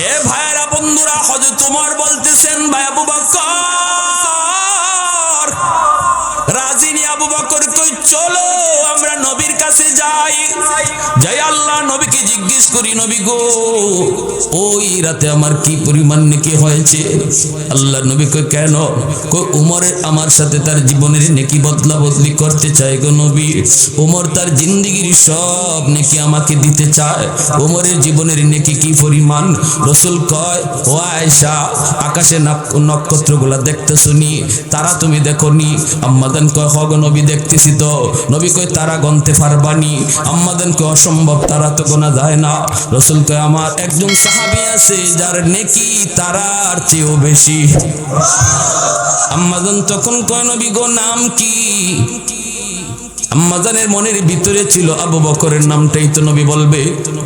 এ ভাইরা বন্ধুরা, হযরত ওমর বলতেছেন, ভাই আবু বকর রাজি নি। আবু বকর কই, চলো আমরা নবীর কাছে যাই, যাই আল্লাহ নবীকে জিজ্ঞেস করি, নবী গো ওই রাতে আমার কি পরিমাণ নেকি হয়েছে? আল্লাহ নবী কই, কেন? কই, ওমরের আমার সাথে তার জীবনের নেকি বদলা বদলি করতে চায় গো নবী। ওমর তার জিন্দেগির সব নেকি আমাকে দিতে চায়। ওমরের জীবনের নেকি কি পরিমাণ? রাসূল কয়, ও আয়েশা, আকাশে নক্ষত্রগুলা দেখতেছো নি? তারা তুমি দেখো নি? আম্মাদান কয়, হ গো নবী দেখতেছি তো। নবী কয়, তারা গনতে পারবানি? আম্মাদান কয়, অসম্ভব, তারা তো গোনা যায় না। রাসূল কয়, আমার একজন সাহাবী আছে যার নেকি তারার চেয়েও বেশি। আম্মাদান তখন কয়, নবী গো নাম কি? আম্মাজানের মনের ভিতরে ছিল আবু বকরের নামটাই তো নবী বলবে,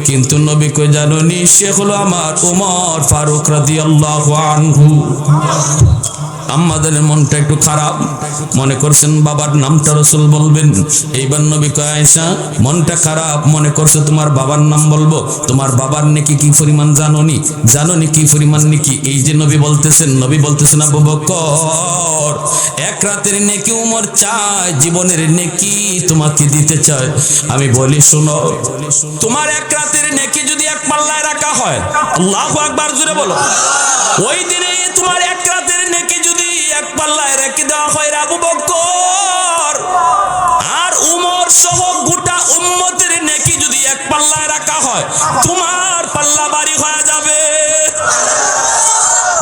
কিন্তু নবী কই জানোনি, সে হলো আমার ওমর ফারুক রাদিয়াল্লাহু আনহু। আম্মাজানের মনটা একটু খারাপ, মনে করছেন বাবার নামটা রাসূল বলবেন। এইবার নবী কয়, আয়েশা মনটা খারাপ, মনে করছো তোমার বাবার নাম বলবো? তোমার বাবার নেকি কি পরিমাণ জানোনি? জানোনি কি পরিমাণ নেকি? এই যে নবী বলতেছেন আবু বকর এক রাতের নেকি উমর চায়, জীবনের নেকি তোমাকে দিতে চায়। আমি বলি শোনো, তোমার এক রাতের নেকি যদি এক পাল্লায় রাখা হয়, আল্লাহু আকবার জোরে বলো, ওই দিনে তোমার এক রাতের নেকি যদি এক পাল্লায় রেখে দেওয়া হয় আবু বকর, আর উমর সহ গোটা উম্মতের নেকি যদি এক পাল্লায় রাখা হয়, তোমার পাল্লা ভারী হয়ে যাবে।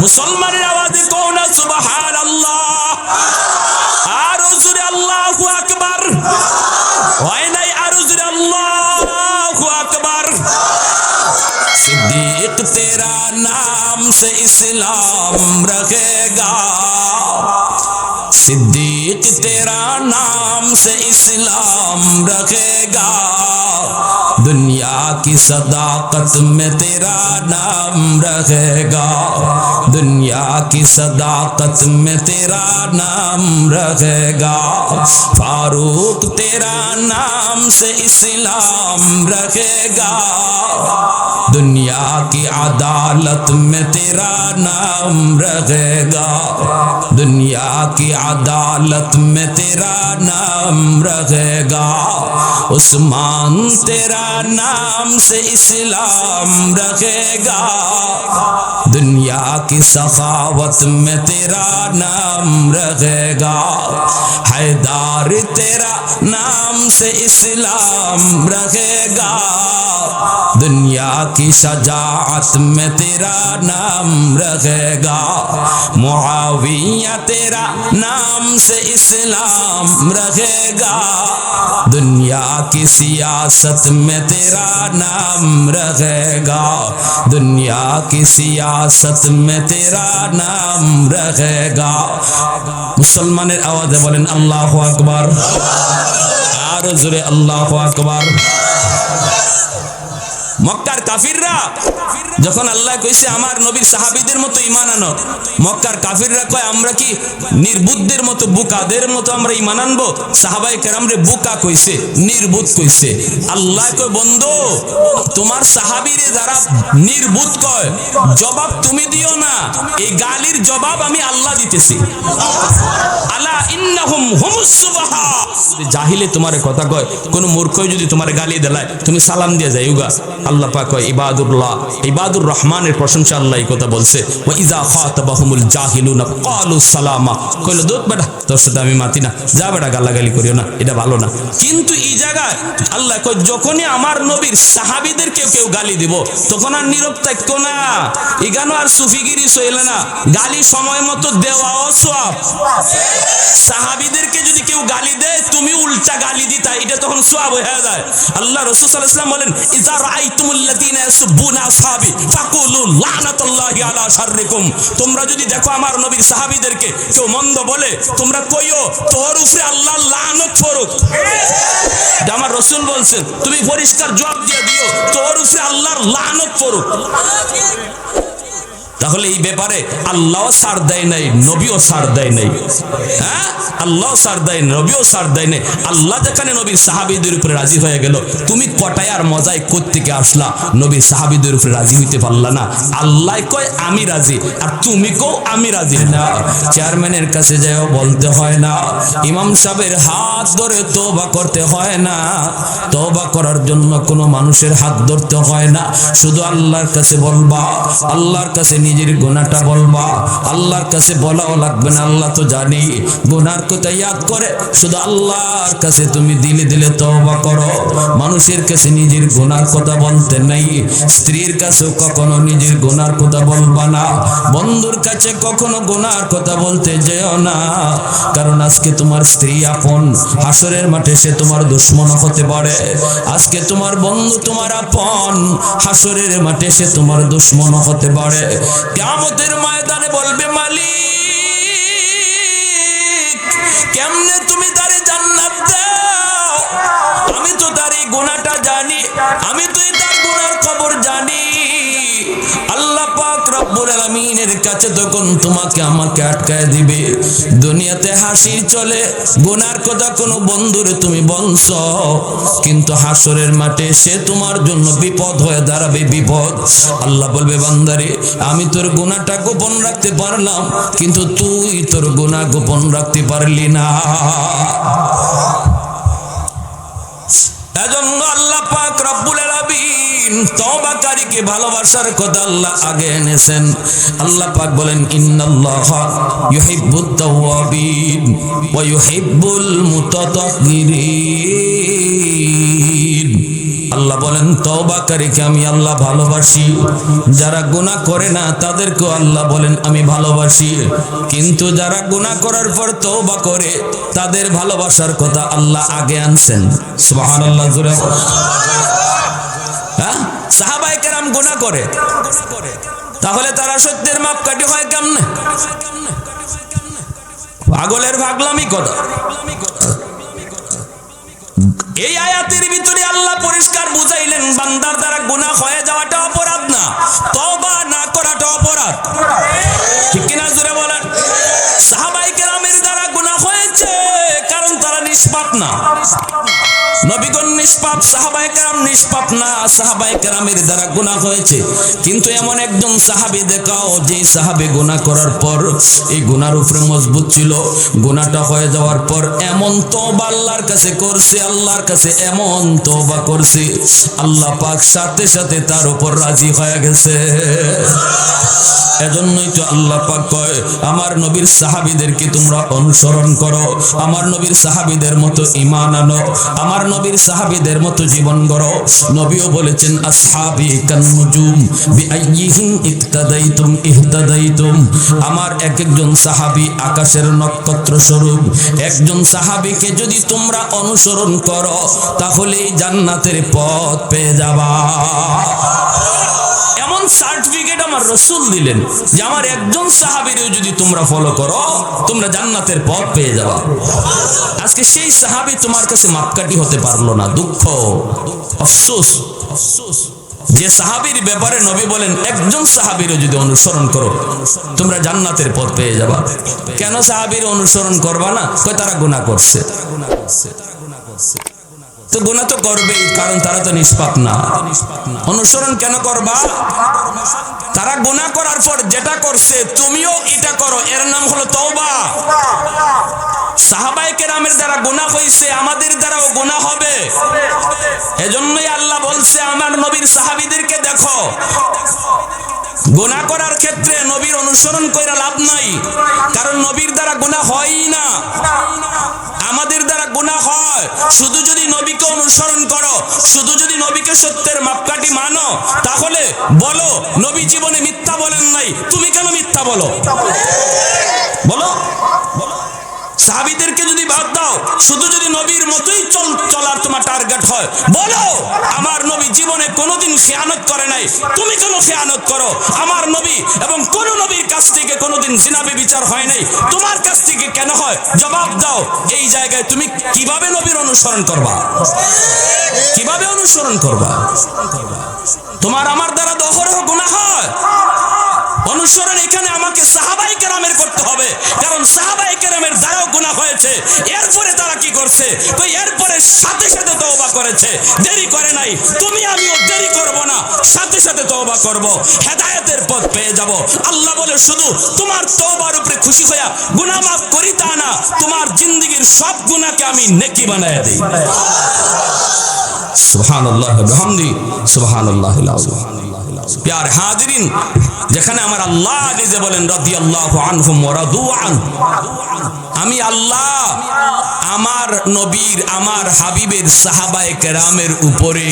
মুসলমানের আওয়াজে কও না সুবহানাল্লাহ, আর জোরে আল্লাহু আকবার, হয় নাই আরো জোরে আল্লাহু আকবার। सिद्दीक तेरा नाम से इस्लाम रखेगा, सिद्दीक तेरा नाम से इस्लाम रखेगा, दुनिया की सदाकत में तेरा नाम रखेगा, दुनिया की सदाकत में तेरा नाम रखेगा, फारूक तेरा नाम से इस्लाम रखेगा, दुनिया की अदालत में तेरा नाम रहेगा, दुनिया की अदालत में तेरा नाम रहेगा, उस्मान तेरा नाम से इस्लाम रखेगा, दुनिया की सखावत में तेरा नाम रहेगा, हैदर तेरा नाम से इस्लाम रखेगा, दुनिया की शजाअत में तेरा नाम रहेगा, मुआविया तेरा नाम से इस्लाम रहेगा, दुनिया की सियासत में तेरा नाम रहेगा, दुनिया की सियासत में तेरा नाम रहेगा। मुसलमाনের আওয়াজে বলেন আল্লাহু আকবার, আর জোরে আল্লাহু আকবার। মক্কার কাফিররা যখন আল্লাহ কইছে আমার নবীর সাহাবীদের মতো ঈমান আনো, মক্কার কাফিররা কয় আমরা কি নির্বুদ্ধের মতো বুকাদের মতো আমরা ঈমান আনবো? সাহাবায়ে কেরামরে বুকা কইছে, নির্বুদ্ধ কইছে। আল্লাহ কয় বন্ধু, তোমার সাহাবীরে যারা নির্বুদ্ধ কয় জবাব তুমি দিও না, এই গালির জবাব আমি আল্লাহ দিতেছি। আলা ইন্নাহুম হুমুস সুবাহা, জাহিলে তোমারে কথা কয়, কোন মূর্খই যদি তোমারে গালি দেলায় তুমি সালাম দিয়ে যাইউগা। আল্লাহ পাক কয় ইবাদুল্লাহ, ইবাদুর রহমানের প্রশংসা আল্লাহ এই কথা বলছে, ওয়া ইযা খাতাবাহুমুল জাহিলুনা ক্বালু সালামা, কইলো দোত বেটা তোর সাথে আমি মাতি না, যা বেটা গালাগালি করিও না, এটা ভালো না। কিন্তু এই জায়গায় আল্লাহ কয় যখনই আমার নবীর সাহাবীদের কেউ গালি দিব তখন আর নীরব থাকতো না, এখানে আর সুফিগিরি চলে না, গালি সময় মতো দেওয়াও সওয়াব। সাহাবীদেরকে যদি কেউ গালি দেয় তুমি উল্টা গালি দিতা, এটা তখন সওয়াব হয়ে যায়। আল্লাহ রাসূল সাল্লাল্লাহু আলাইহি ওয়াসাল্লাম বলেন, ইযা রাআইতুমুল্লাযীনা ইয়াসুবুনা আসহাবি ফাকুলু লানাতুল্লাহি আলা শাররিকুম, তোমরা যদি দেখো আমার নবীর সাহাবীদেরকে কেউ মন্দ বলে তোমরা কইও তোর উপরে আল্লাহর লানত পড়ুক। এটা আমার রাসূল বলছেন, তুমি পরিষ্কার জবাব দিয়ে দিও তোর উপরে আল্লাহর লানত পড়ুক। তাহলে এই ব্যাপারে আল্লাহ ছাড় দেয় নাই, নবীও ছাড় দেয় নাই। হ্যাঁ, আল্লাহ ছাড় দেয়, নবীও ছাড় দেয় নাই। আল্লাহ যেখানে নবীর সাহাবীদের উপরে রাজি হয়ে গেল, তুমি কটায় আর মজায় কোত্থেকে আসলা? নবীর সাহাবীদের উপরে রাজি হইতে পারলা না। আল্লাহ কয় আমি রাজি, আর তুমি কও আমি রাজি না। চেয়ারম্যানের কাছে যাও বলতে হয় না, ইমাম সাহেবের হাত ধরে তওবা করতে হয় না, তওবা করার জন্য কোনো মানুষের হাত ধরতে হয় না। শুধু আল্লাহর কাছে বলবা, আল্লাহর কাছে নিজের গুনাহটা বলবা। আল্লাহর কাছে বলাও লাগবে না, আল্লাহ তো জানি। গুনার কথা ইয়াদ করে শুধু আল্লাহর কাছে তুমি দিলে দিলে তওবা করো। মানুষের কাছে নিজের গুনার কথা বলতে নাই। স্ত্রীর কাছে কখনো নিজের গুনার কথা বলবা না। বন্ধুর কাছে কখনো গুনার কথা বলতে যেও না, কারণ আজকে তোমার স্ত্রী আপন, হাসরের মাঠে সে তোমার দুশমন হতে পারে। আজকে তোমার বন্ধু তোমার আপন, হাসরের মাঠে সে তোমার দুশমন হতে পারে। কিয়ামতের ময়দানে বলবে মালিক, কেমনে তুমি তারে জান্নাত দাও? আমি তো তার এই গুনাহটা জানি, আমি তো তার গুনার খবর জানি। আল্লাহ পাক রব্বুল আলামিনের কাছে তখন তোমাকে আমাকে আটকায় দিবে। দুনিয়াতে হাসি চলে, গুনার কথা কোনো বন্ধুরে তুমি বলছো, কিন্তু হাসরের মাঠে সে তোমার জন্য বিপদ হয়ে দাঁড়াবে, বিপদ। আল্লাহ বলবে বান্দারে, আমি তোর গুনাহটা গোপন রাখতে পারলাম, কিন্তু তুই তোর গুনাহ গোপন রাখতে পারলি না। এজন্য আল্লাহ পাক রব্বুল আলামিন তওবাকারীকে ভালোবাসার কথা আল্লাহ আগে এনেছেন। আল্লাহ পাক বলেন ইন্নাল্লাহা ইউহিব্বুত তাওয়াবিন ওয়া ইউহিব্বুল মুতাতাহহিরিন। আল্লাহ বলেন তওবাকারীকে আমি আল্লাহ ভালোবাসি, যারা গুনাহ করে না তাদেরকেও আল্লাহ বলেন আমি ভালোবাসি। কিন্তু যারা গুনাহ করার পর তওবা করে তাদের ভালোবাসার কথা আল্লাহ আগে আনছেন। সুবহানাল্লাহ। জোরে হ্যাঁ, সাহাবায়ে কেরাম গুনাহ করে, তাহলে তারা সত্যের মাপকাঠি হয় কেমনে? পাগলের পাগলামি কথা। এই আয়াতের ভিতরে আল্লাহ পরিষ্কার বুঝাইলেন, বান্দার দ্বারা গুনাহ হয়ে যাওয়াটা অপরাধ না, তওবা না করাটা অপরাধ। ঠিক কিনা জোরে বলেন? সাহাবায়ে কেরামের দ্বারা গুনাহ হয়েছে কারণ তারা নিষ্পাপ না। নবীগণ নিষ্পাপ, সাহাবায়ে কেরাম নিষ্পাপ না। সাহাবায়ে কেরামের দ্বারা গুনাহ হয়েছে, কিন্তু এমন একজন সাহাবী দেখাও যে সাহাবী গুনাহ করার পর এই গুনার উপরে মজবুত ছিল। গুনাহটা হয়ে যাওয়ার পর এমন তওবা আল্লাহর কাছে করছে, আল্লাহর কাছে এমন তওবা করছে, আল্লাহ পাক সাথে সাথে তার উপর রাজি হয়ে গেছে। এজন্যই তো আল্লাহ পাক কয়, আমার নবীর সাহাবীদেরকে তোমরা অনুসরণ করো, আমার নবীর সাহাবীদের মতো ঈমান আনো, আমার নবীর সাহাবীদের মতো জীবন গড়ো। নবীও বলেছেন আসহাবি কান্নুজুম বিআইয়িহিম ইক্তাদাইতুম ইহতাদাইতুম। আমার এক একজন সাহাবী আকাশের নক্ষত্র স্বরূপ। একজন সাহাবীকে যদি তোমরা অনুসরণ করো তাহলে জান্নাতের পথ পেয়ে যাবা। এমন সার্টিফিকেট আমার রাসূল দিলেন যে আমার একজন সাহাবীরও যদি তোমরা ফলো করো তোমরা জান্নাতের পথ পেয়ে যাবা। আজকে সেই সাহাবী তোমার কাছে মাপকাঠি হতে পারলো না, দুঃখ, আফসোস। যে সাহাবীর ব্যাপারে নবী বলেন একজন সাহাবীরও যদি অনুসরণ করো তোমরা জান্নাতের পথ পেয়ে যাবা। কেন সাহাবীর অনুসরণ করবা না? কয় তারা গুনাহ করছে। তো গুনাহ তো করবেই, কারণ তারা তো নিষ্পাপ না। অনুসরণ কেন করবা? তারা গুনাহ করার পর যেটা করছে তুমিও এটা করো, এর নাম হলো তওবা। সাহাবায়ে কেরামের দ্বারা গুনাহ হইছে, আমাদের দ্বারাও গুনাহ হবে। এজন্যই আল্লাহ বলছে আমার নবীর সাহাবীদেরকে দেখো। গুনাহ করার ক্ষেত্রে নবীর অনুসরণ কইরা লাভ নাই, কারণ নবীর দ্বারা গুনাহ হয়ই না। আমাদের দ্বারা গুনাহ হয় শুধু যদি নবীকে অনুসরণ করো, শুধু যদি নবীকে সত্যের মাপকাঠি মানো। তাহলে বলো নবী জীবনে মিথ্যা বলেন নাই, তুমি কেন মিথ্যা বলো? বলো। সাহাবীদেরকে যদি বাদ দাও, শুধু যদি নবীর মতোই চলার তোমার টার্গেট হয়, বলো আমার নবী জীবনে কোনোদিন খেয়ানত করে নাই, তুমি কেন খেয়ানত করো? আমার নবী এবং কোন নবীর কাছ থেকে কোনোদিন জিনা ব্যভিচার হয় নাই, তোমার কাছ থেকে কেন হয়? জবাব দাও। এই জায়গায় তুমি কিভাবে নবীর অনুসরণ করবা? কিভাবে অনুসরণ করবা? তোমার আমার দ্বারা দহরহ গুনাহ হয়, অনুসরণ এখানে আমাকে সাহাবায়ে কেরামের করতে হবে, কারণ সাহাবায়ে কেরামের দ্বারাও গুনাহ হয়েছে। এরপরে তারা কি করছে, তো এরপরে সাথে সাথে তওবা করেছে, দেরি করে নাই। তুমি আমিও দেরি করব না, সাথে সাথে তওবা করব, হেদায়েতের পথ পেয়ে যাব। আল্লাহ বলে শুধু তোমার তওবার উপরে খুশি হইয়া গুনাহ মাফ করি তা না, তোমার জিন্দেগীর সব গুনাহকে আমি নেকি বানায়া দেই। সুবহানাল্লাহ ওয়া বিহামদি, সুবহানাল্লাহিল আযীম। প্যারে হাজিরিন, যেখানে আমার আল্লাহ নিজে বলেন রাদিয়াল্লাহু আনহুম ওয়া রাদু আন, আমি আল্লাহ আমার নবীর, আমার হাবিবের সাহাবায়ে কেরামের উপরে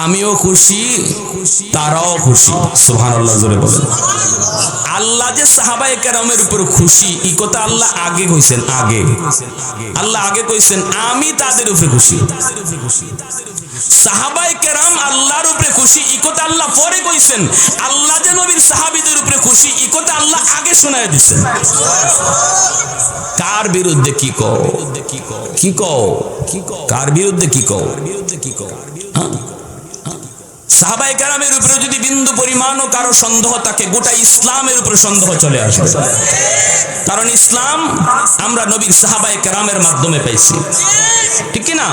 আমিও খুশি, তারাও খুশি। সুবহানাল্লাহ জোরে বলেন। আল্লাহ যে সাহাবায়ে কেরামের উপর খুশি, এই কথা আল্লাহ আগে কইছেন। আল্লাহ আগে কইছেন আমি তাদের উপরে খুশি। সাহাবায়ে কেরাম আল্লাহর উপরে খুশি, এই কথা আল্লাহ পরে কইছেন। আল্লাহ যে নবীর সাহাবীদের উপরে খুশি, এই কথা আল্লাহ আগে শোনায় দিয়েছেন। কার বিরুদ্ধে কি কও, কার বিরুদ্ধে কি কও? সাহাবায়ে কেরামের উপরে যদি বিন্দু পরিমাণও কারো সন্দেহ থাকে, গোটা ইসলামের উপরে সন্দেহ চলে আসবে। কারণ ইসলাম আমরা নবীর সাহাবায়ে কেরামের মাধ্যমে পাইছি, ঠিক কি না?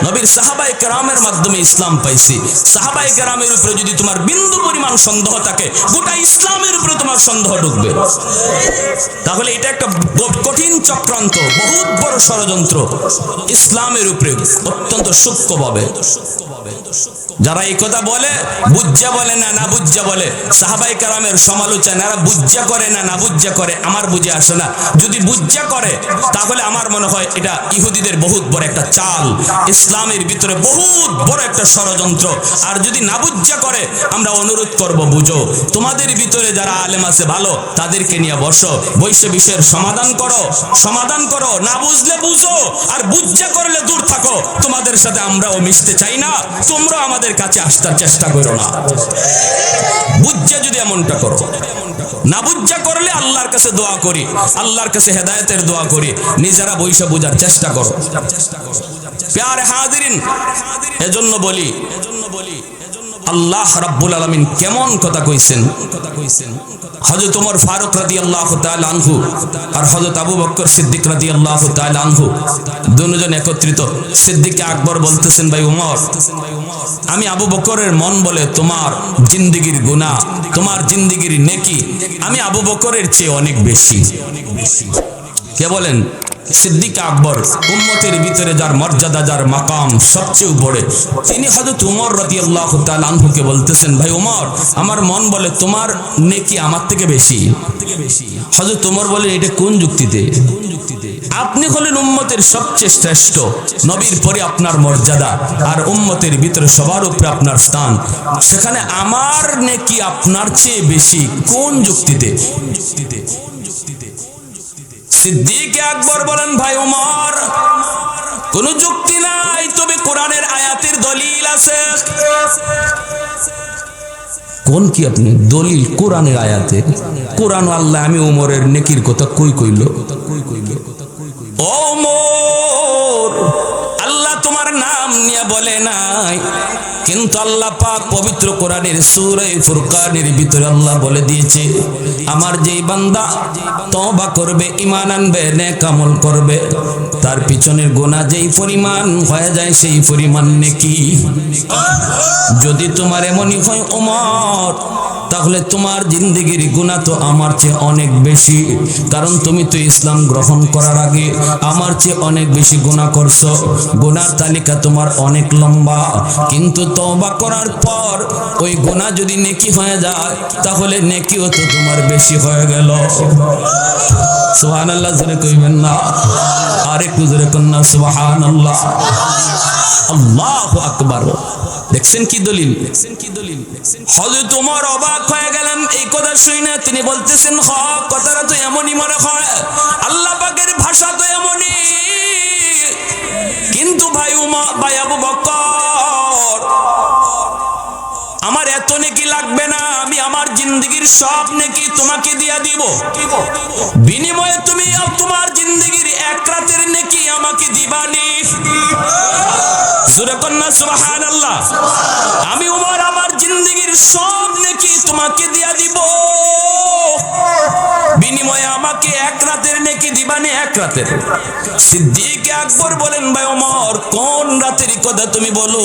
নবীর সাহাবায়ে কেরামের মাধ্যমে ইসলাম পাইছি। সাহাবায়ে কেরামের উপরে যদি তোমার বিন্দু পরিমাণ সন্দেহ থাকে, গোটা ইসলামের উপরে তোমার সন্দেহ ঢুকবে। তাহলে এটা একটা কঠিন চক্রান্ত, বহুত বড় ষড়যন্ত্র ইসলামের উপরে, অত্যন্ত সূক্ষ্মভাবে। যারা এই কথা বলে, বুঝ্জা বলে না, না বুঝ্জা বলে, সাহাবায়ে কেরামের সমালোচনা এরা বুঝ্জা করে না, না বুঝ্জা করে, আমার বুঝে আসে না। যদি বুঝ্জা করে তাহলে আমার মনে হয় এটা ইহুদিদের বহুত বড় একটা চাল, ইসলামের ভিতরে বহুত বড় একটা ষড়যন্ত্র। আর যদি না বুঝ্জা করে, আমরা অনুরোধ করব, বুঝো, তোমাদের ভিতরে যারা আলেম আছে ভালো, তাদেরকে নিয়ে বসো, বৈশ্য বিষয়ের সমাধান করো, না বুঝলে বুঝো, আর বুঝ্জা করলে দূর থাকো। তোমাদের সাথে আমরাও মিশতে চাই না, তোমরা আমাদের কাছে আসার চেষ্টা করো না। বুঝ্জা যদি এমনটা করো, না বুঝ্জা করলে আল্লাহর কাছে দোয়া করি, আল্লাহর কাছে হেদায়েতের দোয়া করি, নিজেরা বৈশা বুঝার চেষ্টা করো। প্যারে হাজিরিন, এজন্য বলি আল্লাহ রাব্বুল আলামিন কেমন কথা কইছেন। হযরত ওমর ফারুক রাদিয়াল্লাহু তাআলা আনহু আর হযরত আবু বকর সিদ্দিক রাদিয়াল্লাহু তাআলা আনহু দুজন একত্রিত। সিদ্দিক আকবর বলতেছেন, ভাই ওমর, আমি আবু বকরের মন বলে তোমার জিন্দেগীর গুনাহ, তোমার জিন্দেগীর নেকি আমি আবু বকরের চেয়ে অনেক বেশি। কে বলেন? সিদ্দিক আকবর, উম্মতের ভিতরে যার মর্যাদা, যার মাকাম সবচেয়ে উপরে, তিনি হযরত ওমর রাদিয়াল্লাহু তাআলা আনহুকে বলতেছেন, ভাই ওমর, আমার মন বলে তোমার নেকি আমার থেকে বেশি। হযরত ওমর বলে, এটা কোন যুক্তিতে? আপনি হলেন উম্মতের সবচেয়ে শ্রেষ্ঠ, নবীর পরে আপনার মর্যাদা, আর উম্মতের ভিতরে সবার উপরে আপনার স্থান, সেখানে আমার নেকি আপনার চেয়ে বেশি কোন যুক্তিতে? সিদ্দিক আকবর বলেন, ভাই ওমর, কোন যুক্তি নাই, তবে কোরআনের আয়াতের দলিল আছে। কোন কি আপনি দলিল? কোরআনের আয়াতের, কোরআন আল্লাহ আমি ওমরের নেকির কথা কই কইল? ও ওমর, আল্লাহ তোমার নাম নিয়ে বলে নাই, কিন্তু আল্লাহ পাক পবিত্র কোরআনের সূরা ফুরকানের ভিতরে আল্লাহ বলে দিয়েছে, আমার যেই বান্দা তওবা করবে, ঈমান আনবে, নেক আমল করবে, তার পিছনের গুনাহ যেই পরিমাণ হয়ে যায় সেই পরিমাণ নেকি। যদি তোমার এমনই হয় ওমর, তাহলে তোমার জিন্দেগির গুনাহ তো আমার চেয়ে অনেক বেশি, কারণ তুমি তো ইসলাম গ্রহণ করার আগে আমার চেয়ে অনেক বেশি গুনাহ করছো, গুনার তালিকা তোমার অনেক লম্বা, কিন্তু তওবা করার পর ওই গুনাহ যদি নেকি হয়ে যায়, তাহলে নেকিও তো তোমার বেশি হয়ে গেল। সুবহানাল্লাহ জোরে কইবেন না? আরেকটু জোরে কোন না সুবহানাল্লাহ। আল্লাহু আকবার। দেখছেন কি দলিল? হযরত ওমর অবাক হয়ে গেলেন এই কথা শুনে। তিনি বলতেছেন, হক কথাটা তো এমনই মনে হয়, আল্লাহ পাকের ভাষা তো এমনই, কিন্তু ভাই ওমর, ভাই আবু বকর, আমার এত নেকি লাগবে না, আমি আমার জিন্দেগীর সব নেকি তোমাকে দিয়া দিব, বিনিময়ে তুমি তোমার জিন্দেগীর এক রাতের নেকি আমাকে দিবানি। জোরে কন্না সুবহানাল্লাহ। আমি ওমর আমার জিন্দেগীর সব নেকি তোমাকে দিয়া দিব, বিনিময়ে আমাকে এক রাতের নেকি দিবানি, এক রাতের। সিদ্দিক আকবর বলেন, ভাই ওমর কোন রাতের কথা তুমি বলো।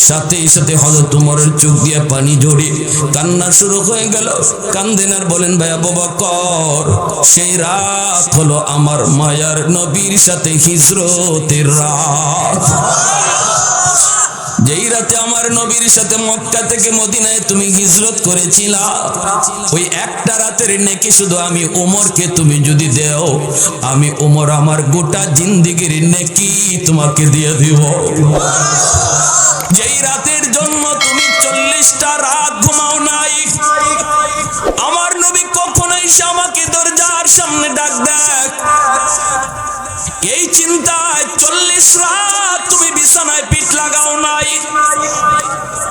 সাথে সাথে হযরত ওমরের চোখ দিয়ে পানি ঝরে কান্না শুরু হয়ে গেল। কান্দেন আর বলেন, ভাই আবু বকর সেই রাত হলো আমার মায়ার নবীর সাথে হিজরতের রাত। যেই রাতে আমার নবীর সাথে মক্কা থেকে মদিনায় তুমি হিজরত করেছিলা, ওই একটা রাতের নেকি শুধু আমি ওমরকে তুমি যদি দেও, আমি ওমর আমার গোটা জিন্দেগীর নেকি তোমাকে দিয়ে দিব। যেই রাতের জন্য তুমি 40টা রাত ঘুমাও নাই, আমার নবী কখনোই আমাকে দরজার সামনে ডাক দেখ, এই চিন্তায় 40 রাত তুমি বিছানায় পিঠ লাগাও নাই।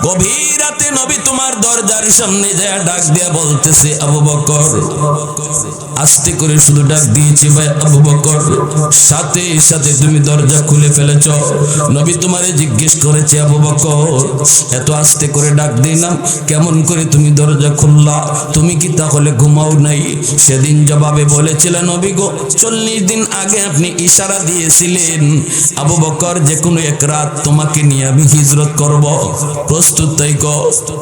গভীর রাতে নবী তোমার দরজার সামনে যায় ডাক দিয়া বলতেছে, আবু বকর। আস্তে করে শুধু ডাক দিয়েছে, ভাই আবু বকর। সাথে সাথে তুমি দরজা খুলে ফেলেছ। নবী তোমারে জিজ্ঞেস করেছে, আবু বকর এত আস্তে করে ডাক দিলাম, কেমন করে তুমি দরজা খুললা? তুমি কি তাহলে ঘুমাও নাই? সেদিন জবাবে বলেছিল, নবী গো 40 দিন আগে আপনি ইশারা দিয়েছিলেন, আবু বকর যে কোনো এক রাত তোমাকে নিয়ে আমি হিজরত করব, প্রস্তুত থাকো।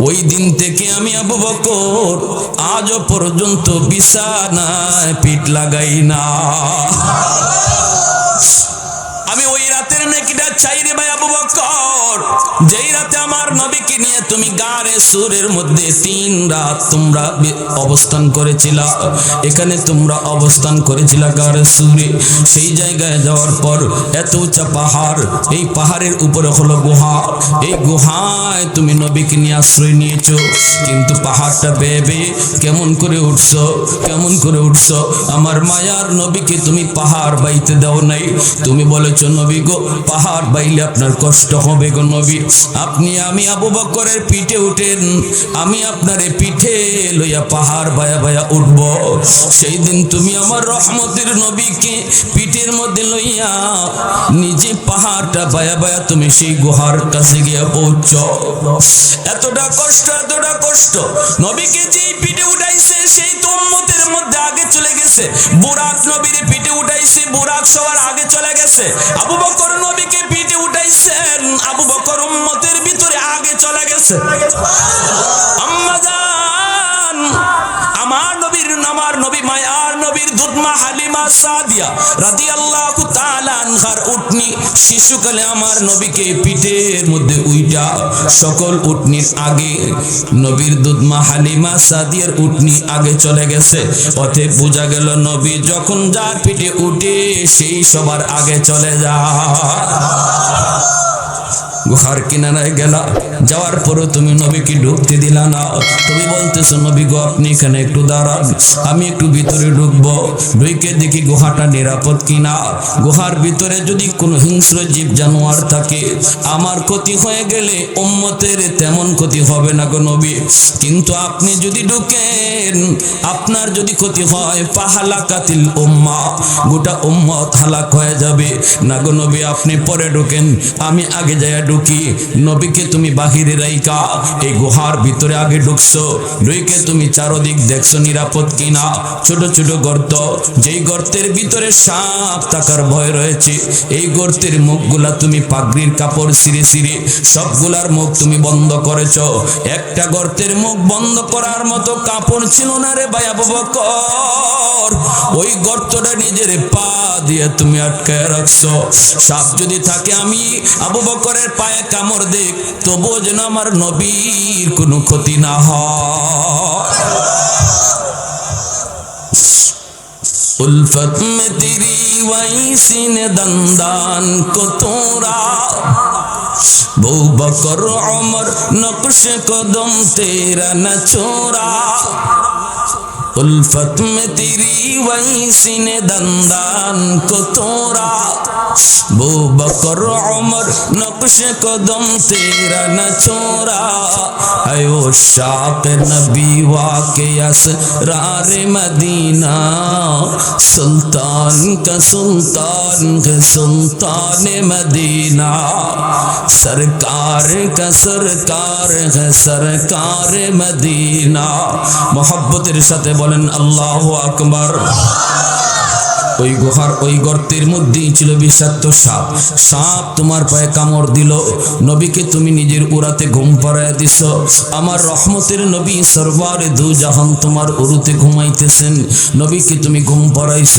ওই দিন থেকে আমি আবু বকর আজও পর্যন্ত বিছানায় পিঠ লাগাই না। আমি ওই রাতের নেকিটা চাই রে ভাই আবু বকর, যেই রাতে আমার নবীকে নিয়ে তুমি গারে সুরের মধ্যে 3 রাত তোমরা অবস্থান করেছিলা। এখানে তোমরা অবস্থান করেছিলা গারে সুরে। সেই জায়গায় যাওয়ার পর এত উঁচা পাহাড়, এই পাহাড়ের উপরে হলো গুহা, এই গুহায় তুমি নবীকে নিয়ে আশ্রয় নিয়েছো। কিন্তু পাহাড়টা বেয়ে বেয়ে কেমন করে উঠছো, কেমন করে উঠছো? আমার মায়ার নবীকে তুমি পাহাড় বাইতে দাও নাই। তুমি বলেছো, নবী গো পাহাড় বাইলে আপনার কষ্ট হবে গো নবী, আপনি আমি আবু বকরের পিঠে উঠেন, আমি আপনারে পিঠে লইয়া পাহাড় বায়া বায়া উঠব। সেই দিন তুমি আমার রহমতের নবীকে পিঠের মধ্যে লইয়া নিজে পাহাড়টা বায়া বায়া তুমি সেই গুহার কাছে গিয়া পৌঁছ। এতটা কষ্ট, এতটা কষ্ট। নবীকে যেই পিঠে উঠাইছে সেই তো উম্মতের মধ্যে আগে চলে গেছে। বুরাক নবীর পিঠে উঠাইছে, বুরাক সবার আগে চলে গেছে। আবু বকর নবীকে পিঠে উঠাইছেন, আবু বকর উম্মতের ভিতরে আগে চলে গেছে। আম্মা জান আমার নবী মায়ার নবীর দুধমা হালিমা সাদিয়া রাদিয়াল্লাহু তাআলা আনহার উটনি শিশুকালে আমার নবীকে পিঠের মধ্যে উইটা সকল উটনির আগে নবীর দুধমা হালিমা সাদিয়ার উটনি আগে চলে গেছে। অতএব বোঝা গেল নবী যখন যার পিঠে উঠে সেই সবার আগে চলে যায়। গুহার কিনারায় গেলা, যাওয়ার পরও তুমি নবীকে ঢুকতে দিলা না। তুমি বলতেছো, নবী গো আপনি এখানে একটু দাঁড়ান, আমি একটু ভিতরে ঢুকবো। ঢুকে দেখি গুহাটা নিরাপদ কিনা। গুহার ভিতরে যদি কোনো হিংস্র জীব জানোয়ার থাকে, আমার ক্ষতি হয়ে গেলে উম্মতের তেমন ক্ষতি হবে না গো নবী। কিন্তু আপনি যদি ঢুকেন, আপনার যদি ক্ষতি হয়, ফাহালাকাতিল উম্মা, গোটা উম্মত হালাক হয়ে যাবে না গো নবী। আপনি পরে ঢুকেন, আমি আগে যাই ঢুকি। নবীকে তুমি বাহিরে রাইকা এই গুহার ভিতরে আগে ঢুকছো। ঢুকে তুমি চারদিক দেখছো নিরাপদ কিনা। ছোট ছোট গর্ত, যেই গর্তের ভিতরে সাপ থাকার ভয় রয়েছে, এই গর্তের মুখগুলা তুমি পাগড়ির কাপড় ছিঁড়ে ছিঁড়ে সবগুলার মুখ তুমি বন্ধ করেছো। একটা গর্তের মুখ বন্ধ করার মতো কাপড় ছিল না রে ভাই আবু বকর। ওই গর্তটা নিজের পা দিয়ে তুমি আটকায় রাখছো। সাপ যদি থাকে, আমি আবু বকরের পায়ে কামড় দেখ, তবুও যেন আমার নবীর কোনো ক্ষতি না হয়। उल्फत में तेरी वही सीने दंदान को तोड़ा, बू बकर उमर नक्श कदम तेरा न छोड़ा। उल्फत में तेरी वही सीने दंदान को तोड़ा, बू बकर उमर नक्श कदम तेरा न छोड़ा। ऐ उशाक़ नबी वाक़े असरार मदीना, सुल्तान का सुल्तान है सुल्तान मदीना, सरकार का सरकार है सरकार मदीना। मोहब्बतेर साथे बोलेन अल्लाहु আকবার। ওই গুহার ওই গর্তের মধ্যেই ছিল বিষাক্ত সাপ। সাপ তোমার পায়ে কামড় দিল, নবীকে তুমি নিজের উরাতে ঘুম পাড়ায় দিছ। আমার রহমতের নবী সরওয়ারে দু জাহান তোমার উরুতে ঘুমাইতেছেন, নবীকে তুমি ঘুম পাড়াইছ।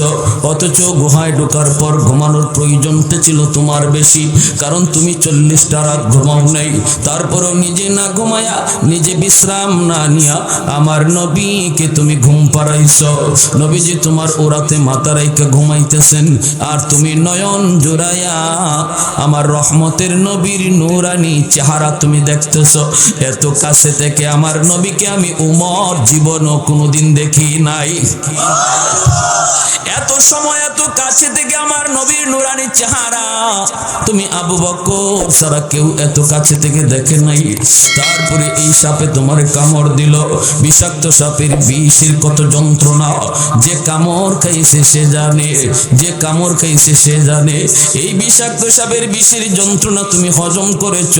অথচ গুহায় ঢোকার পর ঘুমানোর প্রয়োজনটা ছিল তোমার বেশি, কারণ তুমি 40টা রাত ঘুমাও নাই। তারপরও নিজে না ঘুমায়া, নিজে বিশ্রাম না নিয়া আমার নবীকে তুমি ঘুম পাড়াইছ। নবীজি তোমার উরাতে মাথা রাইখা ঘুমাইতেছেন, আর তুমি নয়ন জোড়াইয়া আমার রহমতের নবীর নূরানি চেহারা তুমি দেখতেছ। এত কাছে থেকে আমার নবীকে আমি উমর জীবনও কোনোদিন দেখি নাই। এত সময় এত কাছে থেকে আমার নবীর নূরানি চেহারা তুমি আবু বকর ছাড়া কেউ এত কাছে থেকে দেখে নাই। তারপরে এই সাপে তোমার কামড় দিল, বিষাক্ত সাপের বিষের কত যন্ত্রণা। যে কামড় খাইছে সে জানে, যে কামড় খাইছে সে জানে। এই বিষাক্ত সাপের বিষের যন্ত্রণা তুমি হজম করেছ।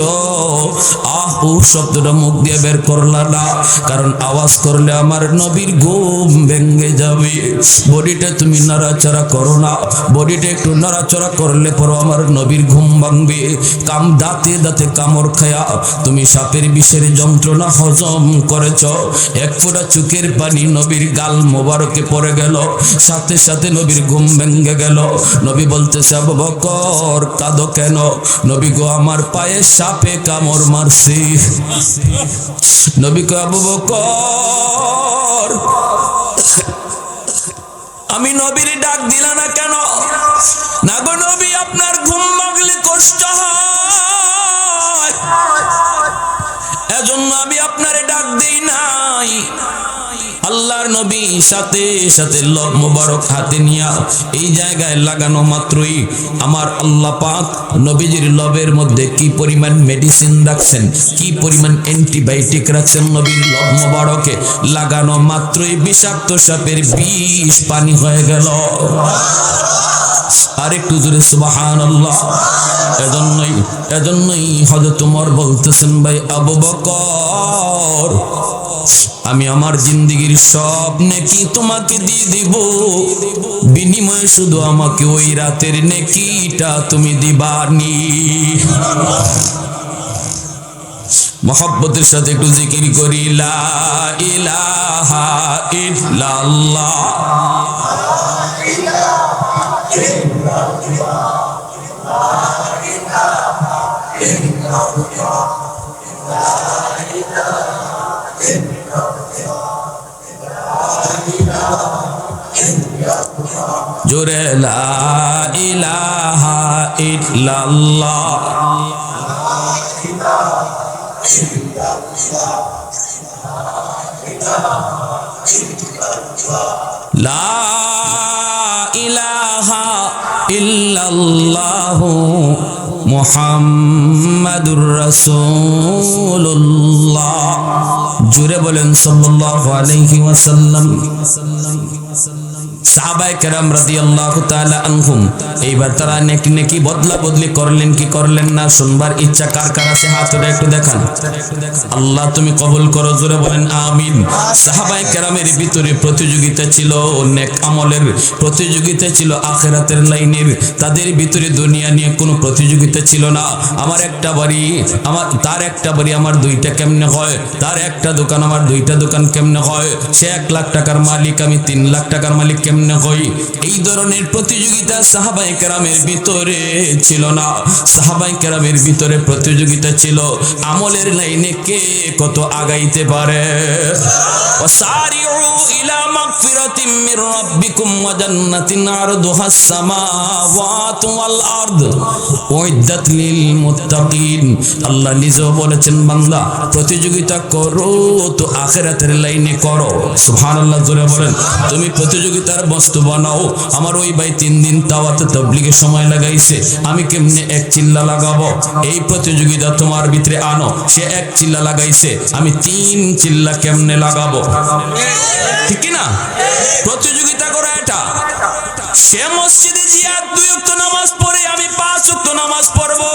আহ ও শব্দটা মুখ দিয়ে বের করলা না, কারণ আওয়াজ করলে আমার নবীর ঘুম ভেঙে যাবে। বডিটা তুমি নাড়াচাড়া করো না, বডিটা একটু নাড়াচাড়া করলে পরও আমার নবীর ঘুম ভাঙবে। দাঁতে দাঁতে কামড় খায়া তুমি সাপের বিষের যন্ত্রণা হজম করেছ। এক ফোঁটা চোখের পানি নবীর গাল মোবারকে পড়ে গেল, সাথে সাথে নবীর ঘুম ভেঙে গেল। নবী বলতেছে আবু বকর কাঁদো কেন? নবী গো আমার পায়ে সাপে কামড় মারছে। নবী গো আবু বকর আমি নবীর ডাক দিলা না কেন? না গো নবী আপনার ঘুম ভাঙলে কষ্ট হয়, এজন্য আমি আপনারে ডাক দেই নাই। আল্লাহর নবী সাথে সাথে লব মোবারক হাতে নিয়া এই জায়গায় লাগানো মাত্রই আমার আল্লাহ পাক নবীজির লবের মধ্যে কি পরিমাণ মেডিসিন রাখছেন, কি পরিমাণ অ্যান্টিবায়োটিক রাখছেন নবীর লব মোবারকে লাগানো মাত্রই বিষাক্ত সাপের বিষ পানি হয়ে গেল। আরেকটু জোরে সুবহানাল্লাহ। এজন্যই হযরত ওমর বলতেছেন ভাই আবু বকর আমি আমার জিন্দেগির সব নেকি তোমাকে দিয়ে দিব, বিনিময়ে শুধু আমাকে ওই রাতের নেকিটা তুমি দিবানি। মোহাব্বতের সাথে একটু জিকির করি লা ইলাহা ইল্লাল্লাহ। জোরে লা ইলাহা ইল্লাল্লাহ। লা ইলাহা ইল্লাল্লাহু মুহাম্মাদুর রাসূলুল্লাহ। জোরে বলেন সাল্লাল্লাহু আলাইহি ওয়াসাল্লাম। সাহাবায়ে কেরাম রাদিয়াল্লাহু তাআলা আনহুম এইবার তারা নেকি বদলা বদলি করলেন কি করলেন না শুনবার ইচ্ছা কার কার আছে হাত উঠে একটু দেখান। আল্লাহ তুমি কবুল করো, জোরে বলেন আমিন। সাহাবায়ে কেরামের ভিতরে প্রতিযোগিতা ছিল, নেক আমলের প্রতিযোগিতা ছিল, আখিরাতের লাইনের। তাদের ভিতরে দুনিয়া নিয়ে কোনো প্রতিযোগিতা ছিল না। আমার একটা বাড়ি, তার একটা বাড়ি আমার দুইটা কেমনে হয়, তার একটা দোকান আমার দুইটা দোকান কেমনে হয়, সে 1 লাখ টাকার মালিক আমি 3 লাখ টাকার মালিক কেমনে হই। এই ধরনের প্রতিযোগিতা সাহাবায়ে কেরামের ভিতরে ছিল না। সাহাবায়ে কেরামের ভিতরে প্রতিযোগিতা ছিল আমলের লাইনে কে কত আগাইতে পারে। ওয়াসারিউ ইলা মাগফিরাতিম মির রাব্বিকুম ওয়া জান্নাতিন আরদুহাস সামাওয়াতু ওয়াল আরদ উইদ্দাত লিল মুত্তাকিন। আল্লাহ নিজেও বলেছেন বান্দা প্রতিযোগিতা করো তো আখিরাতের লাইনে করো। সুবহানাল্লাহ, জোরে বলেন। তুমি প্রতিযোগিতার বস্তু বানাও। আমার ওই ভাই 3 দিন দাওয়াতে তাবলীগের সময় লাগাইছে, আমি কেমনে এক চিল্লা লাগাবো? এই প্রতিযোগিতা তোমার ভিতরে আনো। সে এক চিল্লা লাগাইছে, আমি 3 চিল্লা কেমনে লাগাবো? ঠিক কি না? প্রতিযোগিতা করা এটা। সে মসজিদে জিয়া 2 ওয়াক্ত নামাজ পড়ে, আমি 5 ওয়াক্ত নামাজ পড়বো।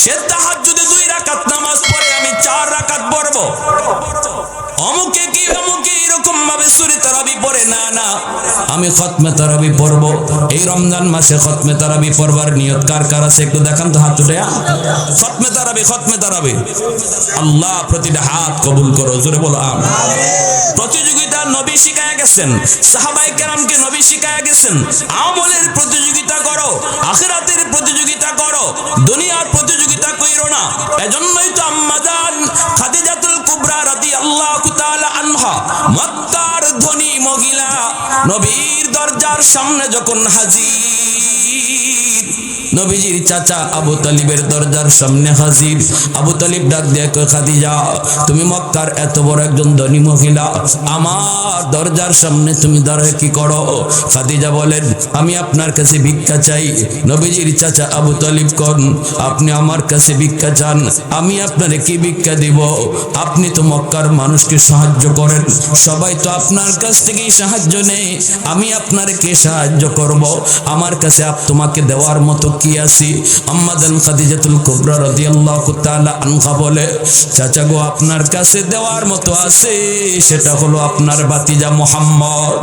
সে তাহাজ্জুদে 2 রাকাত নামাজ পড়ে, আমি 4 রাকাত পড়বো। অমুকে কি অমুকে এরকম ভাবে সূরা তারাবি পড়ে, না না, আমি খতমে তারাবি পড়বো। এই রমজান মাসে খতমে তারাবি পড়বার নিয়ত কার কার আছে একটু দেখান তো, হাত উঠে। খতমে তারাবি, খতমে তারাবি। আল্লাহ প্রতিটা হাত কবুল করো, জোরে বলো আমিন। প্রতিযোগিতা নবী শিখায়া গেছেন, সাহাবায়ে কেরামকে নবী শিখায়া গেছেন। আমলের প্রতিযোগিতা করো, আখিরাতের প্রতিযোগিতা করো, দুনিয়ার প্রতিযোগিতা কইরো না। এজন্যই তো আম্মা জান খাদিজাতুল কুবরা রাদিয়াল্লাহু তাআলা আনহা, মক্কার ধনী মহিলা, নবীর দরজার সামনে যখন হাজির, নবীজির চাচা আবু তালিবের দরজার সামনে হাজির। আবু তালিব ডাক দিয়ে কয়, খাদিজা তুমি মক্কার এত বড় একজন ধনী মহিলা, আমার দরজার সামনে তুমি দাঁড়ায় কি করো? খাদিজা বলেন, আমি আপনার কাছে ভিক্ষা চাই। নবীজির চাচা আবু তালিব কোন, আপনি আমার কাছে ভিক্ষা চান, আমি আপনারে কি ভিক্ষা দিব? আপনি তো মক্কার মানুষকে সাহায্য করেন, সবাই তো আপনার কাছ থেকেই সাহায্য নেয়, আমি আপনারে কে সাহায্য করব? আমার কাছে তোমাকে দেওয়ার মতো কি আছে? আম্মা জান খাদিজাতুল কুবরা রাদিয়াল্লাহু তাআলা আনহা বলে, চাচা গো, আপনার কাছে দেওয়ার মতো আছে, সেটা হলো আপনার ভাতিজা মুহাম্মদ।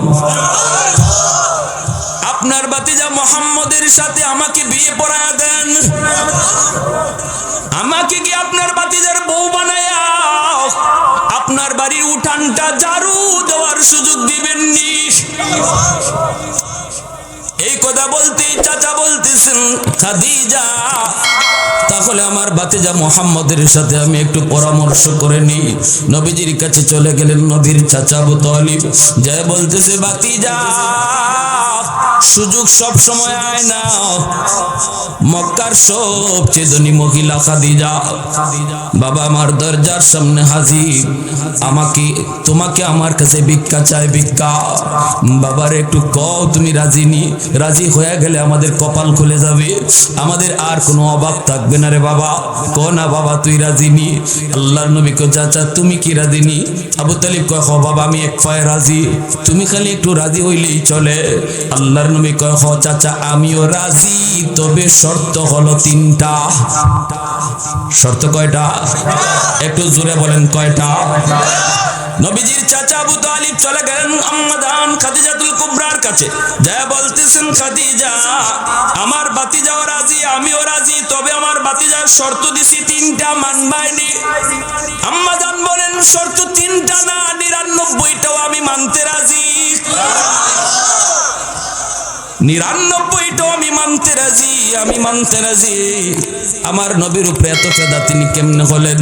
আপনার ভাতিজা মুহাম্মদের সাথে আমাকে বিয়ে পড়ায়া দেন। আমাকে কি আপনার ভাতিজার বউ বানায়া আপনার বাড়ির উঠানটা ঝাড়ু দেওয়ার সুযোগ দিবেননি? এই কথা বলতে চাচা বলতেছেন, খাদিজা তাহলে আমার ভাতিজা মুহাম্মদের সাথে আমি একটু পরামর্শ করে নিই। নবীজির কাছে চলে গেলেন নবীর চাচা আবু তালিব, যায় বলতেছে, ভাতিজা সুযোগ সব সময় আয় না। মক্কার সবচেয়ে ধনী মহিলা খাদিজা বাবা আমার দরজার সামনে হাজির, তোমাকে আমার কাছে ভিক্ষা চাই, ভিক্ষা। বাবার একটু কও তুমি রাজি নি? রাজি হয়ে গেলে আমাদের কপাল খুলে যাবে, আমাদের আর কোনো অভাব থাকবে না রে বাবা। ক না বাবা তুই রাজি নি? আল্লাহর নবী কয়, চাচা তুমি কি রাজি নি? আবু তালিব কয়, হ বাবা আমি এক পায়ে রাজি, তুমি খালি একটু রাজি হইলেই চলে। আল্লাহর নবী কয়, হ চাচা আমিও রাজি, তবে শর্ত হলো 3টা। শর্ত কয়টা? একটু জোরে বলেন, কয়টা? নবীজির চাচা আবু তালিব চলে গেলেন আম্মা জান খাদিজাতুল কুবরার কাছে, যা বলতেছেন, খাদিজা আমার ভাতিজাও রাজি, আমিও রাজি, তবে আমার ভাতিজার শর্ত দিছি 3টা, মানবাইনি? আম্মা জান বলেন, শর্ত 3টা না 99টাও আমি মানতে রাজি। 99টাও আমি মানতে রাজি, আমি মানতে রাজি। আমার নবীর উপরে এত ফেদা তিনি কেমনে হলেন?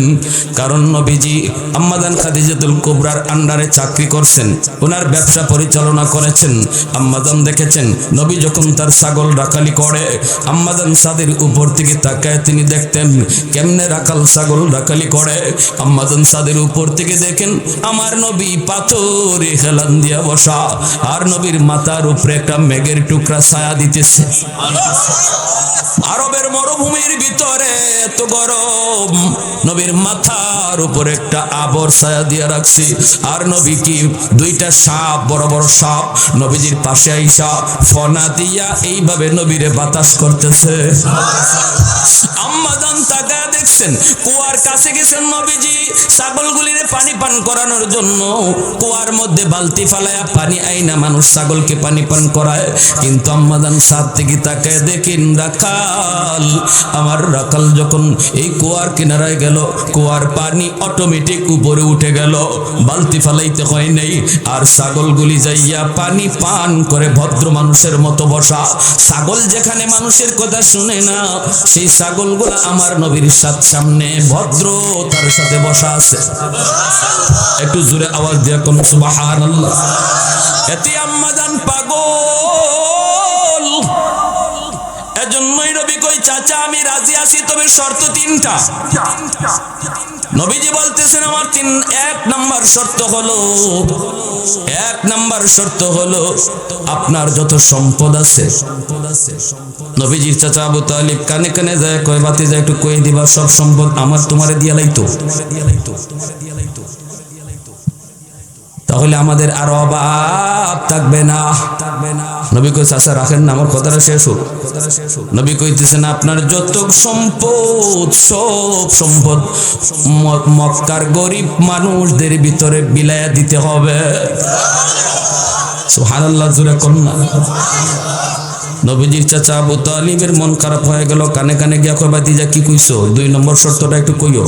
কারণ নবীজি আম্মা জান খাদিজাতুল কুবরার আন্ডারে চাকরি করছেন, ওনার ব্যবসা পরিচালনা করেছেন। আম্মা জান দেখেছেন নবী যখন তার ছাগল রাখালি করে, আম্মা জান ছাদের উপর থেকে তাকায় তিনি দেখতেন কেমনে রাখাল ছাগল রাখালি করে। আম্মা জান ছাদের উপর থেকে দেখেন আমার নবী পাথরে হেলান দিয়া বসা, আর নবীর মাথার উপরে একটা মেঘের টুকরা ছায়া দিতেছে। আরবের মরুভূমির ভিতরে এত গরম, নবীর মাথার উপর একটা আবর ছায়া দিয়ে রাখছে। আর নবী কি 2টা সাপ, বড় বড় সাপ নবীজির পাশে আইসা ফনা দিয়া এইভাবে নবীরে বাতাস করতেছে। আম্মা জান তাকায় দেখছেন, কুয়ার কাছে গেছেন নবীজি ছাগলগুলিরে পানি পান করানোর জন্য। কুয়ার মধ্যে বালতি ফালায়া পানি আইনা মানুষ ছাগলকে পানি পান করায়, কিন্তু আম্মা জান ছাদ থেকে তাকায় দেখেন রাখাল, আমার রাখাল যখন এই কুয়ার কিনারায় গেল, কুয়ার পানি অটোমেটিক উপরে উঠে গেল, বালতি ফালাইতে হয় নাই। আর ছাগলগুলি যাইয়া পানি পান করে ভদ্র মানুষের মতো বসা। ছাগল যেখানে মানুষের কথা শুনে না, সেই ছাগলগুলো আমার নবীর সামনে ভদ্রতার সাথে বসা আছে। একটু জোরে আওয়াজ দিয়া কোন সুবহানাল্লাহ। এতে আম্মা জান পাগল। এজন্যই নবী কই, চাচা আমি রাজি আছি, তবে শর্ত 3টা। নবীজি বলতেছেন আমার এক নাম্বার শর্ত হলো আপনার যত সম্পদ আছে। নবীজির চাচা আবু তালিব কানে কানে যায় কয় বাতি যায় একটু কয়ে দিবা সব সম্পদ আমার তোমারে দিয়া লাইতো, তাহলে আমাদের আর অভাব থাকবে না। নবী কই চাচা রাখেন না, আমার কথাটা শেষ হোক। নবী কইতেছেন আপনার যত সম্পদ সব সম্পদ মক্কার গরিব মানুষদের ভিতরে বিলায়া দিতে হবে। সুবহানাল্লাহ, জোরে কোন না। নবীজির চাচা আবু তালিবের মন খারাপ হয়ে গেল, কানে কানে গিয়া কয় ভাতিজা কি কইছো, 2 নম্বর শর্তটা একটু কইও।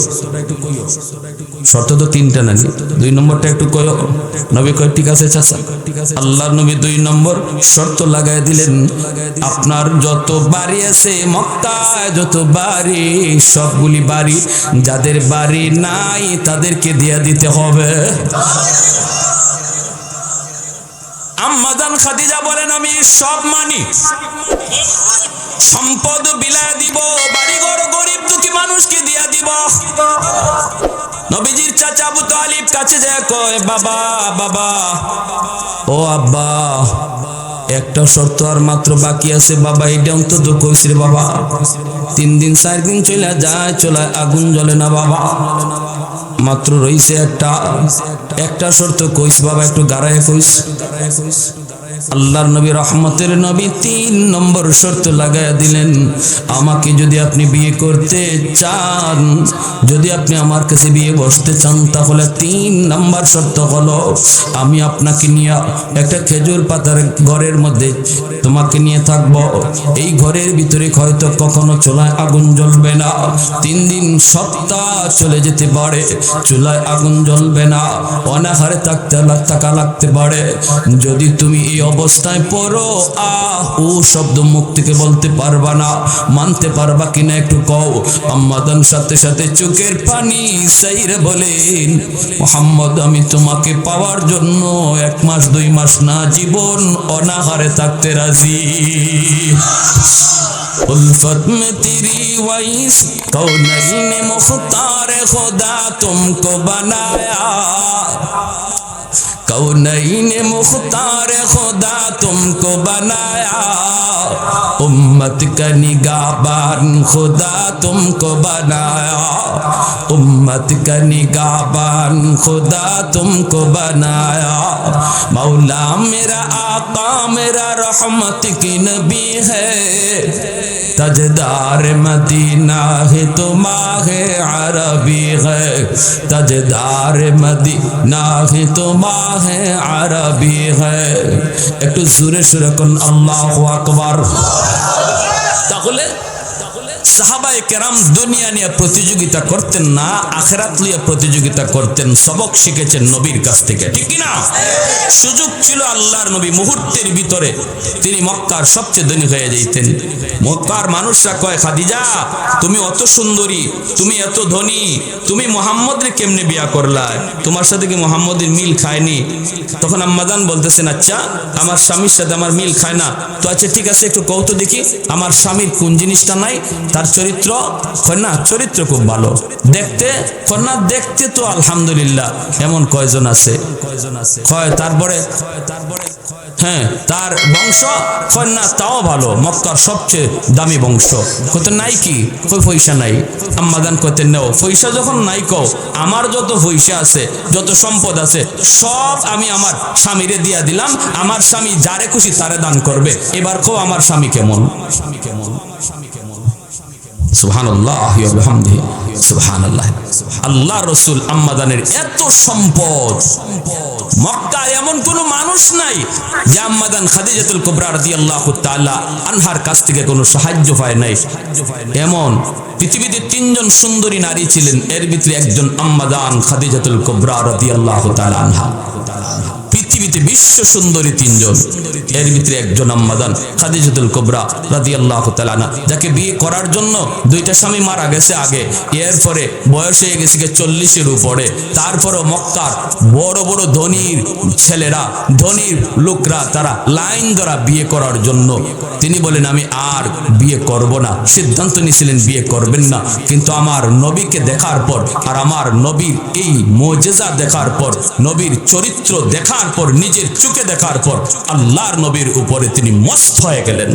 শর্ত তো 3টা নাকি, 2 নম্বরটা একটু কইও। নবী কয় ঠিক আছে চাচা। আল্লাহর নবী 2 নম্বর শর্ত লাগাই দিলেন, আপনার যত বাড়ি আছে মক্কায়, যত বাড়ি সবগুলি বাড়ি যাদের বাড়ি নাই তাদেরকে দিয়া দিতে হবে। আম্মা জান খাদিজা বলেন আমি সব মানি, সম্পদ বিলায় দিব, বাড়িঘর গরিব দুঃখী মানুষকে দিয়া দিব। নবীজির চাচা আবু তালিব কাছে যায় কয় বাবা বাবা ও আব্বা, একটা শর্ত আর মাত্র বাকি আছে বাবা, এটা অন্তত কইস রে বাবা। 3 দিন 4 দিন চলে যায়, চলে আগুন জ্বলে না বাবা, মাত্র রইছে একটা শর্ত কইস বাবা, একটু গাড়ায় কইস। আল্লাহর নবী রহমতের নবী 3 নম্বর শর্ত লাগায়া দিলেন, আমাকে যদি আপনি বিয়ে করতে চান, যদি আপনি আমার কাছে বিয়ে বসতে চান, তাহলে 3 নম্বর শর্ত হলো আমি আপনাকে নিয়ে একটা খেজুর পাতার ঘরের মধ্যে তোমাকে নিয়ে থাকবো। এই ঘরের ভিতরে হয়তো কখনো চুলায় আগুন জ্বলবে না, 3 দিন সপ্তাহ চলে যেতে পারে, চুলায় আগুন জ্বলবে না, অনাহারে থাকা লাগতে পারে। যদি তুমি এই অবস্থায় পড়ো ও শব্দ মুখ থেকে বলতে পারবা না, মানতে পারবা কিনা একটু কও। আম্মাদান সাথে সাথে চোখের পানি সাইরে বলেন, মুহাম্মদ আমি তোমাকে পাওয়ার জন্য 1 মাস 2 মাস না, জীবন অনাহারে থাকতে রাজি। उल्फत में तेरी वैस कौनैन मुख्तार खुदा तुमको बनाया, कौनैन मुख्तार खुदा तुमको बनाया, उम्मत का निगाहबान खुदा तुमको बनाया, उम्मत का निगाहबान खुदा तुमको बनाया। मौला मेरा आका मेरा रहमत की नबी है, तजदार मदीना है तो माहे अरबी है, तजदार मदीना है तो माहे अरबी है। একটু জোরে সুরে কোন আল্লাহু আকবার। তাহলে সাহাবায়ে কেরাম দুনিয়া নিয়ে প্রতিযোগিতা করতেন না, আখিরাত নিয়ে প্রতিযোগিতা করতেন, সবক শিখেছেন নবীর কাছ থেকে, ঠিক কি না? সুযোগ ছিল আল্লাহর নবী মুহূর্তের ভিতরে তিনি মক্কার সবচেয়ে ধনী হয়ে যাইতেন। মক্কার মানুষরা কয় খাদিজা তুমি অত সুন্দরী, তুমি এত ধনী, তুমি মুহাম্মদরে কেমনে বিয়া করলা, তোমার সাথে কি মুহাম্মদের মিল খায়নি? তখন আম্মাজান বলতেছেন আচ্ছা আমার স্বামীর সাথে আমার মিল খায় না, তো আচ্ছা ঠিক আছে একটু কও তো দেখি আমার স্বামীর কোন জিনিসটা নাই, তার চরিত্র। না চরিত্র খুব ভালো, দেখতে না দেখতে তো আলহামদুলিল্লাহ এমন কয়জন আছে, তারপরে হ্যাঁ তার বংশ না তাও ভালো, মক্কার সবচেয়ে দামি বংশ। কত নাই কি কই পয়সা নাই, আম্মাজান কইতে নেও পয়সা যখন নাই কও আমার যত পয়সা আছে যত সম্পদ আছে সব আমি আমার স্বামীরে দিয়া দিলাম, আমার স্বামী যারে খুশি তারে দান করবে, এবার কও আমার স্বামী কেমন। সুবহানাল্লাহ ওয়া বিহামদিহি সুবহানাল্লাহ। আল্লাহ রাসূল আম্মাদানের এত সম্পদ, মক্কায় এমন কোন মানুষ নাই যে আম্মাদান খাদিজাতুল কুবরা রাদিয়াল্লাহু তাআলা আনহার কাছ থেকে কোনো সাহায্য পায় নাই। এমন পৃথিবীতে 3 জন সুন্দরী নারী ছিলেন, এর ভিতরে একজন আম্মাদান খাদিজাতুল কুবরা রাদিয়াল্লাহু তাআলা আনহা। পৃথিবীতে বিশ্ব সুন্দরী তিনজন, এর ভিতরে একজন আম্মাদান খাদিজাতুল কুবরা রাদিয়াল্লাহু তাআলা আনহা, যাকে বিয়ে করার জন্য দুইটা স্বামী মারা গেছে আগে, এরপরে বয়স হয়ে গেছে 40-এর উপরে, তারপরও মক্কার বড় বড় ধনীর ছেলেরা, ধনীর লোকরা তারা লাইন ধরা বিয়ে করার জন্য। তিনি বলেন আমি আর বিয়ে করব না, সিদ্ধান্ত নিয়েছিলেন বিয়ে করবেন না। কিন্তু আমার নবীকে দেখার পর আর আমার নবীর এই মুজিজা দেখার পর, নবীর চরিত্র দেখার পর, নিজের চোখে দেখার পর আল্লাহর নবীর উপরে তিনি মস্ত হয়ে গেলেন,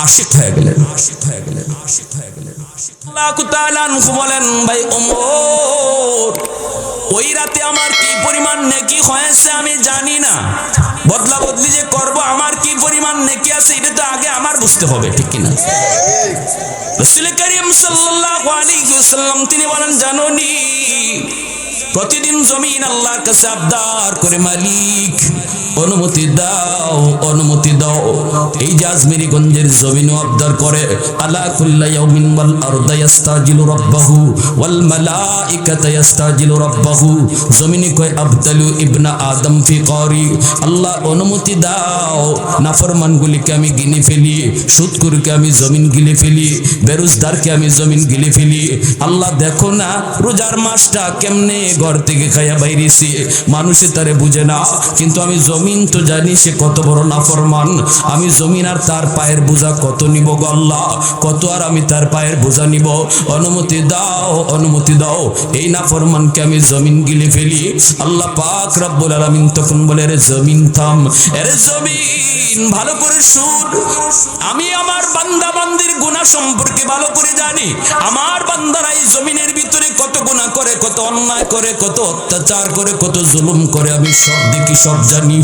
আশিক হয়ে গেলেন। আল্লাহু তাআলা বলেন, ভাই ওমর, ওই রাতে আমার কি পরিমাণ নেকি হয়েছে আমি জানি না, বদলা বদলি যে করব আমার কি পরিমাণ নেকি আছে এটা তো আগে আমার বুঝতে হবে, ঠিক কিনা? রাসূল করিম সাল্লাল্লাহু আলাইহি ওয়াসাল্লাম তিনি বলেন, জানোনি প্রতিদিন জমিন আল্লাহর কাছে আবদার করে, মালিক অনুমতি দাও, অনুমতি দাও। এই যে আজমেরীগঞ্জের জমিনও আবদার করে, আলা কুল্লা ইয়াউমিন ওয়াল আরদা ইস্তাজিলু রাব্বাহু ওয়াল মালাইকাতু ইস্তাজিলু রাব্বাহু। জমিনে কয় আবদালু ইবনা আদম ফি কারি, আল্লাহ অনুমতি দাও, নাফরমানগুলিকে আমি গিলে ফেলি, সুদখোরকে আমি জমিন গিলে ফেলি, বেরোজগারকে আমি জমিন গিলে ফেলি। আল্লাহ দেখো না রোজার মাসটা কেমনে ঘর থেকে খাইয়া বাইরেছি, মানুষে তারে বুঝে না, কিন্তু আমি জমিন তো জানি সে কত বড় নাফরমান। আমি জমিন আর তার পায়ের বোঝা কত নিব গো আল্লাহ, কত আর আমি তার পায়ের বোঝা নিব? অনুমতি দাও, অনুমতি দাও, এই নাফরমানকে আমি জমিন গিলে ফেলি। আল্লাহ পাক রব্বুল আলামিন তখন বলে, রে জমিন থাম, এরে জমিন ভালো করে শুন, আমি আমার বান্দা বান্দির গুনাহ সম্পর্কে ভালো করে জানি। আমার বান্দারা এই জমিনের ভিতরে কত গুনাহ করে, কত অন্যায় করে, কত অত্যাচার করে, কত জুলুম করে, আমি সব দেখি, সব জানি।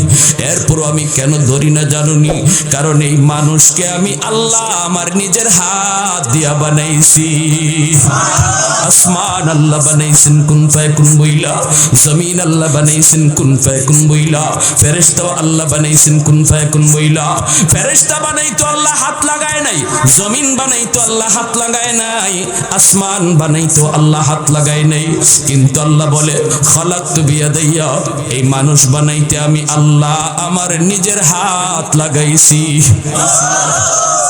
এরপর আমি কেন ধরি না জানুনি? কারণ এই মানুষকে আমি আল্লাহ আমার নিজের হাত দিয়া বানাইছি। আসমান আল্লাহ বানাইছেন কুন ফায়াকুন বইলা, জমিন আল্লাহ বানাইছেন কুন ফায়াকুন বইলা, ফেরেশতা আল্লাহ বানাইছেন কুন ফায়াকুন বইলা। ফেরেশতা বানাইতো আল্লাহ হাত লাগায় নাই, জমিন বানাইতো আল্লাহ হাত লাগায় নাই, আসমান বানাইতো আল্লাহ হাত লাগায় নাই। কিন্তু আল্লাহ বলে, খালাকতু বিয়াদাইয়া, এই মানুষ বানাইতে আমি আল্লাহ আমার নিজের হাত লাগাইছি।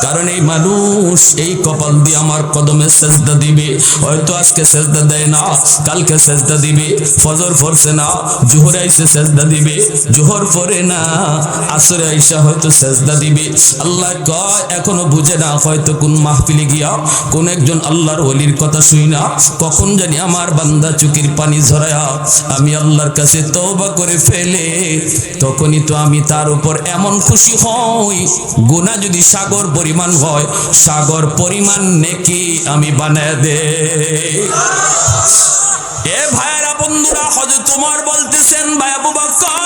কারণ এই মানুষ এই কপাল দিয়ে আমার কদমে সেজদা দিবে, হয়তো আজকে সেজদা দেয় না, কালকে সেজদা দিবে, ফজর পড়ছে না, জোহরে আইসে সেজদা দিবে, জোহর পড়ে না, আসরে আইসা হয়তো সেজদা দিবে। আল্লাহ কয় এখনো বুঝে না, হয়তো কোন মাহফিলে গিয়া কোন একজন আল্লাহর ওলির কথা শুই না, কখন জানি আমার বান্দা চোখের পানি ঝরায়া আমি আল্লাহর কাছে তওবা করে ফেলে, তখনই তো আমি তার উপর এমন খুশি হই, গুনাহ যদি সাগর পরিমাণ হয়, সাগর পরিমাণ নেকি আমি বানায় দে। এ ভাইরা বন্ধুরা, হযরত ওমর বলতেছেন, ভাই আবু বকর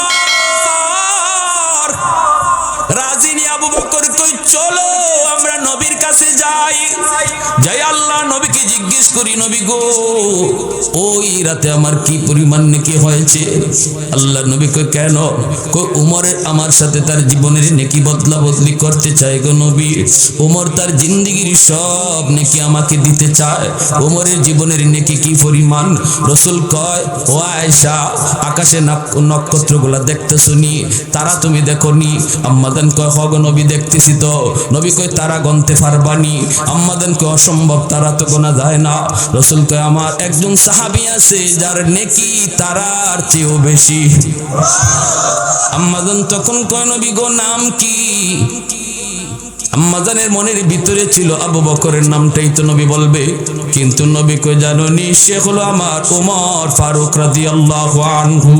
রাজি নি? আবু বকর কই, চলো আমরা নবীর কাছে যাই, যাই আল্লাহ নবীকে জিজ্ঞেস করি, নবী গো ওই রাতে আমার কি পরিমাণ নেকি হয়েছে? আল্লাহ নবী কই, কেন? কই উমরের আমার সাথে তার জীবনের নেকি বদলা বদলি করতে চায় গো নবী। উমর তার জিন্দেগির সব নেকি আমাকে দিতে চায়। উমরের জীবনের নেকি কি পরিমাণ? রাসূল কয়, ও আয়েশা, আকাশে নক্ষত্রগুলা দেখতেছো নি? তারা তুমি দেখোনি? আম্মাদান কয়, হগো নবী দেখতেছি তো। নবী কয়, তারা গনতে পারবানি? আম্মাদান কয়, অসম্ভব, তারা তো গোনা যায় না। রাসূল কয়, আমার একজন সাহাবী আছে যার নেকি তারার চেয়েও বেশি। আম্মাদান তখন কয়, নবী গো নাম কি? আম্মাজানের মনের ভিতরে ছিল আবু বকরের নামটাই তো নবী বলবে, কিন্তু নবী কই জানোনি, সে হলো আমার ওমর ফারুক রাদিয়াল্লাহু আনহু।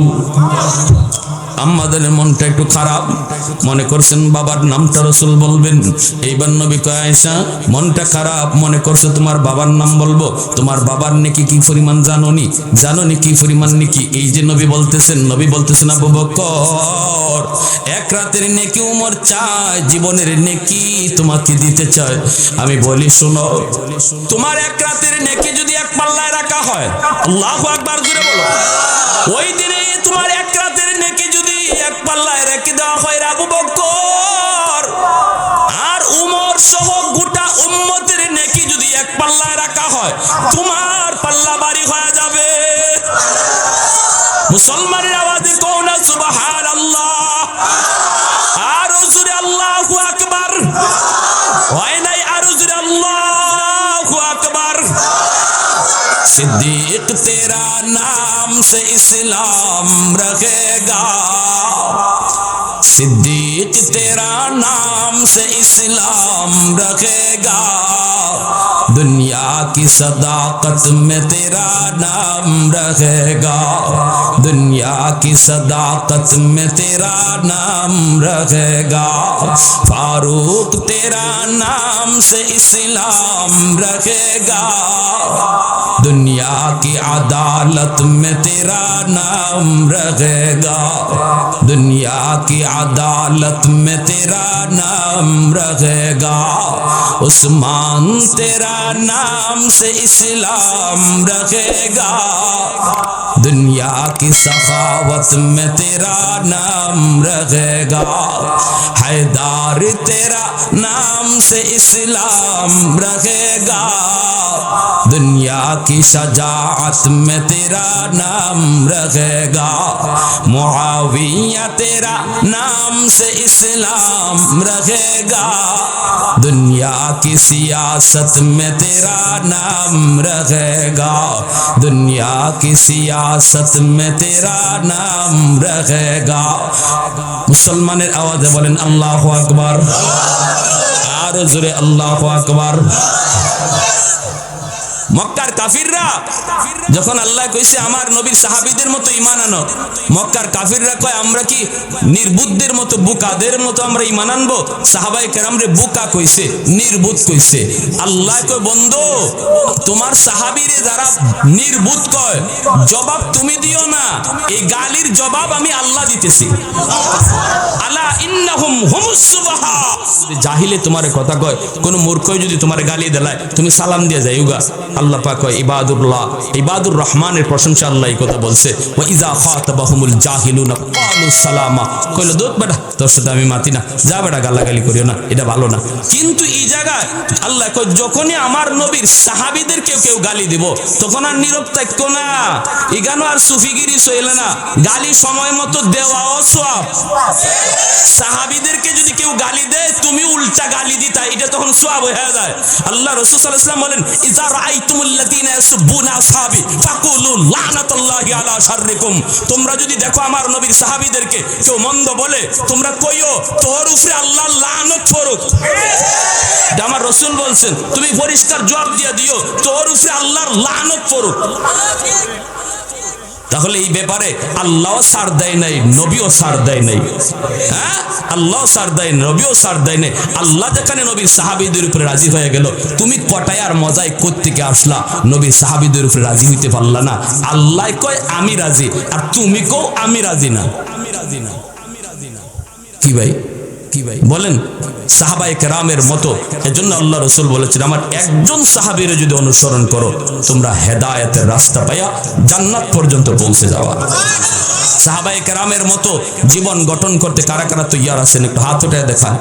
আম্মাজানের মনটা একটু খারাপ, মনে করছেন বাবার নামটা রাসূল বলবেন। এইবার নবী কয়, আয়েশা মনটা খারাপ, মনে করছো তোমার বাবার নাম বলবো? তোমার বাবার নেকি কি পরিমাণ জানোনি? জানোনি কি পরিমাণ নেকি? এই যে নবী বলতেছেন, নবী বলতেছেন আবু বকর এক রাতের নেকি উমর চায়, জীবনের নেকি তোমাকে দিতে চায়। আমি বলি শোনো, তোমার এক রাতের নেকি যদি এক পাল্লায় রাখা হয়, আল্লাহু আকবার জোরে বলো, ওই দিনে তোমার এক রাতের নেকি যদি এক পাল্লায় রেখে দেওয়া হয় আবু বকর আর উমর সহ গোটা উম্মতের নেকি যদি এক পাল্লায় রাখা হয়, তোমার পাল্লা ভারী হয়ে যাবে। মুসলমানের আওয়াজে কও না সুবহানাল্লাহ, আর জোরে আল্লাহু আকবার, হয় নাই আর জোরে আল্লাহু আকবার। सिद्दीक तेरा नाम से इस्लाम रखेगा, सिद्दीक तेरा नाम से इस्लाम रखेगा, दुनिया की सदाकत में तेरा नाम रहेगा, दुनिया की सदाकत में तेरा नाम रहेगा, फारूक तेरा नाम से इस्लाम रखेगा, दुनिया की अदालत में तेरा नाम रहेगा, दुनिया की अदालत में तेरा नाम रहेगा, उस्मान तेरा नाम से इस्लाम रखेगा, दुनिया की सखावत में तेरा नाम रहेगा, हैदर तेरा नाम से इस्लाम रखेगा, दुनिया की शजाअत में तेरा नाम रहेगा, मुआविया तेरा नाम से इस्लाम रहेगा, दुनिया की सियासत में तेरा नाम रहेगा, दुनिया की सियासत में तेरा नाम रहेगा। मुसलमानेर आवाज़े बोलें अल्लाहु अकबर, आरो जोरे अल्लाहु अकबर। মক্কার কাফিররা যখন আল্লাহ কইছে আমার নবীর সাহাবীদের মতো ঈমান আনো, মক্কার কাফিররা কয় আমরা কি নির্বুদ্ধের মতো বুকাদের মতো আমরা ঈমান আনবো? সাহাবায়ে কেরামরে বুকা কইছে, নির্বুদ্ধ কইছে। আল্লাহ কয় বন্ধু, তোমার সাহাবীরে যারা নির্বুদ্ধ কয় জবাব তুমি দিও না, এই গালির জবাব আমি আল্লাহ দিতেছি। আলা ইন্নাহুম হুমুস সুবাহা, জাহিলে তোমারে কথা কয়, কোন মূর্খই যদি তোমারে গালি দেলায় তুমি সালাম দিয়ে যাইউগা। আল্লাহ পাক কয় ইবাদুল্লাহ, ইবাদুর রহমানের প্রশংসা আল্লাহ এই কথা বলছে, ওয়া ইযা খাতাবাহুমুল জাহিলুনা ক্বালু সালামা, কইলো দোত বেটা তোর সাথে আমি মাতি না, যা বেটা গালাগালি করিও না, এটা ভালো না। কিন্তু এই জায়গায় আল্লাহ কয় যখনই আমার নবীর সাহাবীদের কেউ গালি দিব তখন আর নীরব থাকো না, ইগানো আর সুফিগিরি চলে না, গালি সময় মতো দেওয়াও সওয়াব। সাহাবীদেরকে যদি কেউ গালি দেয় তুমি উল্টা গালি দিতা, এটা তখন সওয়াব হয়ে যায়। আল্লাহ রাসূল সাল্লাল্লাহু আলাইহি ওয়াসাল্লাম বলেন ইযা রাআইতুমুল্লাযীনা ইয়াসুবুনা আসহাবি ফাকুলু লানাতুল্লাহি আলা শাররিকুম, তোমরা যদি দেখো আমার নবীর সাহাবীদেরকে কেউ মন্দ বলে তোমরা কইও তোর উপরে আল্লাহর লানত পড়ুক। এটা আমার রাসূল বলছেন, তুমি পরিষ্কার জবাব দিয়ে দিও তোর উপরে আল্লাহর লানত পড়ুক। তাহলে এই ব্যাপারে আল্লাহও ছাড় দেয় নাই, নবীও ছাড় দেয় নাই। হ্যাঁ, আল্লাহও ছাড় দেয়, নবীও ছাড় দেয় নাই। আল্লাহ যেখানে নবীর সাহাবীদের উপরে রাজি হয়ে গেল, তুমি কটায় আর মজায় কোত্থেকে আসলা নবীর সাহাবীদের উপরে রাজি হইতে পারলা না? আল্লাহ কয় আমি রাজি, আর তুমি কও আমি রাজি না। কি ভাই, কি ভাই বলেন? সাহাবায়ে কেরামের মতো। এজন্য আল্লাহ রাসূল বলেছেন আমার একজন সাহাবীর যদি অনুসরণ করো তোমরা হেদায়েতের রাস্তা পাইয়া জান্নাত পর্যন্ত পৌঁছে যাওয়া। সাহাবায়ে কেরামের মতো জীবন গঠন করতে কারা কারা তৈয়ার আছেন একটু হাত উঠায় দেখান।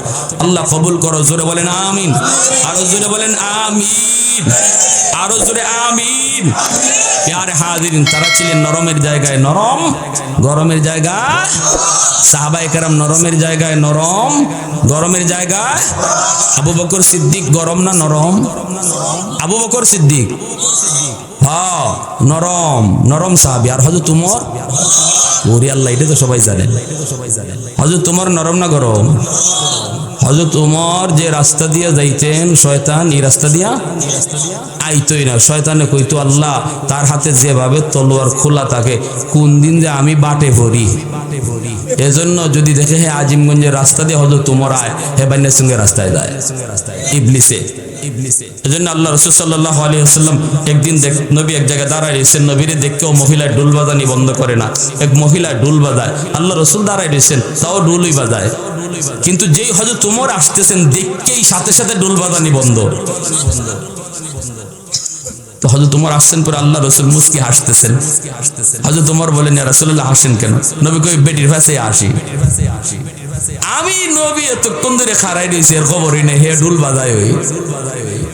আল্লাহ কবুল করো, জোরে বলেন আমিন, আরো জোরে বলেন আমিন, আরো জোরে আমিন। প্যারে হাজিরিন, তারা ছিলেন নরমের জায়গায় নরম, গরমের জায়গায় সাহাবায়ে কেরাম নরমের জায়গায় নরম, গরমের জায়গায় আবু বকর সিদ্দিক গরম না নরম? আবু বকর সিদ্দিক হ্যাঁ নরম, নরম সাহাবী। আর হযরত উমর, ওরে আল্লাহ, এটা তো সবাই জানে। হযরত উমর নরম না গরম? হযরত উমর যে রাস্তা দিয়ে যাইতেন শয়তান এই রাস্তা দিয়া আইতোই না। শয়তানে কইতো আল্লাহ তার হাতে যেভাবে তলোয়ার খোলা থাকে কোন দিন যে আমি বাটে পড়ি। এজন্য যদি দেখে হে আজিমগঞ্জের রাস্তা দিয়ে হযরত উমর আয়, হে বান্নার সঙ্গে রাস্তায় যায় ইবলিসে। এজন্য আল্লাহ রাসূল সাল্লাল্লাহু আলাইহি ওয়াসাল্লাম একদিন নবী এক জায়গায় দাঁড়ায় রয়েছেন, নবীরে দেখেও মহিলায় ঢোল বাজানি বন্ধ করে না। এক মহিলা ঢোল বাজায়, আল্লাহ রাসূল দাঁড়ায় রয়েছেন তাও ঢোলই বাজায়। কিন্তু যেই হযরত উমর আসতেছেন দেখেই সাথে সাথে ঢোল বাজানি বন্ধ। তো হযরত উমর আসছেন পরে আল্লাহ রাসূল মুস্কি হাসতেছেন। হযরত উমর বলেন ইয়া রাসূলুল্লাহ হাসেন কেন? নবী কই বেটির ভাষায় হাসি। আমি নবী এতক্ষণ ধরে খাড়াই রয়েছে, এর খবরই নেই, হে ঢুল বাজায় ওই।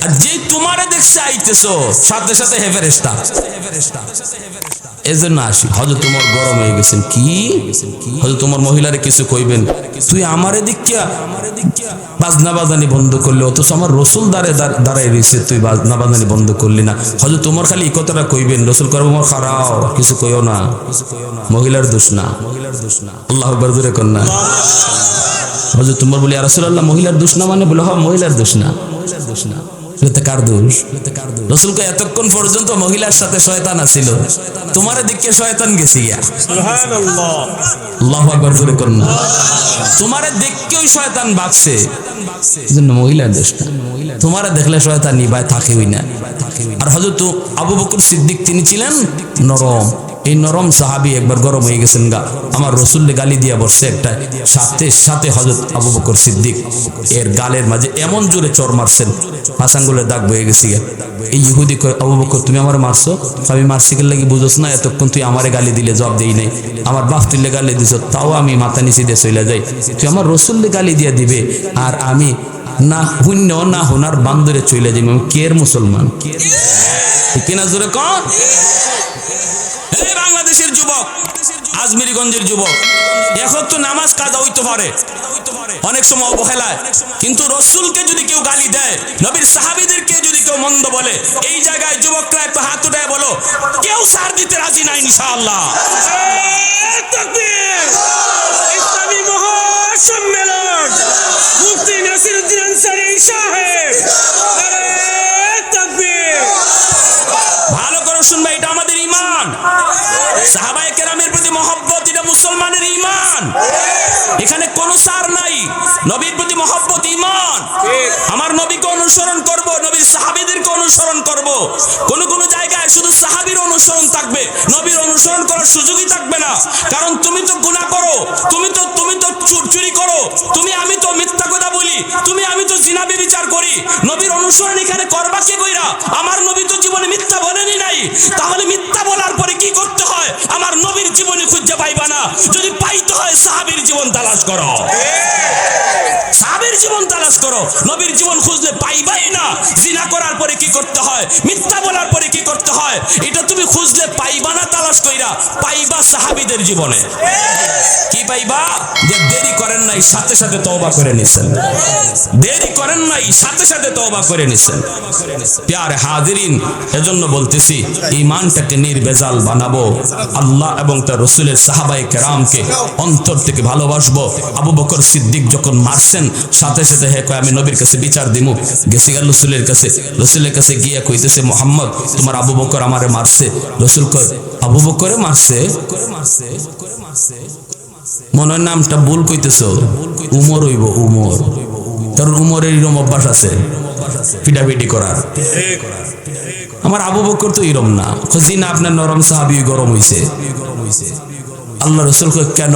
আর যে তোমারে দেখছে আইতেছো সাথে সাথে হে ফেরেশতা, এজন্য আসি। হযরত তোমার গরম হয়ে গেছেন, কি হযরত তোমার মহিলারে কিছু কইবেন, তুই আমারে দিকিয়া বাজনা বাজানি বন্ধ করলি, অথচ আমার রসুল দাঁড়াই রয়েছে, তুই বাজনা বাজানি বন্ধ করলি না। হযরত তোমার খালি এই কথাটা কইবেন, রসুল করবো আমার খারাও কিছু কইও না, মহিলার দোষ না। আল্লাহু আকবার জোরে কর না। হযরত তোমার বলি, ইয়া রাসূলুল্লাহ মহিলার দোষ না মানে? বলে হ্যাঁ মহিলার দোষ না। কার দোষ? রসুল কে এতক্ষণ পর্যন্ত মহিলার সাথে শয়তান আছিল, তোমার দিকে শয়তান গেছে গিয়া। সুবহানাল্লাহ, আল্লাহু আকবার জোরে কর না। তোমার দেখকেও শয়তান ভাগছে, এজন্য মহিলার দোষ না। তোমার দেখলে শয়তান নিবায় থাকেই না। আর হযরত আবু বকর সিদ্দিক তিনি ছিলেন নরম, এই নরম সাহাবী একবার গরম হয়ে গেছেন গা, আমার রসুলকে গালি দিয়া বসছে একটা, সাথে সাথে হযরত আবু বকর সিদ্দিক এর গালের মাঝে এমন জোরে চর মারছেন, পাঁচ আঙ্গুলের দাগ বয়ে গেছে গা। এই ইহুদি কয়, আবু বকর তুমি আমার মারছো? আমি মারছি কে লাগি বুঝোস না? এতক্ষণ তুই আমারে গালি দিলে জবাব দেই নাই, আমার বাপ তুললে গালি দিছ, তাও আমি মাথা নিচে দিয়ে চলে যাই, তুই আমার রসুলকে গালি দিয়া দিবে আর আমি না শূন্য না হোনার বান্দরে চলে যাই, আমি কের মুসলমান কিনা জোরে কন। এই বাংলাদেশের যুবক, আজমিরিগঞ্জের যুবক, এখন তো নামাজ কাজা হইতে পারে অনেক সময় অবহেলায়, কিন্তু রসুলকে যদি কেউ গালি দেয়, নবীর সাহাবীদেরকে যদি কেউ মন্দ বলে, এই জায়গায় যুবকরা একটু হাত উঠায় বলো, কেউ সার দিতে রাজি নাই ইনশাআল্লাহ। তাকবীর! ইসলামী মহাসম্মেলন মুফতি নাসিরউদ্দিন আনসারী সাহেব, তাকবীর! ভালো করে শুনবে, এটা আমাদের ঈমান। সাহাবায়ে কেরামের প্রতি মহব্বত, এটা মুসলমানের ঈমান। এখানে কোনো সার নাই, নবীর প্রতি মহব্বত ঈমান। আমার নবীকে অনুসরণ করব, নবীর সাহাবীদেরকে অনুসরণ করব। কোন কোন জায়গায় শুধু সাহাবীর অনুসরণ থাকবে, নবীর অনুসরণ করার সুযোগই থাকবে না। কারণ তুমি তো গুনাহ করো, তুমি তো চুরি করো, আমি তো মিথ্যা কথা বলি, আমি তো জিনা ব্যভিচার করি, নবীর অনুসরণ এখানে করবা কে কইরা? আমার নবী তো জীবনে মিথ্যা বলেনি নাই, তাহলে মিথ্যা বলার পরে কি করতে হয়? আমার নবীর জীবনে খুঁজে পাইবা না, যদি পাইতে হয় সাহাবীর জীবন তালাশ করো, সাহাবীর জীবন তালাশ করো, নবীর জীবন খুঁজলে পাইবাই না। জিনা করার পরে কি করতে হয়, মিথ্যা বলার পরে কি করতে হয়, এটা তুমি খুঁজলে পাইবা না, তালাশ কইরা পাইবা সাহাবীদের জীবনে। কি পাইবা? যে দেরি করেন নাই, সাথে সাথে তওবা করে নিছেন, দেরি করেন নাই, সাথে সাথে তওবা করে নিছেন। প্যারে হাজিরিন, এজন্য বলতেছি ঈমানটাকে নির্ভেজাল বানাবো, আল্লাহ এবং তার রাসূলের সাহাবায়ে কেরামকে অন্তর থেকে ভালোবাসবো। আবু বকর সিদ্দিক যখন মারছেন, সাথে সাথে হে কয় আমি নবীর কাছে বিচার দিমু, গেছি গেল রাসূলের কাছে, রাসূলের কাছে গিয়া কইতেছে, মুহাম্মদ তোমার আবু বকর আমারে মারছে। রাসূল কয়, আবু বকরে মারছে? মনে হয় নামটা ভুল কইতেছো, উমর হইব, উমর। কারণ উমরের এরকম অভ্যাস আছে পিটাপিটি করার। আমার আবু বকর তো এরকম না। খুঁজি না, আপনার নরম সাহাবী গরম হইছে। আল্লাহ রাসূল কয়, কেন?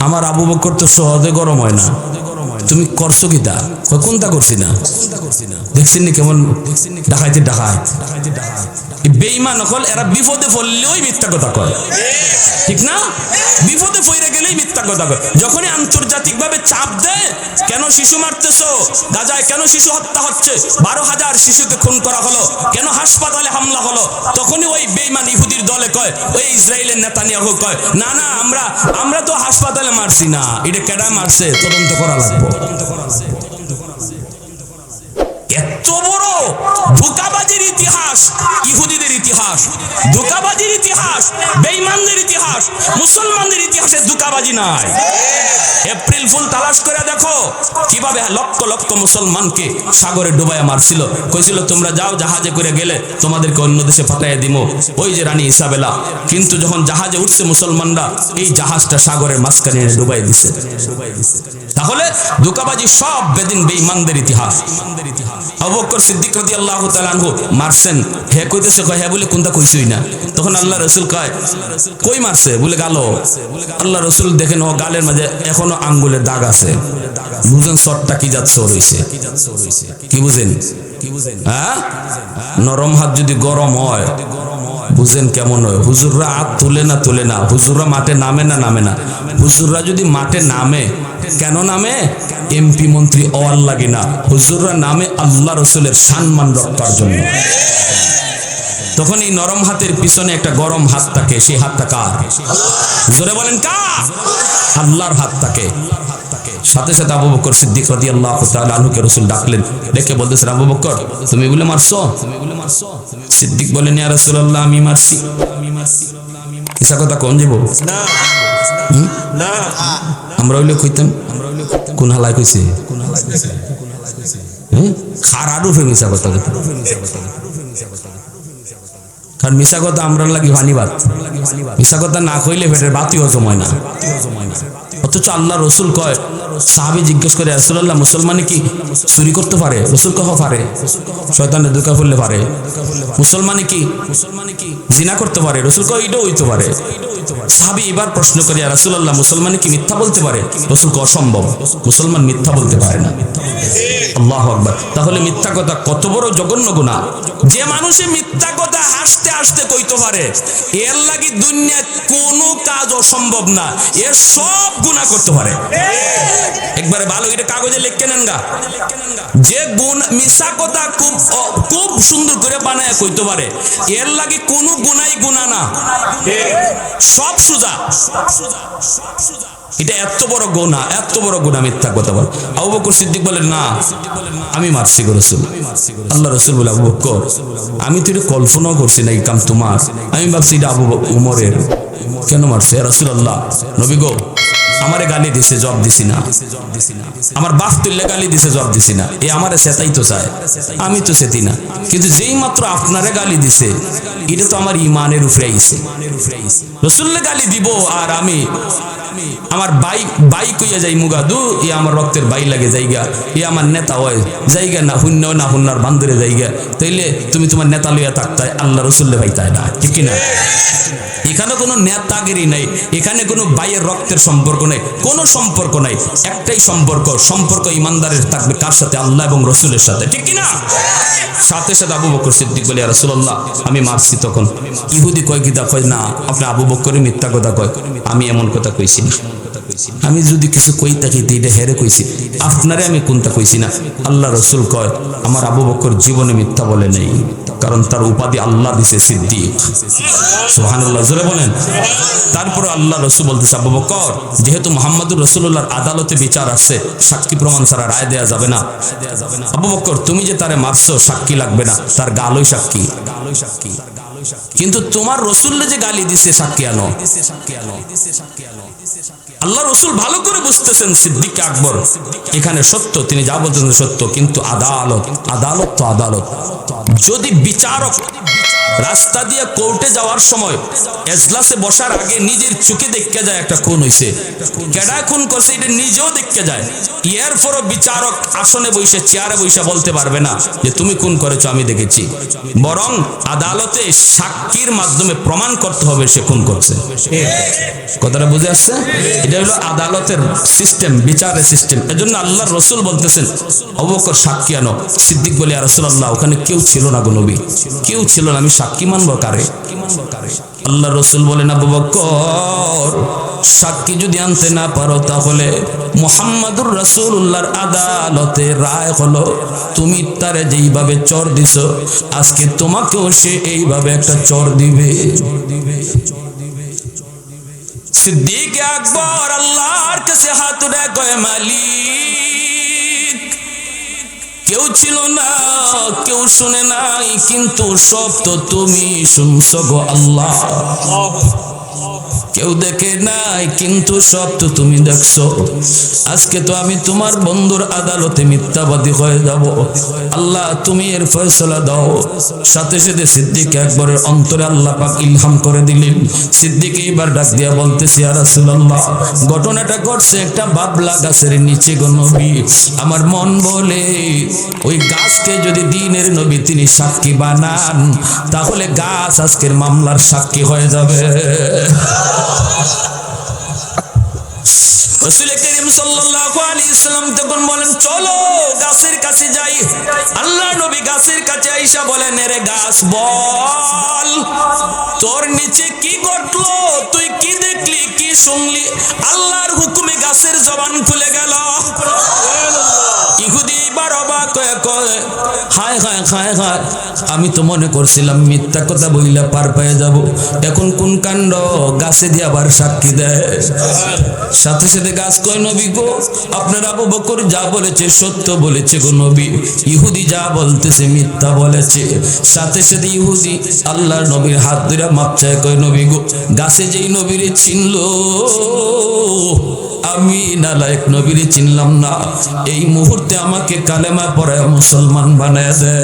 আমার আবু বকর তো সহজে গরম হয় না, তুমি করছো কিটা? কোনটা করছি না? দেখছেন নি কেমন ডাকাইতে ডাকায়? বেঈমান হল এরা, বিপদে পড়লেই মিথ্যা কথা কয়, ঠিক না? বিপদে পড়ে গেলেই মিথ্যা কথা কয়। যখনই আন্তর্জাতিক ভাবে চাপ দেয়, কেন শিশু মারতেছো গাজায়, কেন শিশু হত্যা হচ্ছে, 12,000 শিশুকে খুন করা হলো, কেন হাসপাতালে হামলা হলো, তখনই ওই বেঈমান ইহুদির দলে কয়, ওই ইসরায়েলের নেতানিয়াহু কয়, না না আমরা তো হাসপাতালে মারছি না, এটা কেডা মারছে তদন্ত করা লাগবে। এত বড় ধোঁকাবাজির ইতিহাস, ইহুদিদের ইতিহাস, ধোঁকাবাজির ইতিহাস, বেঈমানদের ইতিহাস। মুসলমানদের ইতিহাসে ধোঁকাবাজি নাই। এপ্রিল ফুল তালাশ করে দেখো কিভাবে লক্ষ লক্ষ মুসলমানকে সাগরে ডুবাইয়া মারছিল। কইছিল তোমরা যাও, জাহাজে করে গেলে তোমাদেরকে অন্য দেশে পাঠাইয়া দিমো, ওই যে রানী ইসাবেলা। কিন্তু যখন জাহাজে উঠছে মুসলমানরা, এই জাহাজটা সাগরের মাঝখানে ডুবাই দিছে। তাহলে ধোঁকাবাজি সব বেদিন বেঈমানদের ইতিহাস। আবু বকর সিদ্দিক রাদিয়াল্লাহু তাআলা আনহু মারছেন, হে কইতেছে কয় হ্যাঁ বলে কোনটা কইছই না। তখন আল্লাহ রাসূল কয়, কই মারছে? বলে গালো। আল্লাহ রাসূল দেখেন ও গালের মাঝে এখনো আঙ্গুলের দাগ আছে, বুঝেন সরটা কি যাচ্ছে রইছে, কি বুঝেন? হ্যাঁ, নরম হাত যদি গরম হয় বুঝেন কেমন হয়? হুজুররা হাত তুলে না, হুজুররা মাঠে নামে না। হুজুররা যদি মাঠে নামে, কেন নামে? এমপি মন্ত্রী অওয়াল লাগে না, হুজুররা নামে আল্লাহ রসুলের সম্মান রক্ষার জন্য। তখন এই নরম হাতের পিছনে একটা গরম হাত থাকে, সেই হাতটা কার? জোরে বলেন কার? আল্লাহর হাত থাকে। সাথে সাথে আবু বকর সিদ্দিক রাদিয়াল্লাহু তাআলা আনহুকে রাসূল ডাকলেন, ডেকে বলতেছেন, আবু বকর তুমি বলে মারছো? সিদ্দিক বলেন, ইয়া রাসূলুল্লাহ আমি মারছি। কিসা কথা কোন যাব না, আমরা হইলে কইতাম কোন হালায় কইছে, খারাপ রূপে মিশা কথা। কারণ মিশা কথা আমরা লাগি ভানিবাদ, মিশা কথা না কইলে পেটের বাতি হজম হয় না। অথচ আল্লাহ রসুল কয়, সাহাবী জিজ্ঞেস করে, রাসূলুল্লাহ মুসলমানে কি চুরি করতে পারে? রসুল কহ পারে। শয়তানের ধোঁকা পড়লে পারে। মুসলমানে কি জিনা করতে পারে? রসুল কয় এটাও হইতে পারে। সাহাবী এবার প্রশ্ন করে, রাসূলুল্লাহ মুসলমানে কি মিথ্যা বলতে পারে? রসুল কয় অসম্ভব, মুসলমান মিথ্যা বলতে পারে না। আল্লাহু আকবার। তাহলে মিথ্যা কথা কত বড় জঘন্য গুনাহ। যে মানুষে মিথ্যা কথা হাসতে হাসতে কইতে পারে, এর লাগি দুনিয়ায় কোনো কাজ অসম্ভব না, এর সব গুনাহ করতে পারে। একবারে ভালো এটা কাগজে লিখে নেন গা। যে মিথ্যা কথা খুব সুন্দর করে বানায় কইতে পারে, এর লাগি কোনো গুনাই গুনাহ না, সব সোজা। এটা এত বড় গুনাহ মিথ্যা কথা বল। আবু বকর সিদ্দিক বলেন, না আমি মারছি গো রাসূল। আল্লাহ রাসূল বলে, আবু বকর আমি তো এটা কল্পনাও করছি না, এই কাম তোমার। আমি ভাবছি এটা আবু উমরের। কেন মারছে? রাসূলুল্লাহ নবী গো আমারে গালি দিছে, জবাব দিছি না। আমার বাপ তুললে গালি দিছে, জবাব দিছি না। এ আমারে সেতাই তো চায়, আমি তো সেতি না। কিন্তু যেই মাত্র আপনারে গালি দিছে, এটা তো আমার ইমানের উপরে আইছে। রাসূলকে গালি দিব আর আমি আমার বাই কইয়া যাই মুগাদু, এ আমার রক্তের বাই লাগে জায়গা, এ আমার নেতা হয় জায়গা না, হুন্নার বান্দরে জায়গা, তাইলে তুমি তোমার নেতা লইয়া থাকতাই, আল্লাহ রসুল্লে ভাইতাই না, ঠিক কিনা? এখানে কোনো নেতাগিরি নাই, এখানে কোনো বাইয়ের রক্তের সম্পর্ক নাই, কোনো সম্পর্ক নাই। একটাই সম্পর্ক ইমানদারের থাকবে কার সাথে? আল্লাহ এবং রসুলের সাথে, ঠিক কিনা? সাথে সাথে আবু বকর সিদ্দিক বলে, ইয়া রাসূলুল্লাহ আমি মারছি। তখন ইহুদি কয় কিতা কয়, না আপনি আবু বকরের মিথ্যা কথা কয়, আমি এমন কথা কইছি না। আমি যদি কিছু কই থাকি এটা হেরে কইছি, আপনারে আমি কোনটা কইছি না। আল্লাহ রসুল কয়, আমার আবু বকর জীবনে মিথ্যা বলে নেই, কারণ তার উপাধি আল্লাহ দিছে সিদ্দিক। সুবহানাল্লাহ, জোরে বলেন। তারপর আল্লাহ রসুল বলতেছে, আবু বকর যেহেতু মুহাম্মদুর রাসূলুল্লাহর আদালতে বিচার আসছে, সাক্ষী প্রমাণ ছাড়া রায় দেয়া যাবে না। আবু বকর তুমি যে তারে মারছো, সাক্ষী লাগবে না, তার গালই সাক্ষী। কিন্তু তোমার রসুল্লে যে গালি দিছে, সাক্ষী আনো। আল্লাহ রসুল ভালো করে বুঝতেছেন সিদ্দিক আকবর এখানে সত্য, তিনি যা বলতেছেন সত্য, কিন্তু আদালত তো আদালত। যদি বিচারক রাস্তা দিয়ে কোর্টে যাওয়ার সময় এজলাসে বসার আগে নিজের চোখে দেখতে যায় একটা খুন হইছে, কেডা খুন করছে এটা নিজেও দেখতে যায়, এরপরও বিচারক আসনে বসে চেয়ারে বসে বলতে পারবে না যে তুমি খুন করেছো আমি দেখেছি, বরং আদালতে সাক্ষীর মাধ্যমে প্রমাণ করতে হবে সে খুন করছে। কথাটা বুঝে আসছে? এটা হলো আদালতের সিস্টেম, বিচারের সিস্টেম। এজন্য আল্লাহর রসুল বলতেছেন, আবু বকর সাক্ষী আনো। সিদ্দিক বলে, ইয়া রাসূলুল্লাহ ওখানে কেউ ছিল না গো নবী, কেউ ছিল না, আমি সাক্ষী মানবো কারে? আল্লাহ রসুল বলেন, আবু বকর সাক্ষী যদি আনতে না পারো, তাহলে মুহাম্মাদুর রাসূলুল্লাহর আদালতে রায় হলো তুমি তারে যেইভাবে চর দিছো, আজকে তোমাকেও সে এইভাবে একটা চর দিবে। সিদ্দিক আকবর আল্লাহর কাছে হাত উঠায় কয়, মালিক কেউ ছিল না, কেউ শুনে নাই, কিন্তু সব তো তুমি শুনছো গো আল্লাহ। কেউ দেখে নাই, কিন্তু সব তো তুমি দেখছো। আজকে তো আমি তোমার বন্ধুর আদালতে মিথ্যাবাদী হয়ে যাব, আল্লাহ তুমি এর ফয়সালা দাও। সাথে সাথে সিদ্দিক আকবরের অন্তরে আল্লাহ পাক ইলহাম করে দিলেন। সিদ্দিক এইবার ডাক দিয়া বলতেছে, ইয়া রাসূলুল্লাহ ঘটনাটা ঘটছে একটা বাবলা গাছের নিচে গো নবী। আমার মন বলে ওই গাছকে যদি দিনের নবী তিনি সাক্ষী বানান, তাহলে গাছ আজকের মামলার সাক্ষী হয়ে যাবে। রাসূল করিম সাল্লাল্লাহু আলাইহি ওয়াসাল্লাম তখন বলেন চলো গাছের কাছে যাই। আল্লাহ নবী গাছের কাছে আইসা বলেন এরে গাছ বল তোর নিচে কি ঘটলো, তুই কি দেখলি কি শুনলি? আল্লাহর হুকুমে গাছের জবান খুলে গেল। ইহুদি এবার অবাক হয়ে কয় হায় হায় হায় হায়, আমি তো মনে করছিলাম মিথ্যা কথা বইলা পার পেয়ে যাব, এখন কোন কাণ্ড, গাছে দিয়ে আবার সাক্ষী দেয়। সাথে সাথে গাছ কয় নবী গো আপনার আবু বকর যা বলেছে সত্য বলেছে গো নবী, ইহুদি যা বলতেছে মিথ্যা বলেছে। সাথে সাথে ইহুদি আল্লাহর নবীর হাত ধরে মাপ চায় কয় নবী গো গাছে যেই নবীরে চিনলো আমি নালায়েক নবীরে চিনলাম না, এই মুহূর্তে আমাকে কালেমা পড়ায় মুসলমান বানায় দে।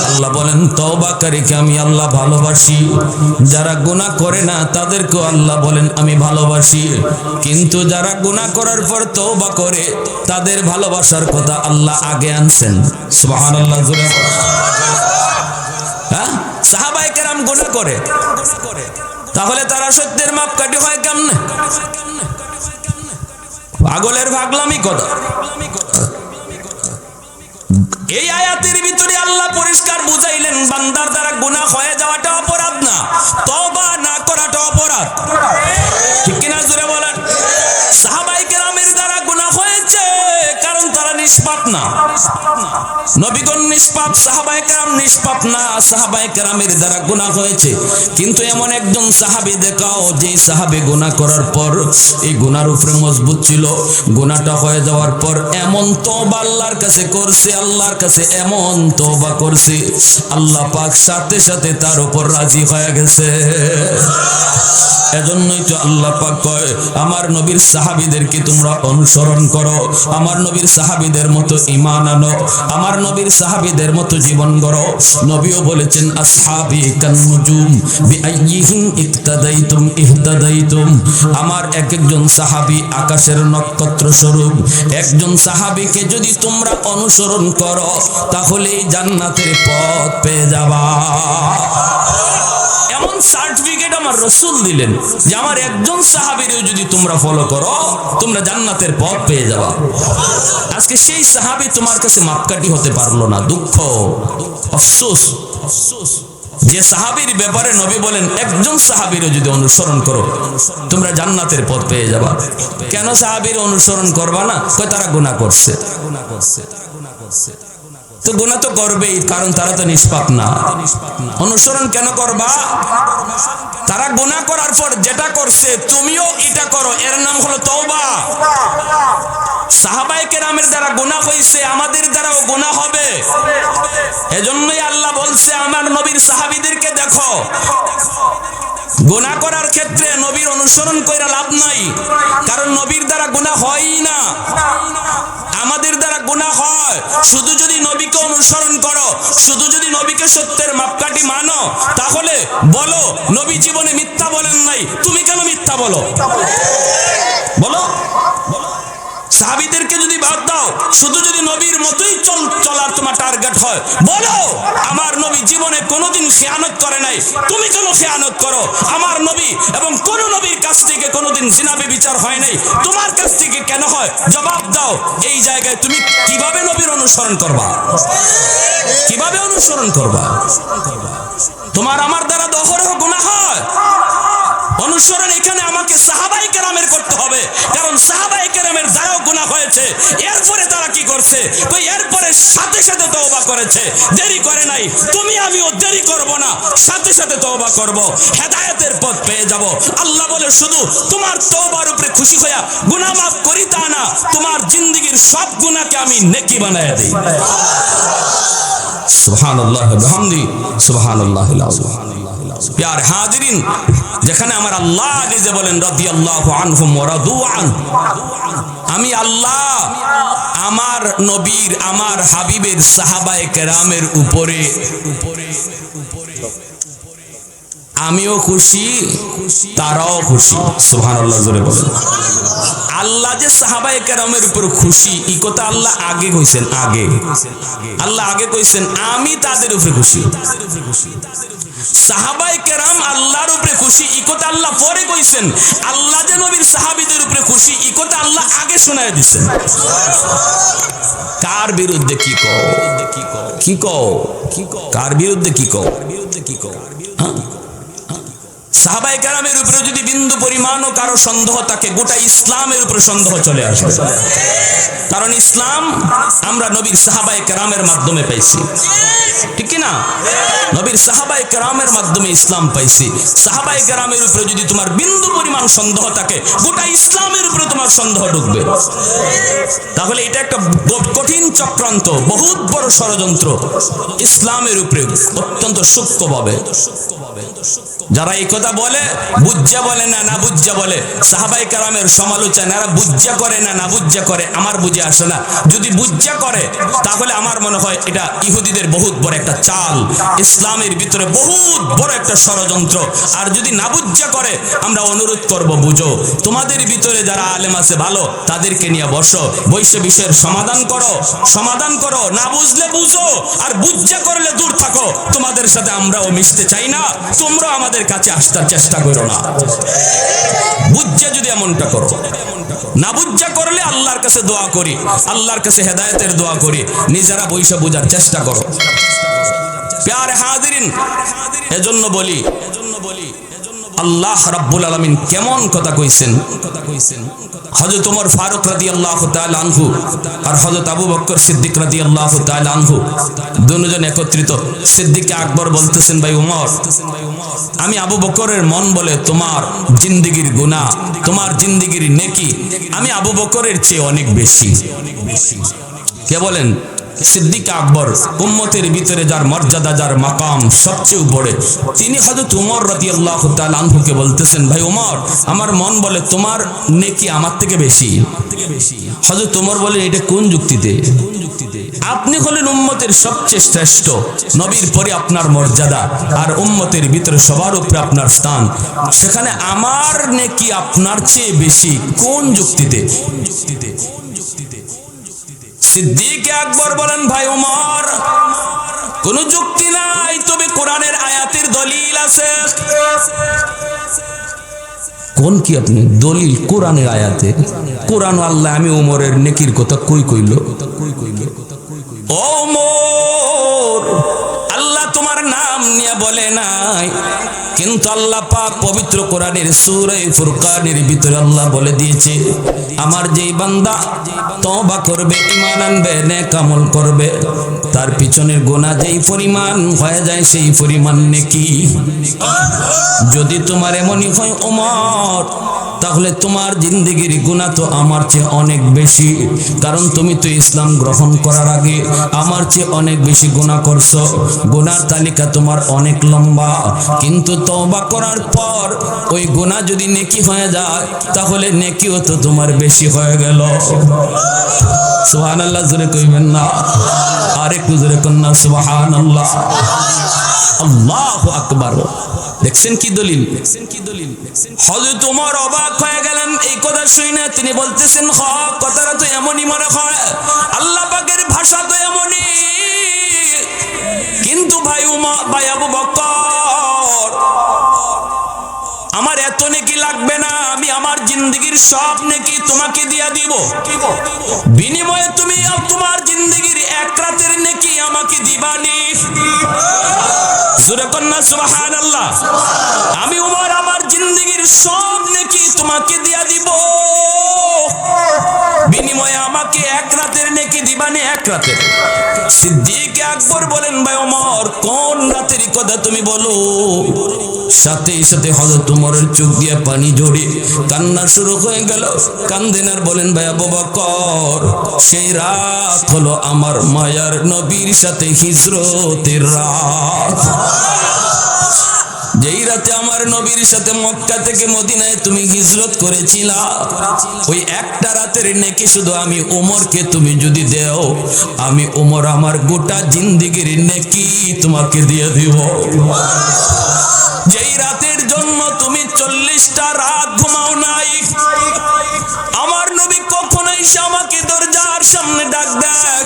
আল্লাহ বলেন তওবাকারীকে আমি আল্লাহ ভালোবাসি, যারা গুনাহ করে না তাদেরকেও আল্লাহ বলেন আমি ভালোবাসি, কিন্তু যারা গুনাহ করার পর তওবা করে তাদের ভালোবাসার কথা আল্লাহ আগে আনছেন। সুবহানাল্লাহ। হ্যাঁ, সাহাবায়ে কেরাম গুনাহ করে, তাহলে তারা সত্যের মাপকাঠি হয় কেমনে? পাগলের পাগলামি কথা। এই আয়াতের ভিতরে আল্লাহ পরিষ্কার বুঝাইলেন বান্দার দ্বারা গুনাহ হয়ে যাওয়াটা অপরাধ না, তওবা না করাটা অপরাধ। ঠিক কিনা জোরে বলেন? সাহাবায়ে কেরামের দ্বারা গুনাহ হয়েছে কারণ তারা নিষ্পাপ না। নবীগণ নিষ্পাপ, সাহাবায়ে কেরাম নিষ্পাপ না। সাহাবায়ে কেরামের দ্বারা গুনাহ হয়েছে, কিন্তু এমন একজন সাহাবী দেখাও যে সাহাবী গুনাহ করার পর এই গুনার উপরে মজবুত ছিল, গুনাহটা হয়ে যাওয়ার পর এমন তওবা আল্লাহর কাছে করছে, আল্লাহর কাছে এমন তওবা করছে আল্লাহ পাক সাথে সাথে তার উপর রাজি হয়ে গেছে। এজন্যই তো আল্লাহ পাক কয় আমার নবীর সাহাবীদেরকে তোমরা অনুসরণ করো, আমার নবীর সাহাবীদের মতো ঈমান আনো, আমার নবীর সাহাবীদের মতো জীবন গড়ো। নবীও বলেছেন আসহাবি কান্নুজুম বিআইয়িহিম ইক্তাদাইতুম ইহতাদাইতুম। আমার এক একজন সাহাবী আকাশের নক্ষত্র স্বরূপ, একজন সাহাবীকে যদি তোমরা অনুসরণ করো তাহলেই জান্নাতের পথ পেয়ে যাবা। এমন সার্টিফিকেট আমার রাসূল দিলেন যে আমার একজন সাহাবীরেও যদি তোমরা ফলো করো তোমরা জান্নাতের পথ পেয়ে যাবা। আজকে সেই সাহাবী তোমার কাছে মাপকাঠি হতে পারলো না, দুঃখ আফসোস। যে সাহাবীর ব্যাপারে নবী বলেন একজন সাহাবীরও যদি অনুসরণ করো তোমরা জান্নাতের পথ পেয়ে যাবা। কেন সাহাবীর অনুসরণ করবা না? কয় তারা গুনাহ করছে। তো গুনাহ তো করবেই, কারণ তারা তো নিষ্পাপ না। অনুসরণ কেন করবা? তারা গুনাহ করার পর যেটা করছে তুমিও এটা করো, এর নাম হলো তওবা। সাহাবায়ে কেরামের দ্বারা গুনাহ হইছে, আমাদের দ্বারাও গুনাহ হবে। এজন্যই আল্লাহ বলছে আমার নবীর সাহাবীদেরকে দেখো, গুনাহ করার ক্ষেত্রে নবীর অনুসরণ কইরা লাভ নাই, কারণ নবীর দ্বারা গুনাহ হয়ই না। আমাদের দ্বারা গুনাহ হয় শুধু যদি নবীকে অনুসরণ করো, শুধু যদি নবীকে সত্যের মাপকাঠি মানো, তাহলে বলো নবী জীবনে মিথ্যা বলেন নাই, তুমি কেন মিথ্যা বলো? বলো। সাহাবীদেরকে যদি বাদ দাও, শুধু যদি নবীর মতোই চলার তোমার টার্গেট হয়, বলো আমার নবী জীবনে কোনোদিন খেয়ানত করে নাই, তুমি কেন খেয়ানত করো? আমার নবী এবং কোন নবীর কাছ থেকে কোনোদিন জিনা বিচার হয় নাই, তোমার কাছ থেকে কেন হয়? জবাব দাও। এই জায়গায় তুমি কিভাবে নবীর অনুসরণ করবা? কিভাবে অনুসরণ করবা? তোমার আমার দ্বারা অহরহ গুনাহ হয়। অনুসরণ এখানে আমাকে সাহাবায়ে কেরামের করতে হবে, কারণ সাহাবায়ে কেরামের দ্বারাও গুনাহ হয়েছে। এরপরে তারা কি করছে? কই এরপরে সাথে সাথে তওবা করেছে, দেরি করে নাই। তুমি আমিও দেরি করব না, সাথে সাথে তওবা করব, হেদায়েতের পথ পেয়ে যাব। আল্লাহ বলে শুধু তোমার তওবার উপরে খুশি হইয়া গুনাহ মাফ করি তা না, তোমার জিন্দেগীর সব গুনাহকে আমি নেকি বানায়া দেই। সুবহানাল্লাহ ওয়া বিহামদি সুবহানাল্লাহিল আযীম। প্যার হাজিরিন, যেখানে আমার আল্লাহ নিজে বলেন রাদিয়াল্লাহু আনহুম ওয়া রাদু আন, আমি আল্লাহ আমার নবীর আমার হাবিবের সাহাবায়ে কেরামের উপরে আমিও খুশি, তারাও খুশি। সুবহানাল্লাহ জোরে বলেন। আল্লাহ যে সাহাবায়ে কেরামের উপর খুশি, এই কথা আল্লাহ আগে কইছেন। আল্লাহ আগে কইছেন আমি তাদের উপরে খুশি। সাহাবায়ে কেরাম আল্লাহর উপরে খুশি ই কথা আল্লাহ পরে কইছেন, আল্লাহ যে নবীর সাহাবীদের উপরে খুশি ই কথা আল্লাহ আগে শোনায় দিচ্ছেন। কার বিরুদ্ধে কি কও, কি কও, কার বিরুদ্ধে কি কও, সাহাবায়ে কেরামের উপরে যদি বিন্দু পরিমাণও কারো সন্দেহ থাকে, গোটা ইসলামের উপরে সন্দেহ চলে আসবে। কারণ ইসলাম আমরা নবীর সাহাবায়ে কেরামের মাধ্যমে পাইছি, ঠিক কি না? নবীর সাহাবায়ে কেরামের মাধ্যমে ইসলাম পাইছি। সাহাবায়ে কেরামের উপরে যদি তোমার বিন্দু পরিমাণ সন্দেহ থাকে, গোটা ইসলামের উপরে তোমার সন্দেহ ঢুকবে। তাহলে এটা একটা কঠিন চক্রান্ত, বহুত বড় ষড়যন্ত্র ইসলামের উপরে, অত্যন্ত সূক্ষ্মভাবে। যারা এই কথা বলে বুজ্জা বলে না, না বুজ্জা বলে, সাহাবায়ে কেরামের সমালোচনা এরা বুজ্জা করে না, না বুজ্জা করে, আমার বুঝে আসে না। যদি বুজ্জা করে তাহলে আমার মনে হয় এটা ইহুদিদের বহুত বড় একটা চাল, ইসলামের ভিতরে বহুত বড় একটা ষড়যন্ত্র। আর যদি না বুজ্জা করে, আমরা অনুরোধ করব বুঝো, তোমাদের ভিতরে যারা আলেম আছে ভালো, তাদেরকে নিয়ে বসো, বৈশ্য বিষয়ের সমাধান করো, সমাধান করো। না বুঝলে বুঝো, আর বুজ্জা করলে দূর থাকো। তোমাদের সাথে আমরাও মিশতে চাই না, তোমরা আমাদের কাছে আসতে চেষ্টা করো না। বুজ্জা যদি এমনটা করো, না বুজ্জা করলে আল্লাহর কাছে দোয়া করি, আল্লাহর কাছে হেদায়েতের দোয়া করি, নিজেরা বৈশা বোঝার চেষ্টা করো। প্যারে হাজিরিন, এজন্য বলি আল্লাহ রাব্বুল আলামিন কেমন কথা কইছেন। হযরত ওমর ফারুক রাদিয়াল্লাহু তাআলা আনহু আর হযরত আবু বকর সিদ্দিক রাদিয়াল্লাহু তাআলা আনহু দুজন একত্রিত। সিদ্দিক আকবর বলতেছেন, ভাই ওমর, আমি আবু বকরের মন বলে তোমার জিন্দেগীর গুনাহ, তোমার জিন্দেগীর নেকি আমি আবু বকরের চেয়ে অনেক বেশি। কে বলেন? সিদ্দিক আকবর, উম্মতের ভিতরে যার মর্যাদা, যার মাকাম সবচেয়ে উপরে, তিনি হযরত ওমর রাদিয়াল্লাহু তাআলা আনহুকে বলতেছেন, ভাই ওমর, আমার মন বলে তোমার নেকি আমার থেকে বেশি। হযরত ওমর বলেন, এটা কোন যুক্তিতে? আপনি হলেন উম্মতের সবচেয়ে শ্রেষ্ঠ, নবীর পরে আপনার মর্যাদা, আর উম্মতের ভিতরে সবার উপরে আপনার স্থান, সেখানে আমার নেকি আপনার চেয়ে বেশি কোন যুক্তিতে? সিদ্দিক আকবর বলেন, ভাই ওমর, কোন যুক্তি নাই, তবে কোরআনের আয়াতের দলিল আছে। কোন কি আপনি দলিল? কোরআনের আয়াতে, কোরআন আল্লাহ আমি ওমরের নেকির কথা কই কইল? ওমর, আল্লাহ তোমার নাম নিয়ে বলে নাই, কিন্তু আল্লাহ পাক পবিত্র কোরআনের সূরা ফুরকানের ভিতরে আল্লাহ বলে দিয়েছে, আমার যেই বান্দা তওবা করবে, ঈমান আনবে, নেক আমল করবে, তার পিছনের গুনাহ যেই পরিমাণ হয়ে যায় সেই পরিমাণ নেকি। যদি তোমার এমনই হয় ওমর, তাহলে তোমার জিন্দেগির গুনাহ তো আমার চেয়ে অনেক বেশি, কারণ তুমি তো ইসলাম গ্রহণ করার আগে আমার চেয়ে অনেক বেশি গুনাহ করছো, গুনার তালিকা তোমার অনেক লম্বা, কিন্তু তওবা করার পর ওই গুনাহ যদি নেকি হয়ে যায়, তাহলে নেকিও তো তোমার বেশি হয়ে গেল। সুবহানাল্লাহ জোরে কইবেন না? আর একটু জোরে কোন না সুবহানাল্লাহ। আল্লাহু আকবার। দেখছেন কি দলিল? হযরত ওমর অবাক হয়ে গেলেন এই কথা শুনে। তিনি বলতেছেন, হক কথাটা তো এমনই মনে হয়, আল্লাহ পাকের ভাষা তো এমনই, কিন্তু ভাই ওমর, ভাই আবু বকর, আমার এত নেকি লাগবে না, আমি আমার জিন্দেগীর সব নেকি তোমাকে দিয়া দিব, বিনিময়ে তুমি তোমার জিন্দেগীর এক রাতের নেকি আমাকে দিবানি। জোরে কন্যা সুবহানাল্লাহ। আমি ওমর আমার জিন্দেগীর সব নেকি তোমাকে দিয়া দিব, বিনিময়ে আমাকে এক রাতের নেকি দিবানি, এক রাতের। সিদ্দিক আকবর বলেন, ভাই ওমর, কোন রাতের কথা তুমি বলো? সাথে সাথে হযরত ওমরের চোখ দিয়ে পানি ঝরে কান্না শুরু হয়ে গেল। কান্দেন আর বলেন, ভাই আবু বকর, সেই রাত হলো আমার মায়ার নবীর সাথে হিজরতের রাত। যেই রাতে আমার নবীর সাথে মক্কা থেকে মদিনায় তুমি হিজরত করেছিলা, ওই একটা রাতের নেকি শুধু আমি ওমরকে তুমি যদি দেও, আমি ওমর আমার গোটা জিন্দেগীর নেকি তোমাকে দিয়ে দিব। যেই রাতের জন্য তুমি 40টা রাত ঘুমাও নাই, আমার নবী কখন এসে আমাকে দরজার সামনে ডাক দেয়,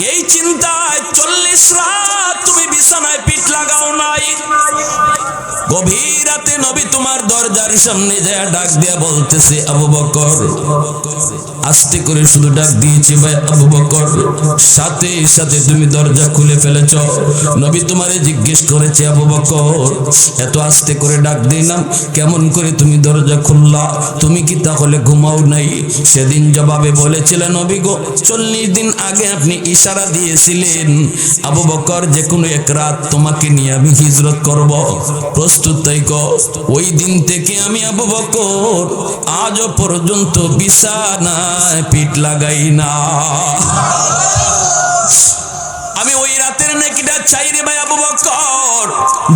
এই চিন্তায় 40 রাত তুমি বিছানায় পিঠ লাগাও নাই। গভীর রাতে নবী তোমার দরজার সামনে যায় ডাক দিয়া বলতেছে, আবু বকর। আস্তে করে শুধু ডাক দিয়েছে ভাই আবু বকর, সাথে সাথে তুমি দরজা খুলে ফেলেছ। নবী তোমারে জিজ্ঞেস করেছে, আবু বকর এত আস্তে করে ডাক দিলাম, কেমন করে তুমি দরজা খুললা? তুমি কি তাহলে ঘুমাও নাই? সেদিন জবাবে বলেছিলেন, নবী গো 40 দিন আগে আপনি ইশারা দিয়েছিলেন আবু বকর যে কোনো এক রাত তোমাকে নিয়ে আমি হিজরত করব, প্রস্তুত থাকো। ওই দিন থেকে আমি আবু বকর আজও পর্যন্ত বিছানায় পিঠ লাগাই না। আমি ওই রাতের নেকিটা চাই রে ভাই আবু বকর,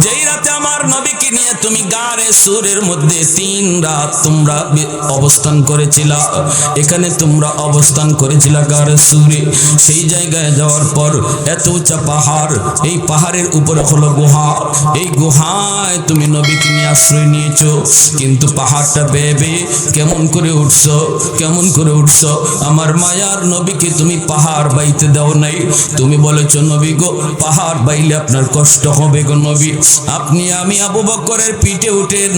যেই রাতে আমার নবীকে নিয়ে তুমি গারে সুরের মধ্যে 3 রাত তোমরা অবস্থান করেছিলা। এখানে তোমরা অবস্থান করেছিলা গারে সুরে। সেই জায়গায় যাওয়ার পর এত উঁচা পাহাড়, এই পাহাড়ের উপরে হলো গুহা। এই গুহায় তুমি নবীকে নিয়ে আশ্রয় নিয়েছো, কিন্তু পাহাড়টা বেয়ে বেয়ে কেমন করে উঠছো, কেমন করে উঠছো? আমার মায়ার নবীকে তুমি পাহাড় বাইতে দাও নাই। তুমি বলেছো, নবী গো পাহাড় বাইলে আপনার কষ্ট হবে গো নবী, আপনি আমি আবু বকরের পিঠে উঠেন,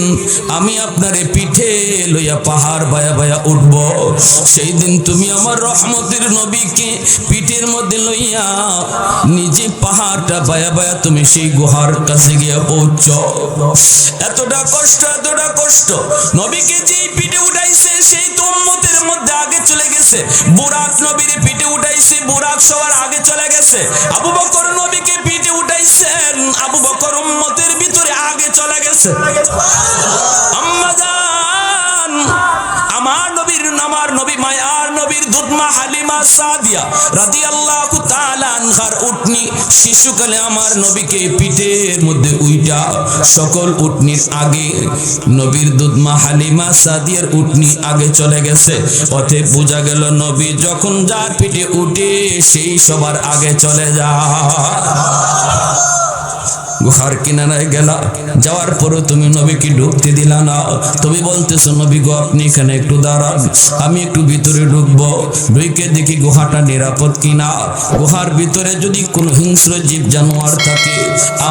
আমি আপনার পিঠে লইয়া পাহাড় বায়া বায়া উঠব। সেই দিন তুমি আমার রহমতের নবীকে পিঠের মধ্যে লইয়া নিজে পাহাড়টা বায়া বায়া তুমি সেই গুহার কাছে গিয়া পৌঁছ। এতটা কষ্ট, এতটা কষ্ট। নবীকে যেই পিঠে উঠাইছে সেই তো উম্মতের মধ্যে আগে চলে গেছে। বুরাক নবীর পিঠে উঠাইছে, বুরাক সবার আগে চলে গেছে। আবু বকর নবীকে পিঠে উঠাইছেন, আবু বকর উম্মতের ভিতরে আগে চলে গেছে। আম্মা জান, আমার নবী মায়ার নবীর দুধমা হালিমা সাদিয়া রাদিয়াল্লাহু তাআলা আনহার উটনি শিশুকালে আমার নবীকে পিঠের মধ্যে উইটা সকল উটনির আগে নবীর দুধমা হালিমা সাদিয়ার উটনি আগে চলে গেছে। পথে বোঝা গেল নবী যখন যার পিঠে উঠে সেই সবার আগে চলে যায়। গুহার কিনারায় গেলা, যাওয়ার পরও তুমি নবীকে ঢুকতে দিলা না। তুমি বলতেছো, নবী গো আপনি এখানে একটু দাঁড়ান, আমি একটু ভিতরে ঢুকবো, ঢুকে দেখি গুহাটা নিরাপদ কিনা। গুহার ভিতরে যদি কোনো হিংস্র জীব জানোয়ার থাকে,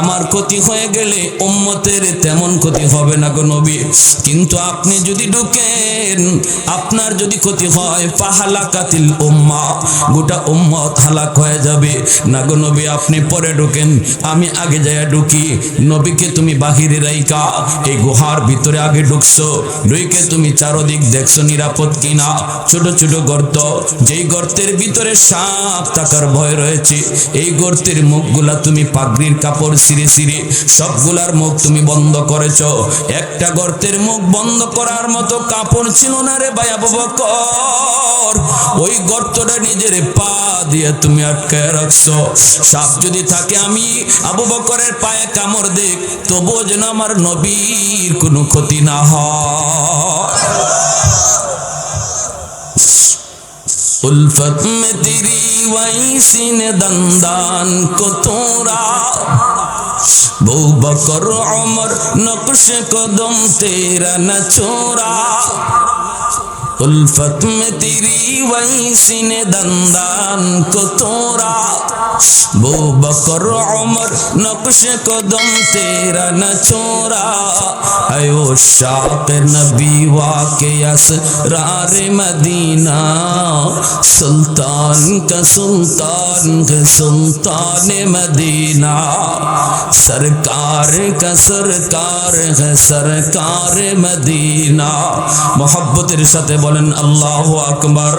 আমার ক্ষতি হয়ে গেলে উম্মতের তেমন ক্ষতি হবে না গো নবী, কিন্তু আপনি যদি ঢুকেন আপনার যদি ক্ষতি হয় ফাহালাকাতিল উম্মাহ, গোটা উম্মত হালাক হয়ে যাবে না গো নবী, আপনি পরে ঢুকেন, আমি আগে যাই ঢুকি। নবীকে তুমি বাহিরে রাইকা এই গুহার ভিতরে আগে ঢুকছো, ঢুকে তুমি চারদিক দেখছো নিরাপদ কিনা। ছোট ছোট গর্ত, যেই গর্তের ভিতরে সাপ থাকার ভয় রয়েছে, এই গর্তের মুখগুলা তুমি পাগড়ির কাপড় ছিঁড়ে ছিঁড়ে সবগুলার মুখ তুমি বন্ধ করেছো। একটা গর্তের মুখ বন্ধ করার মতো কাপড় ছিল না রে ভাই আবু বকর, ওই গর্তটা নিজের পা দিয়ে তুমি আটকায় রাখছো। সাপ যদি থাকে আমি আবু বকরের পায়ে কামড় দেখ, তবুও যেন আমার নবীর কোনো ক্ষতি না হয়। उल्फत में तेरी वैसी ने दंदान को तोड़ा, बू बकर उमर नक्श कदम तेरा न छोड़ा। उल्फत में तेरी वैसी ने दंदान को तोड़ा, बू बकर उमर नक्श कदम तेरा न छोड़ा। आयो शाक़ नबी वाक़े असरार मदीना, सुल्तान का सुल्तान है सुल्तान मदीना, सरकार का सरकार है सरकार मदीना। मोहब्बतेर साथे बोलेन अल्लाहु আকবার।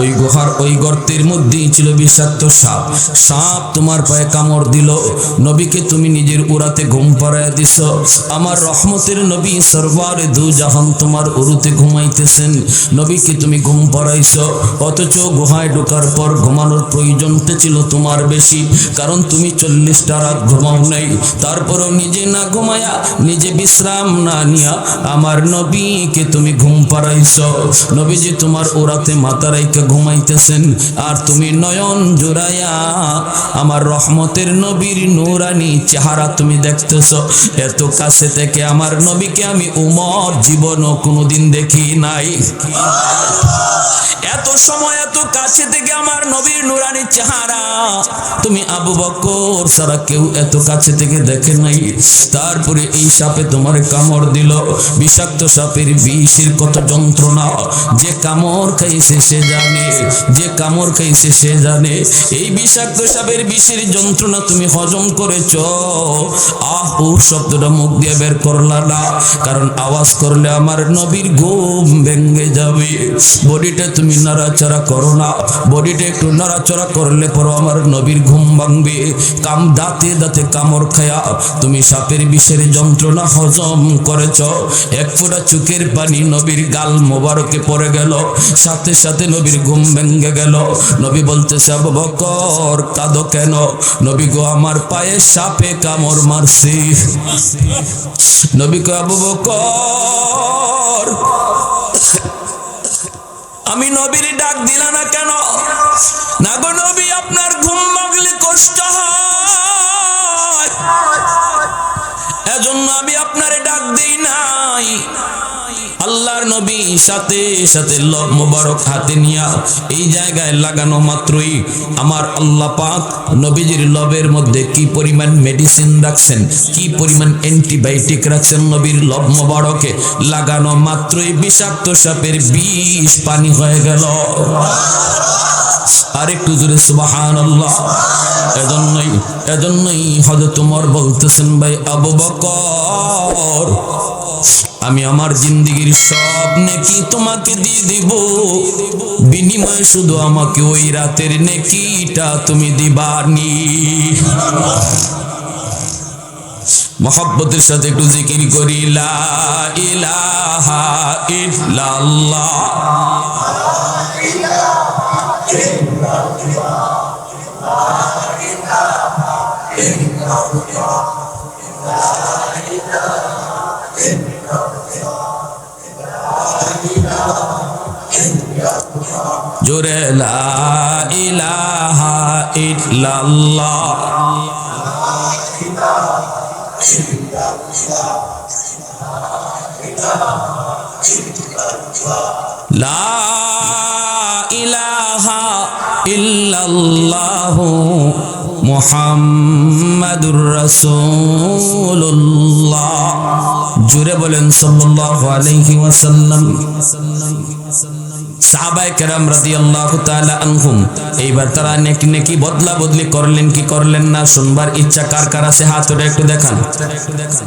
ওই গুহার ওই গর্তের মধ্যেই ছিল বিষাক্ত সাপ। সাপ তোমার পায়ে কামড় দিল, নবীকে তুমি নিজের উড়াতে ঘুম পাড়ায় দিছ। আমার রহমতের নবী সরওয়ারে দু জাহান তোমার উড়ুতে ঘুমাইতেছেন, নবীকে তুমি ঘুম পাড়াইছ। অথচ গুহায় ঢোকার পর ঘুমানোর প্রয়োজনটা ছিল তোমার বেশি, কারণ তুমি 40টা রাত ঘুমাও নাই। তারপরও নিজে না ঘুমায়া, নিজে বিশ্রাম না নিয়া আমার নবীকে তুমি ঘুম পাড়াইছ। নবীজি তোমার উড়াতে মাথা রাইখা ঘুমাইতেছেন, আর তুমি নয়ন জুড়াইয়া আমার রহমতের নবীর নূরানি চেহারা তুমি দেখতেছো। এত কাছে থেকে আমার নবীকে আমি উমর জীবনও কোনোদিন দেখি নাই। এত সময় এত কাছে থেকে আমার নবীর নূরানি চেহারা তুমি আবু বকর ছাড়া কেউ এত কাছে থেকে দেখে নাই। তারপরে এই সাপে তোমার কামড় দিল, বিষাক্ত সাপের বিষের কত যন্ত্রণা। যে কামড় খাইছে সে জানে, যে কামড় খাইছে সে জানে। এই বিষাক্ত সাপের বিষের যন্ত্রণা তুমি হজম করেছ। আহ ও শব্দটা মুখ দিয়ে বের করলা না, কারণ আওয়াজ করলে আমার নবীর ঘুম ভেঙে যাবে। বডিটা তুমি নাড়াচাড়া করো না, বডিটা একটু নাড়াচাড়া করলে পর আমার নবীর ঘুম ভাঙবে। দাঁতে দাঁতে কামড় খায়া তুমি সাপের বিষের যন্ত্রণা হজম করেছ। এক ফোঁটা চোখের পানি নবীর গাল মোবারকে পড়ে গেল, সাথে সাথে নবীর ঘুম ভেঙে গেল। নবী বলতেছে, আবু বকর কাঁদো কেন? নবী গো, আমার পায়ে সাপে কামড় মারছে। নবী গো, আবু বকর আমি নবীর ডাক দিলা না কেন? না গো নবী, আপনার ঘুম ভাঙলে কষ্ট হয়, এজন্য আমি আপনারে ডাক দেই নাই। আল্লাহর নবী সাথে সাথে লব মোবারক হাতে নিয়া এই জায়গায় লাগানো মাত্রই আমার আল্লাহ পাক নবীজির লবের মধ্যে কি পরিমাণ মেডিসিন রাখছেন, কি পরিমাণ অ্যান্টিবায়োটিক রাখছেন নবীর লব মোবারকে লাগানো মাত্রই বিষাক্ত সাপের বিষ পানি হয়ে গেল। আর একটু জোরে সুবহানাল্লাহ। এজন্যই হযরত ওমর বলতেছেন, ভাই আবু বকর আমি আমার জিন্দেগীর সব নেকি তোমাকে দিয়ে দিব, বিনিময়ে শুধু আমাকে ওই রাতের নেকিটা তুমি দিবানি। মোহাব্বতের সাথে একটু জিকির করি, লা ইলাহা ইল্লাল্লাহ। জোরে লা ইলাহা ইল্লাল্লাহ। লা ইলাহা ইল্লাল্লাহু মুহাম্মাদুর রাসূলুল্লাহ। জোরে বলেন সাল্লাল্লাহু আলাইহি ওয়াসাল্লাম। সাহাবায়ে কেরাম রাদিয়াল্লাহু তাআলা আনহুম এইবার তারা নেকি বদলা বদলি করলেন কি করলেন না শুনবার ইচ্ছা কার কার আছে হাত উঠে একটু দেখান।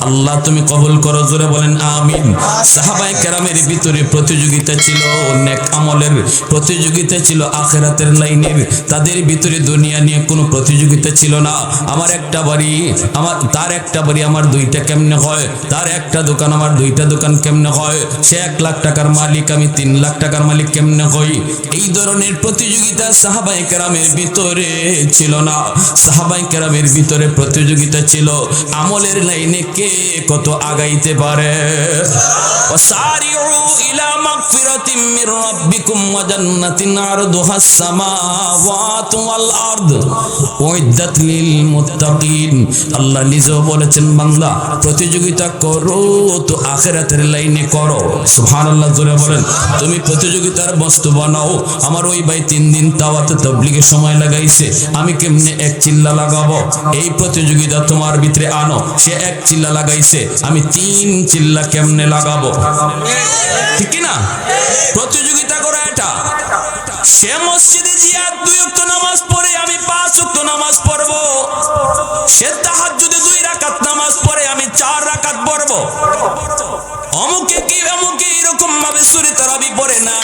আল্লাহ তুমি কবুল করো, জোরে বলেন আমিন। সাহাবায়ে কেরামের ভিতরে প্রতিযোগিতা ছিল, নেক আমলের প্রতিযোগিতা ছিল, আখিরাতের লাইনের। তাদের ভিতরে দুনিয়া নিয়ে কোনো প্রতিযোগিতা ছিল না। আমার একটা বাড়ি, তার একটা বাড়ি আমার দুইটা কেমনে হয়, তার একটা দোকান আমার দুইটা দোকান কেমনে হয়, সে 1 লাখ টাকার মালিক আমি 3 লাখ টাকার মালিক কেমনে হই। এই ধরনের প্রতিযোগিতা সাহাবায়ে কেরামের ভিতরে ছিল না। সাহাবায়ে কেরামের ভিতরে প্রতিযোগিতা ছিল আমলের লাইনে কে কত আগাইতে পারে। ওয়াসারিউ ইলা মাগফিরাতিম মির রাব্বিকুম ওয়া জান্নাতিন আরদুহাস সামাওয়াতু ওয়াল আরদ উইদ্দাত লিল মুত্তাকিন। আল্লাহ নিজেও বলেছেন, বান্দা প্রতিযোগিতা করো তো আখিরাতের লাইনে করো। সুবহানাল্লাহ, জোরে বলেন। তুমি প্রতিযোগিতার বস্তু বানাও। আমার ওই ভাই 3 দিন দাওয়াতে তাবলীগের সময় লাগাইছে, আমি কেমনে 1 চিল্লা লাগাবো? এই প্রতিযোগিতা তোমার ভিতরে আনো। সে 1 চিল্লা লাগাইছে, আমি 3 চিল্লা কেমনে লাগাবো? ঠিক কি না? প্রতিযোগিতা করা এটা। সে মসজিদে জিয়া 2 ওয়াক্ত নামাজ পড়ে, আমি 5 ওয়াক্ত নামাজ পড়বো। সে তাহাজ্জুদে 2 রাকাত নামাজ পড়ে, আমি 4 রাকাত পড়বো। অমুকে এরকম ভাবে সূরা তারাবি পড়ে, না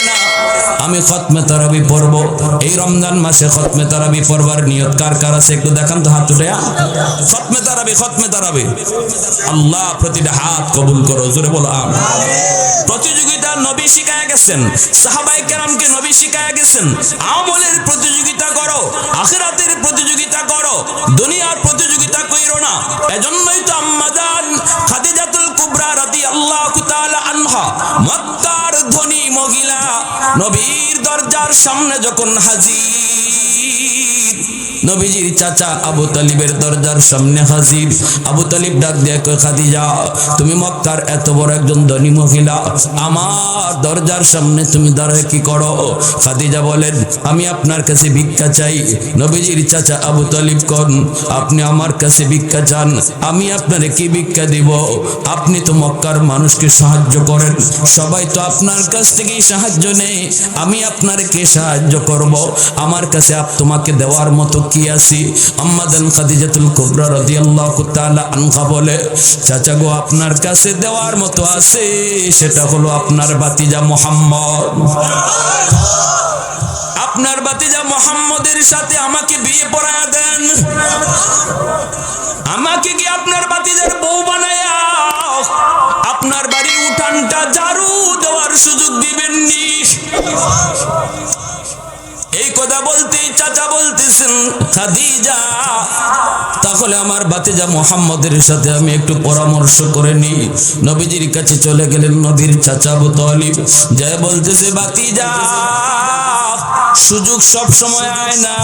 আমি খতমে তারাবি পড়বো। এই রমজান মাসে খতমে তারাবি পড়বার নিয়ত কার কার আছে একটু দেখান তো হাত উঠে। খতমে তারাবি আল্লাহ প্রতিটা হাত কবুল করো, জোরে বলো আমিন। প্রতিযোগিতা নবী শিখায়া গেছেন, সাহাবায়ে কেরামকে নবী শিখায়া গেছেন, আমলের প্রতিযোগিতা করো, আখিরাতের প্রতিযোগিতা করো, দুনিয়ার প্রতিযোগিতা কইরো না। এজন্যই তো আম্মা জান খাদিজাতুল কুবরা রাদিয়াল্লাহু তাআলা আনহা মক্কার ধনী মহিলা নবীর দরজার সামনে যখন হাজির, নবীজির চাচা আবু তালিবের দরজার সামনে হাজির। আবু তালিব ডাক দিয়ে কয়, খাদিজা তুমি মক্কার এত বড় একজন ধনী মহিলা, আমার দরজার সামনে তুমি দাঁড়ায় কি করো? খাদিজা বলেন, আমি আপনার কাছে ভিক্ষা চাই। নবীজির চাচা আবু তালিব কোন, আপনি আমার কাছে ভিক্ষা চান, আমি আপনারে কি ভিক্ষা দিব? আপনি তো মক্কার মানুষকে সাহায্য করেন, সবাই তো আপনার কাছ থেকেই সাহায্য নেই, আমি আপনারে কে সাহায্য করব? আমার কাছে তোমাকে দেওয়ার মতো কি আছে? আম্মা জান খাদিজাতুল কুবরা রাদিয়াল্লাহু তাআলা আনহা বলে, চাচা গো আপনার কাছে দেওয়ার মতো আছে, সেটা হলো আপনার ভাতিজা মুহাম্মদ। আপনার ভাতিজা মুহাম্মদের সাথে আমাকে বিয়ে পড়ায়া দেন, আমাকে কি আপনার ভাতিজার বউ বানায়া আপনার বাড়ির উঠানটা ঝাড়ু দেওয়ার সুযোগ দিবেননি? এই কথা বলতে চাচা বলতেছেন, খাদিজা তাহলে আমার ভাতিজা মুহাম্মদের সাথে আমি একটু পরামর্শ করে নিই। নবীজির কাছে চলে গেলেন নবীর চাচা আবু তালিব, যায় বলতেছে, ভাতিজা সুযোগ সব সময় আয় না,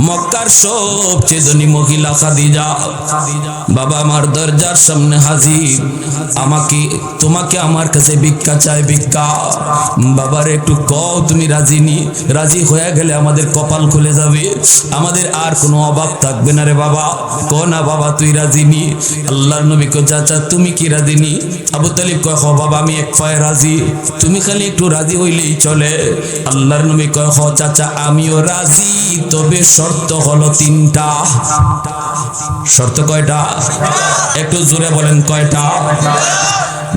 মক্কার সবচেয়ে ধনী মহিলা খাদিজা বাবা আমার দরজার সামনে হাজির, তোমাকে আমার কাছে ভিক্ষা চাই, ভিক্ষা। বাবার একটু কও তুমি রাজি নি, রাজি হয়ে গেলে আমাদের কপাল খুলে যাবে, আমাদের আর কোনো অভাব থাকবে না রে বাবা। ক না বাবা তুই রাজি নি? আল্লাহর নবী কয়, চাচা তুমি কি রাজি নি? আবু তালিব কয়, হ বাবা আমি এক পায়ে রাজি, তুমি খালি একটু রাজি হইলেই চলে। আল্লাহর নবী কয়, হ চাচা আমিও রাজি, তবে শর্ত হলো 3টা। শর্ত কয়টা? একটু জোরে বলেন কয়টা?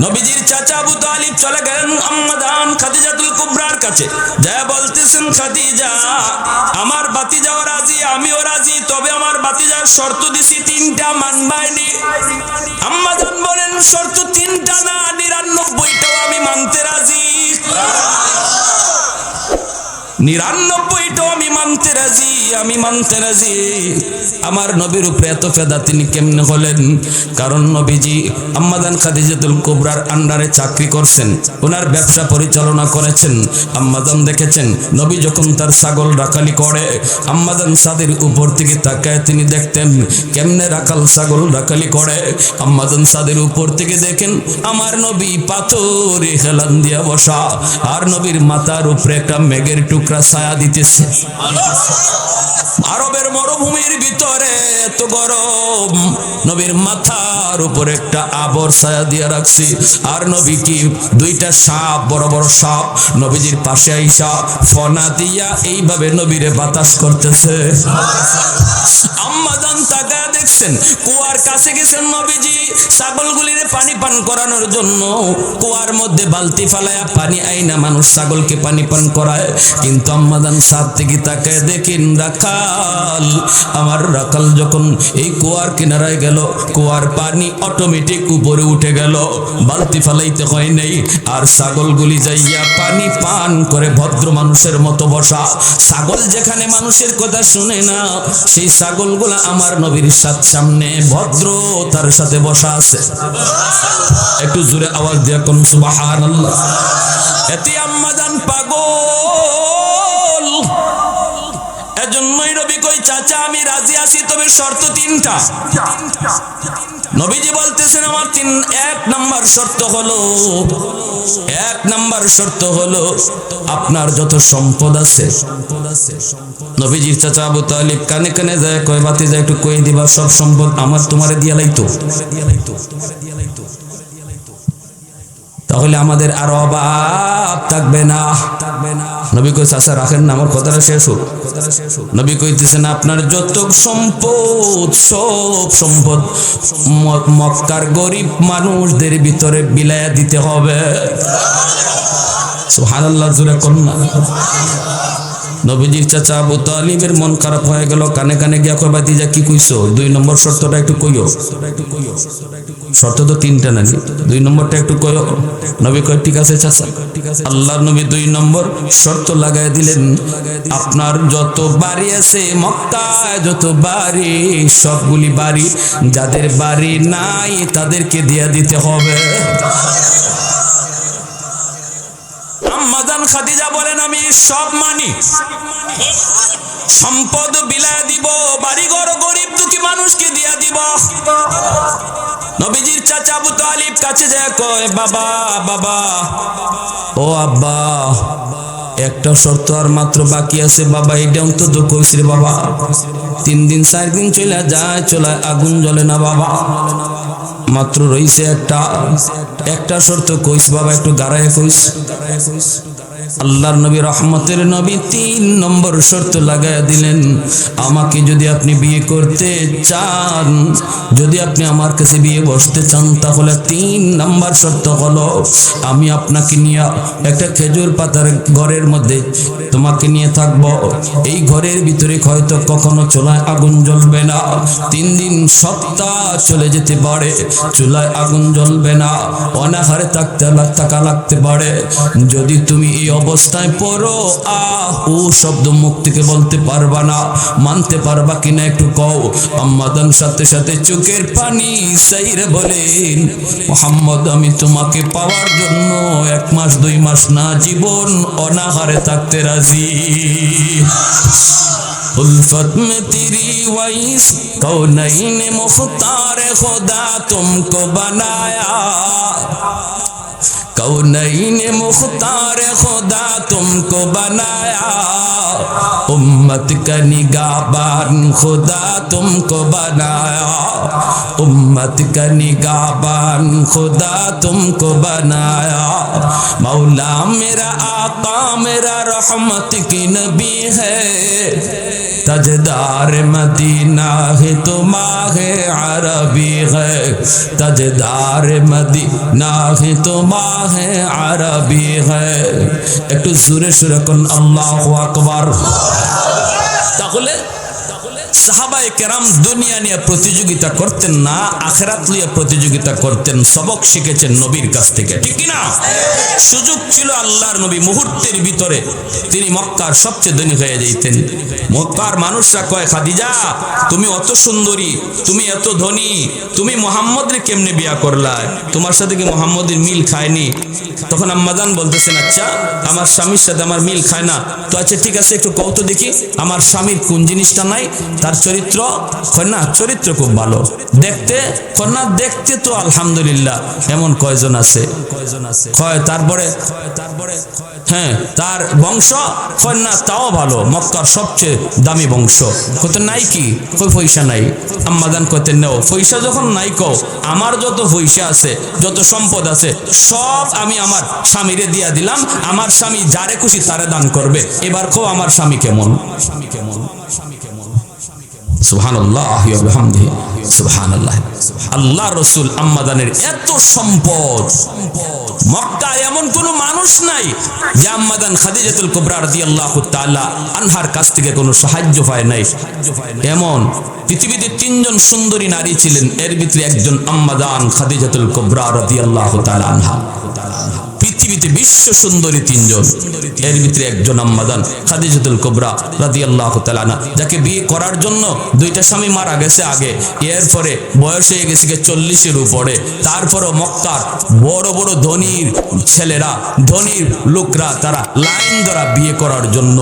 নবীজির চাচা আবু তালিব চলে গেলেন আম্মা জান খাদিজাতুল কুবরার কাছে, যায় বলতেছেন, খাদিজা আমার ভাতিজাও রাজি, আমিও রাজি, তবে আমার ভাতিজার শর্ত দিছি 3টা, মানবাইনি? আম্মা জান বলেন, শর্ত 3টা না 99টাও আমি মানতে রাজি, 99টাও আমি মানতে রাজি, আমি মানতে রাজি। আমার নবীর উপরে এত ফেদা তিনি কেমনে হলেন? কারণ নবীজি আম্মা জান খাদিজাতুল কুবরার আন্ডারে চাকরি করছেন, ওনার ব্যবসা পরিচালনা করেছেন। আম্মা জান দেখেছেন নবী যখন তার ছাগল রাখালি করে, আম্মা জান ছাদের উপর থেকে তাকায় তিনি দেখতেন কেমনে রাখাল ছাগল রাখালি করে। আম্মা জান ছাদের উপর থেকে দেখেন আমার নবী পাথরে হেলান দিয়া বসা, আর নবীর মাথার উপরে একটা মেঘের টুকরা ছায়া দিতেছে। আরবের মরুভূমির ভিতরে এত গরম, নবীর মাথার উপর একটা আবর ছায়া দিয়ে রাখছি, আর নবী কি 2টা সাপ, বড় বড় সাপ নবীজির পাশে আইসা ফনা দিয়া এইভাবে নবীরে বাতাস করতেছে। আম্মা জান তাকায়া দেখছেন, কুয়ার কাছে গেছেন নবীজি ছাগলগুলিরে পানি পান করানোর জন্য, কুয়ার মধ্যে বালতি ফালায়া পানি আইনা মানুষ ছাগলকে পানি পান করায়, কিন্তু আম্মা জান ছাদ থেকে তাকায় দেখেন রাখাল, আমার রাখাল যখন এই কুয়ার কিনারায় গেল, কুয়ার পানি অটোমেটিক উপরে উঠে গেল, বালতি ফালাইতে হয় নাই, আর ছাগলগুলি যাইয়া পানি পান করে ভদ্র মানুষের মতো বসা। ছাগল যেখানে মানুষের কথা শুনে না, সেই ছাগলগুলা আমার নবীর সামনে ভদ্র তার সাথে বসা আছে। একটু জোরে আওয়াজ দিয়া কোন সুবহানাল্লাহ। এতে আম্মা জান পাগল, এজন্যই নবী কই, চাচা আমি রাজি আছি, তবে শর্ত 3টা। নবীজি বলতেছেন আমার 1 নাম্বার শর্ত হলো আপনার যত সম্পদ আছে। নবীজির চাচা আবু তালিব কানে কানে যায় কয়, ভাতিজা একটু কই দিবা সব সম্পদ আমার তোমারে দিয়া লাইতো, তাহলে আমাদের আর অভাব থাকবে না। নবী কই, চাচা রাখেন না, আমার কথাটা শেষ হোক। নবী কইতেছেন আপনার যত সম্পদ, সব সম্পদ মক্কার গরিব মানুষদের ভিতরে বিলায়া দিতে হবে। সুবহানাল্লাহ, জোরে কন্যা। নবীজির চাচা আবু তালিবের মন খারাপ হয়ে গেল, কানে কানে গিয়া কয়, ভাতিজা কি কইছো? 2 নম্বর শর্তটা একটু কইও। শর্ত তো 3টা নাকি, 2 নম্বরটা একটু কইও। নবী কয়, ঠিক আছে চাচা। আল্লাহর নবী 2 নম্বর শর্ত লাগাই দিলেন, আপনার যত বাড়ি আছে মক্কায়, যত বাড়ি, সবগুলি বাড়ি যাদের বাড়ি নাই তাদেরকে দিয়া দিতে হবে। খাদিজা বলেন আমি সব মানি, সম্পদ বিলায় দিব, বাড়িঘর গরিব দুঃখী মানুষকে দিয়া দিব। নবীজির চাচা আবু তালিব কাছে যায় কয় বাবা বাবা ও আব্বা, একটা শর্ত আর মাত্র বাকি আছে বাবা, এটা অন্তত কইস রে বাবা। 3 দিন 4 দিন চলে যায়, চলে আগুন জ্বলে না বাবা, মাত্র রইছে একটা শর্ত কইস বাবা, একটু গাড়ায় কইস। আল্লাহর নবী রহমতের নবী 3 নম্বর শর্ত লাগায়া দিলেন, আমাকে যদি আপনি বিয়ে করতে চান, যদি আপনি আমার কাছে বিয়ে বসতে চান, তাহলে 3 নম্বর শর্ত হলো আমি আপনাকে নিয়ে একটা খেজুর পাতার ঘরের মধ্যে তোমাকে নিয়ে থাকবো। এই ঘরের ভিতরে হয়তো কখনো চুলায় আগুন জ্বলবে না, 3 দিন সপ্তাহ চলে যেতে পারে, চুলায় আগুন জ্বলবে না, অনাহারে থাকা লাগতে পারে। যদি তুমি এই অবস্থায় পড়ো ও শব্দ মুখ থেকে বলতে পারবা না, মানতে পারবা কিনা একটু কও। আম্মাদান সাথে সাথে চোখের পানি সাইরে বলেন, মুহাম্মদ আমি তোমাকে পাওয়ার জন্য 1 মাস 2 মাস না, জীবন অনাহারে থাকতে রাজি। उल्फत में तेरी वैस कौनैन मुख्तार खुदा तुमको बनाया, कौनैन मुख्तार खुदा तुमको बनाया, उम्मत का निगाहबान खुदा तुमको बनाया, उम्मत का निगाहबान खुदा तुमको बनाया। मौला मेरा आका मेरा रहमत की नबी है, तजदार मदीना है तो माहे अरबी है, तजदार मदीना है तो माहे अरबी है। একটু জোরে সুরে কোন আল্লাহু আকবার। তাহলে সাহাবায়ে কেরাম দুনিয়া নিয়ে প্রতিযোগিতা করতেন না, আখিরাত নিয়ে প্রতিযোগিতা করতেন, সবক শিখেছেন নবীর কাছ থেকে, ঠিক কি না? সুযোগ ছিল আল্লাহর নবী মুহূর্তের ভিতরে তিনি মক্কার সবচেয়ে ধনী হয়ে যাইতেন। মক্কার মানুষরা কয় খাদিজা তুমি অত সুন্দরী, তুমি এত ধনী, তুমি মুহাম্মদরে কেমনে বিয়া করলা, তোমার সাথে কি মুহাম্মদের মিল খায়নি? তখন আম্মাজান বলতেছেন আচ্ছা আমার স্বামীর সাথে আমার মিল খায় না, তো আচ্ছা ঠিক আছে একটু কও তো দেখি আমার স্বামীর কোন জিনিসটা নাই। তার চরিত্র, কন্যা চরিত্র খুব ভালো, দেখতে কন্যা দেখতে তো আলহামদুলিল্লাহ, এমন কয়জন আছে? তারপরে হ্যাঁ তার বংশ, কন্যা তাও ভালো, মক্কার সবচেয়ে দামি বংশ। কত নাই কি কই পয়সা নাই? আম্মাজান কইতেন নাও পয়সা যখন নাই কও, আমার যত পয়সা আছে যত সম্পদ আছে সব আমি আমার স্বামীরে দিয়া দিলাম, আমার স্বামী যারে খুশি তারে দান করবে। এবার কও আমার স্বামী কেমন? সুবহানাল্লাহ ওয়া বিহামদিহি সুবহানাল্লাহ। আল্লাহ রাসূল আম্মাজানের এত সম্পদ, মক্কায় এমন কোন মানুষ নাই যে আম্মাজান খাদিজাতুল কুবরা রাদিয়াল্লাহু তাআলা আনহার কাছ থেকে কোনো সাহায্য পায় নাই। এমন পৃথিবীতে 3 জন সুন্দরী নারী ছিলেন, এর ভিতরে একজন আম্মাজান খাদিজাতুল কুবরা রাদিয়াল্লাহু তাআলা আনহা। পৃথিবীতে বিশ্ব সুন্দরী 3 জন, এর ভিতরে একজন আম্মাজান খাদিজাতুল কুবরা রাদিয়াল্লাহু তাআলা আনহা, যাকে বিয়ে করার জন্য 2টা স্বামী মারা গেছে আগে, এরপরে বয়স হয়ে গেছে 40-এর উপরে, তারপরও মক্কার বড় বড় ধনীর ছেলেরা, ধনীর লোকরা তারা লাইন ধরা বিয়ে করার জন্য।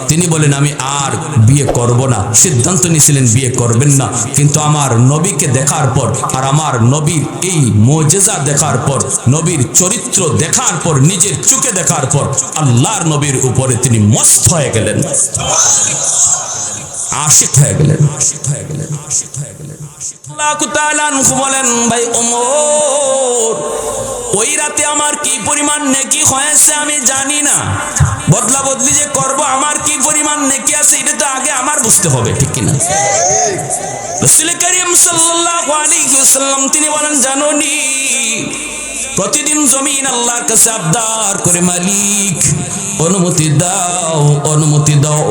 তিনি বলেন আমি আর বিয়ে করব না, সিদ্ধান্ত নিয়েছিলেন বিয়ে করবেন না, কিন্তু আমার নবীকে দেখার পর আর আমার নবীর এই মুজিজা দেখার পর, নবীর চরিত্র দেখার পর, নিজের চোখে দেখার পর আল্লাহর নবীর উপরে তিনি মস্ত হয়ে গেলেন, আশিক হয়ে গেলেন। আল্লাহু তাআলা বলেন ভাই ওমর ওই রাতে আমার কি পরিমাণ নেকি হয়েছে আমি জানি না, বদলা বদলি যে করব আমার কি পরিমাণ নেকি আছে এটা তো আগে আমার বুঝতে হবে, ঠিক কিনা? রাসূল করিম সাল্লাল্লাহু আলাইহি ওয়াসাল্লাম তিনি বলেন জানোনি প্রতিদিন জমিন আল্লাহর কাছে আবদার করে মালিক অনুমতি দাও, অনুমতি দাও।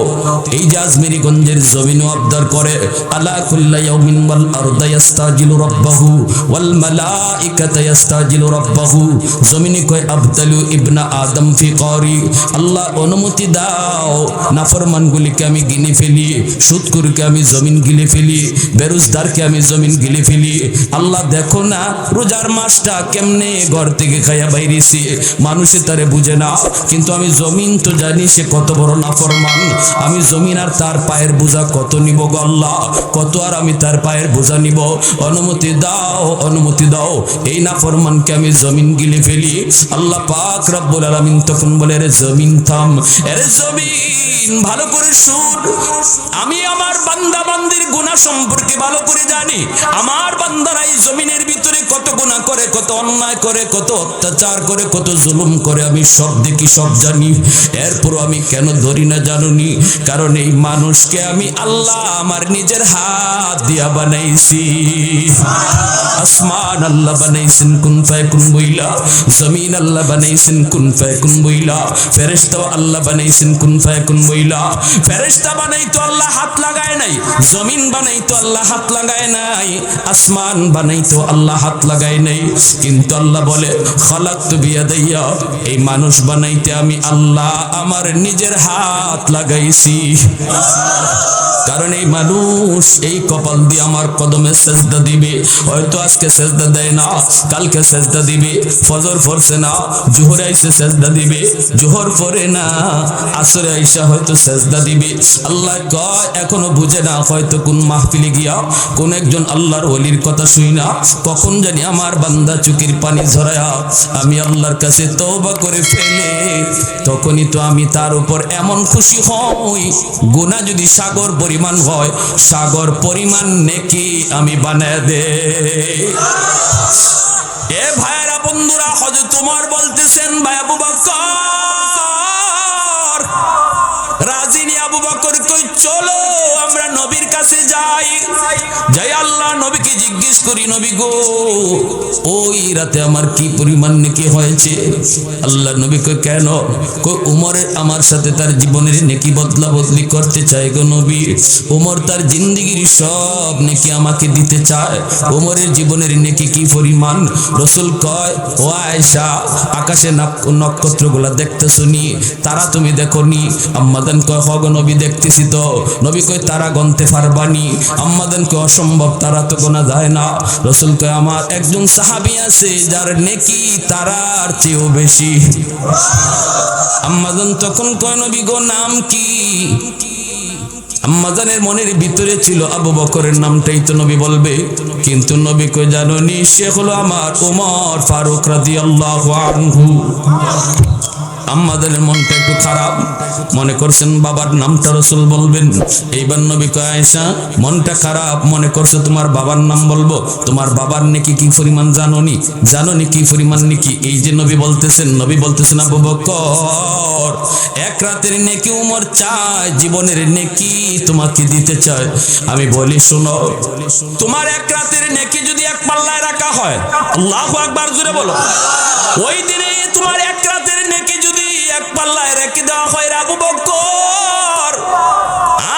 এই যে আজমেরীগঞ্জের জমিনও আবদার করে আলা কুল্লা ইয়াউমিন ওয়াল আরদা ইস্তাজিলু রাব্বাহু ওয়াল মালাইকাতু ইস্তাজিলু রাব্বাহু। জমিনে কয় আবদালু ইবনা আদম ফি কারি, আল্লাহ অনুমতি দাও নাফরমানগুলিকে আমি গিলে ফেলি, সুদখোরকে আমি জমিন গিলে ফেলি, বেরোজগারকে আমি জমিন গিলে ফেলি। আল্লাহ দেখো না রোজার মাসটা কেমনে ঘর থেকে খাইয়া বাইরেছি, মানুষে তারে বুঝে না, কিন্তু আমি জমিন তো জানি সে কত বড় নাফরমান। আমি জমিন আর তার পায়ের বোঝা কত নিব গো আল্লাহ, কত আর আমি তার পায়ের বোঝা নিব। অনুমতি দাও, অনুমতি দাও, এই নাফরমানকে আমি জমিন গিলে ফেলি। আল্লাহ পাক রব্বুল আলামিন তখন বলে, রে জমিন থাম, এরে জমিন ভালো করে শুন, আমি আমার বান্দা বান্দির গুনাহ সম্পর্কে ভালো করে জানি। আমার বান্দারা এই জমিনের ভিতরে কত গুনাহ করে, কত অন্যায় করে, কত অত্যাচার করে, কত জুলুম করে, আমি সব দেখি, সব জানি। এরপরও আমি কেন ধরি না জানুনি? কারণ এই মানুষকে আমি আল্লাহ আমার নিজের হাত দিয়া বানাইছি। আসমান আল্লাহ বানাইছেন কুন ফায়াকুন বইলা, জমিন আল্লাহ বানাইছেন কুন ফায়াকুন বইলা, ফেরেশতা আল্লাহ বানাইছেন কুন ফায়াকুন বইলা। ফেরেশতা বানাইতো আল্লাহ হাত লাগায় নাই, জমিন বানাইতো আল্লাহ হাত লাগায় নাই, আসমান বানাইতো আল্লাহ হাত লাগায় নাই। কিন্তু আল্লাহ বলে, খালাকতু বিয়াদাইয়া, এই মানুষ বানাইতে আমি আল্লাহ আমার নিজের হাত লাগাইছি। কারণ এই মানুষ এই কপাল দিয়ে আমার কদমে সেজদা দিবে। হয়তো আজকে সেজদা দেয় না, কালকে সেজদা দিবে, ফজর পড়ছে না, জোহর আইসে সেজদা দিবে, জোহর পড়ে না, আসরে আইসা হয়তো সেজদা দিবে। আল্লাহ কয় এখনো বুঝে না, হয়তো কোন মাহফিলে গিয়া কোন একজন আল্লাহর ওলির কথা শুই না, কখন জানি আমার বান্দা চোখের পানি ঝরায়া আমি আল্লাহর কাছে তওবা করে ফেলে, তখনই তো আমি তার উপর এমন খুশি হই, গুনাহ যদি সাগর পরিমাণ হয়, সাগর পরিমাণ নেকি আমি বানায় দে। এ ভাইরা বন্ধুরা, হযরত ওমর বলতেছেন, ভাই আবু বকর রাজি নি। আবু বকর কই, চলো আমরা নবীর কাছে যাই, যাই আল্লাহ নবীকে জিজ্ঞেস করি, নবী গো ওই রাতে আমার কি পরিমাণ নেকি হয়েছে? আল্লাহ নবী কই, কেন? কই ওমরের আমার সাথে তার জীবনের নেকি বদলা বদলি করতে চায় গো নবী। ওমর তার জিন্দেগির সব নেকি আমাকে দিতে চায়। ওমরের জীবনের নেকি কি পরিমাণ? রাসূল কয়, ও আয়েশা, আকাশে নক্ষত্রগুলা দেখতেছো নি? তারা তুমি দেখো নি? আম্মাদান কয়, হ গো নবী দেখতেছি তো। নবী কয়, তারা গনতে পারবানি? আম্মাদান কয়, অসম্ভব, তারা তো গোনা যায় না। রাসূল কয়, আমার একজন সাহাবী আছে যার নেকি তারার চেয়েও বেশি। আম্মাদান তখন কয়, নবী গো নাম কি? আম্মাজানের মনের ভিতরে ছিল আবু বকরের নামটাই তো নবী বলবে, কিন্তু নবী কয়, জানোনি সে হলো আমার ওমর ফারুক রাদিয়াল্লাহু আনহু। আম্মাদের মনটা একটু খারাপ, মনে করছেন বাবার নামটা রাসূল বলবেন। এইবার নবী কয়, আয়েশা মনটা খারাপ, মনে করছো তোমার বাবার নাম বলবো? তোমার বাবার নেকি কি পরিমাণ জানোনি? জানোনি কি পরিমাণ নেকি? এই যে নবী বলতেছেন, নবী বলতেছেন, আবু বকর এক রাতের নেকি উমর চায়, জীবনের নেকি তোমাকে দিতে চায়। আমি বলি, শোনো, তোমার এক রাতের নেকি যদি এক পাল্লায় রাখা হয়, আল্লাহু আকবার জোরে বলো, ওই দিনে তোমার এক রাতের নেকি যদি এক পাল্লায় রেখে দেওয়া হয় আবু বকর,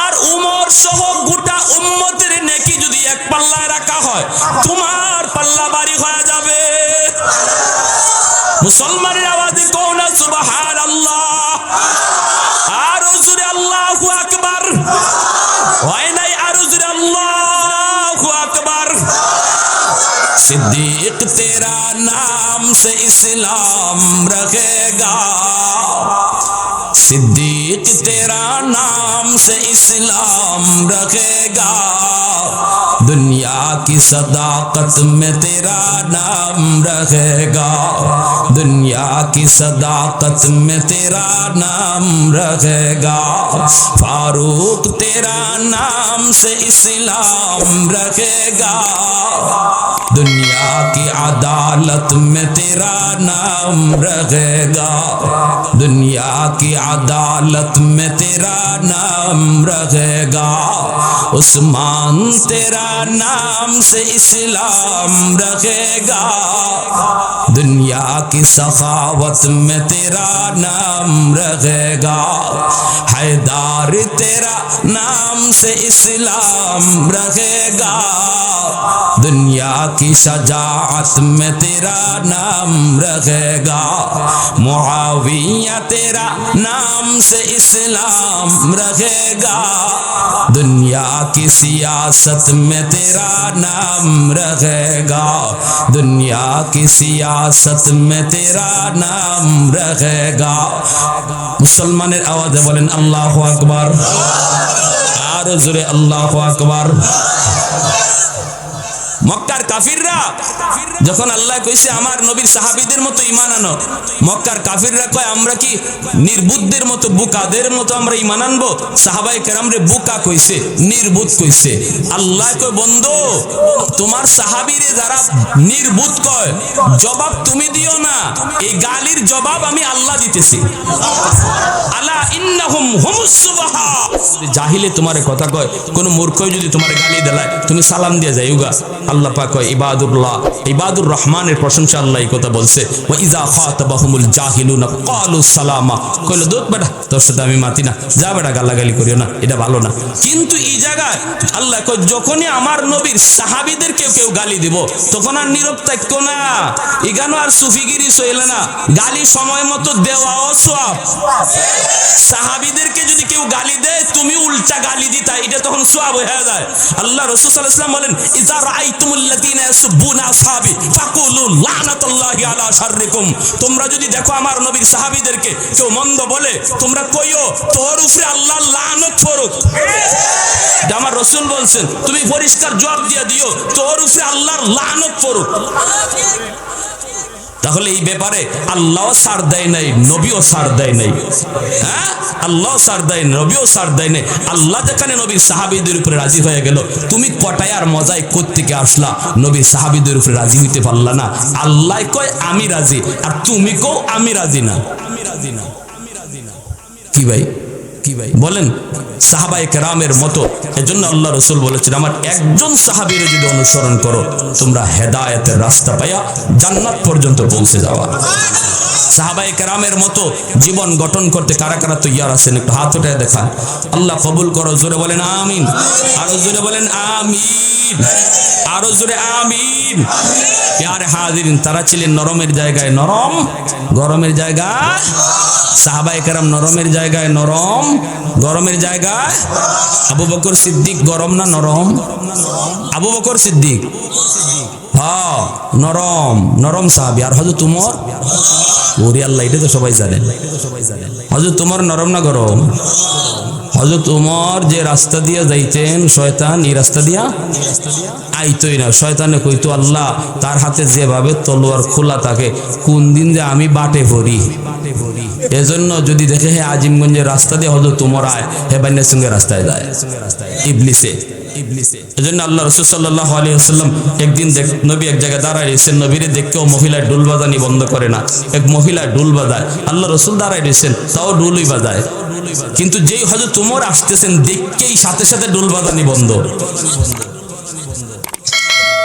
আর উমর সহ গোটা উম্মতের নেকি যদি এক পাল্লায় রাখা হয়, তোমার পাল্লা ভারী হয়ে যাবে। মুসলমানের আওয়াজে কও না সুবহানাল্লাহ, আর জোরে আল্লাহু আকবার, হয় নাই আর জোরে আল্লাহু আকবার। सिद्दीक तेरा नाम से इस्लाम रखेगा, सिद्दीक तेरा नाम से इस्लाम रखेगा, दुनिया की सदाकत में तेरा नाम रहेगा, दुनिया की सदाकत में तेरा नाम रहेगा, फारूक तेरा नाम से इस्लाम रखेगा, दुनिया की अदालत में तेरा नाम रहेगा, दुनिया की अदालत में तेरा नाम रहेगा, उस्मान तेरा नाम से इस्लाम रखेगा, दुनिया की सखावत में तेरा नाम रहेगा, हैदर तेरा नाम से इस्लाम रखेगा, दुनिया की शजाअत में तेरा नाम रहेगा, मुआविया तेरा नाम से इस्लाम रहेगा, दुनिया की सियासत में तेरा नाम रहेगा, दुनिया की सियासत में तेरा नाम रहेगा। मुसलमानेर आवाज़े बोलें अल्लाहु আকবার, आरो जोरे अल्लाहु আকবার। মক্কার কাফিররা যখন আল্লাহ কইছে আমার নবীর সাহাবীদের মতো ঈমান আনো, মক্কার কাফিররা কয় আমরা কি নির্বুদ্ধের মতো বুকাদের মতো আমরা ঈমান আনবো? সাহাবায়ে কেরামরে বুকা কইছে, নির্বুধ কইছে। আল্লাহ কয় বন্ধু, তোমার সাহাবীরে যারা নির্বুধ কয় জবাব তুমি দিও না, এই গালির জবাব আমি আল্লাহ দিতেছি। আলা ইন্নাহুম হুমুস সুবাহা। জাহিলে তোমারে কথা কয়, কোন মূর্খই যদি তোমারে গালি দেলায় তুমি সালাম দিয়ে যাইউগা। আল্লাহ পাক কয় ইবাদুল্লাহ, ইবাদুর রহমানের প্রশংসা আল্লাহ এই কথা বলছে, ওয়া ইযা খাতাবাহুমুল জাহিলুনা ক্বালু সালামা। কইলো দোত বেটা, তোর সাথে আমি মাতি না, যা বেটা গালাগালি করিও না, এটা ভালো না। কিন্তু এই জায়গায় আল্লাহ কয় যখনই আমার নবীর সাহাবীদেরকে কেউ গালি দিব তখন আর নীরব থাকতো না, এখানে আর সুফিগিরি চলে না, গালি সময় মতো দেওয়াও সওয়াব। সাহাবীদেরকে যদি কেউ গালি দেয় তুমি উল্টা গালি দিতা, এটা তখন সওয়াব হয়ে যায়। আল্লাহ রাসূল সাল্লাল্লাহু আলাইহি ওয়াসাল্লাম বলেন ইযা রাআইতুমুল্লাযীনা ইয়াসুবুনা আসহাবি ফাকুলু লানাতুল্লাহি আলা শাররিকুম। তোমরা যদি দেখো আমার নবীর সাহাবীদেরকে কেউ মন্দ বলে তোমরা কইও তোর উপরে আল্লাহর লানত পড়ুক। এটা আমার রাসূল বলছেন, তুমি পরিষ্কার জবাব দিয়ে দিও তোর উপরে আল্লাহর লানত পড়ুক। তাহলে এই ব্যাপারে আল্লাহও ছাড় দেয় নাই, নবীও ছাড় দেয় নাই। হ্যাঁ, আল্লাহ ছাড় দেয়, নবীও ছাড় দেয় নাই। আল্লাহ যেখানে নবীর সাহাবীদের উপরে রাজি হয়ে গেল, তুমি কটায় আর মজায় কোত্থেকে আসলা? নবীর সাহাবীদের উপরে রাজি হইতে পারলা না। আল্লাহ কয় আমি রাজি, আর তুমি কও আমি রাজি না। কি ভাই, কি ভাই বলেন? সাহাবায়ে কেরামের মতো। এজন্য আল্লাহ রাসূল বলেছেন আমার একজন সাহাবীর যদি অনুসরণ করো তোমরা হেদায়েতের রাস্তা পায়া জান্নাত পর্যন্ত পৌঁছে যাওয়া। সাহাবায়ে কেরামের মতো জীবন গঠন করতে কারা কারা তৈয়ার আছেন? একটু হাত উঠায় দেখান। আল্লাহ কবুল করো। জোরে বলেন আমিন, আরো জোরে বলেন আমিন, আরো জোরে আমিন। প্যারে হাজিরিন, তারা ছিলেন নরমের জায়গায় নরম, গরমের জায়গায় সাহাবায়ে কেরাম নরমের জায়গায় নরম, গরমের জায়গায় আবু বকর সিদ্দিক গরম না নরম? আবু বকর সিদ্দিক হ্যাঁ নরম, নরম সাহাবী। আর হযরত উমর, ওরে আল্লাহ, এটা তো সবাই জানেন। হযরত উমর নরম না গরম? হযরত উমর যে রাস্তা দিয়ে যাইতেন শয়তান এই রাস্তা দিয়া আইতোই না। শয়তানে কইতো আল্লাহ তার হাতে যেভাবে তলোয়ার খোলা থাকে কোন দিন যে আমি বাটে পড়ি। এজন্য যদি দেখে হে আজিমগঞ্জের রাস্তা দিয়ে হযরত উমর আয়, হে বান্নের সঙ্গে রাস্তায় যায় ইবলিসে। এজন্য আল্লাহ রাসূল সাল্লাল্লাহু আলাইহি ওয়াসাল্লাম একদিন নবী এক জায়গায় দাঁড়ায় রয়েছেন, নবীরে দেখেও মহিলা ঢোল বাজানি বন্ধ করে না। এক মহিলা ঢোল বাজায়, আল্লাহ রাসূল দাঁড়ায় রয়েছেন তাও ঢোলই বাজায়। কিন্তু যেই হযরত উমর আসতেছেন দেখেই সাথে সাথে ঢোল বাজানি বন্ধ।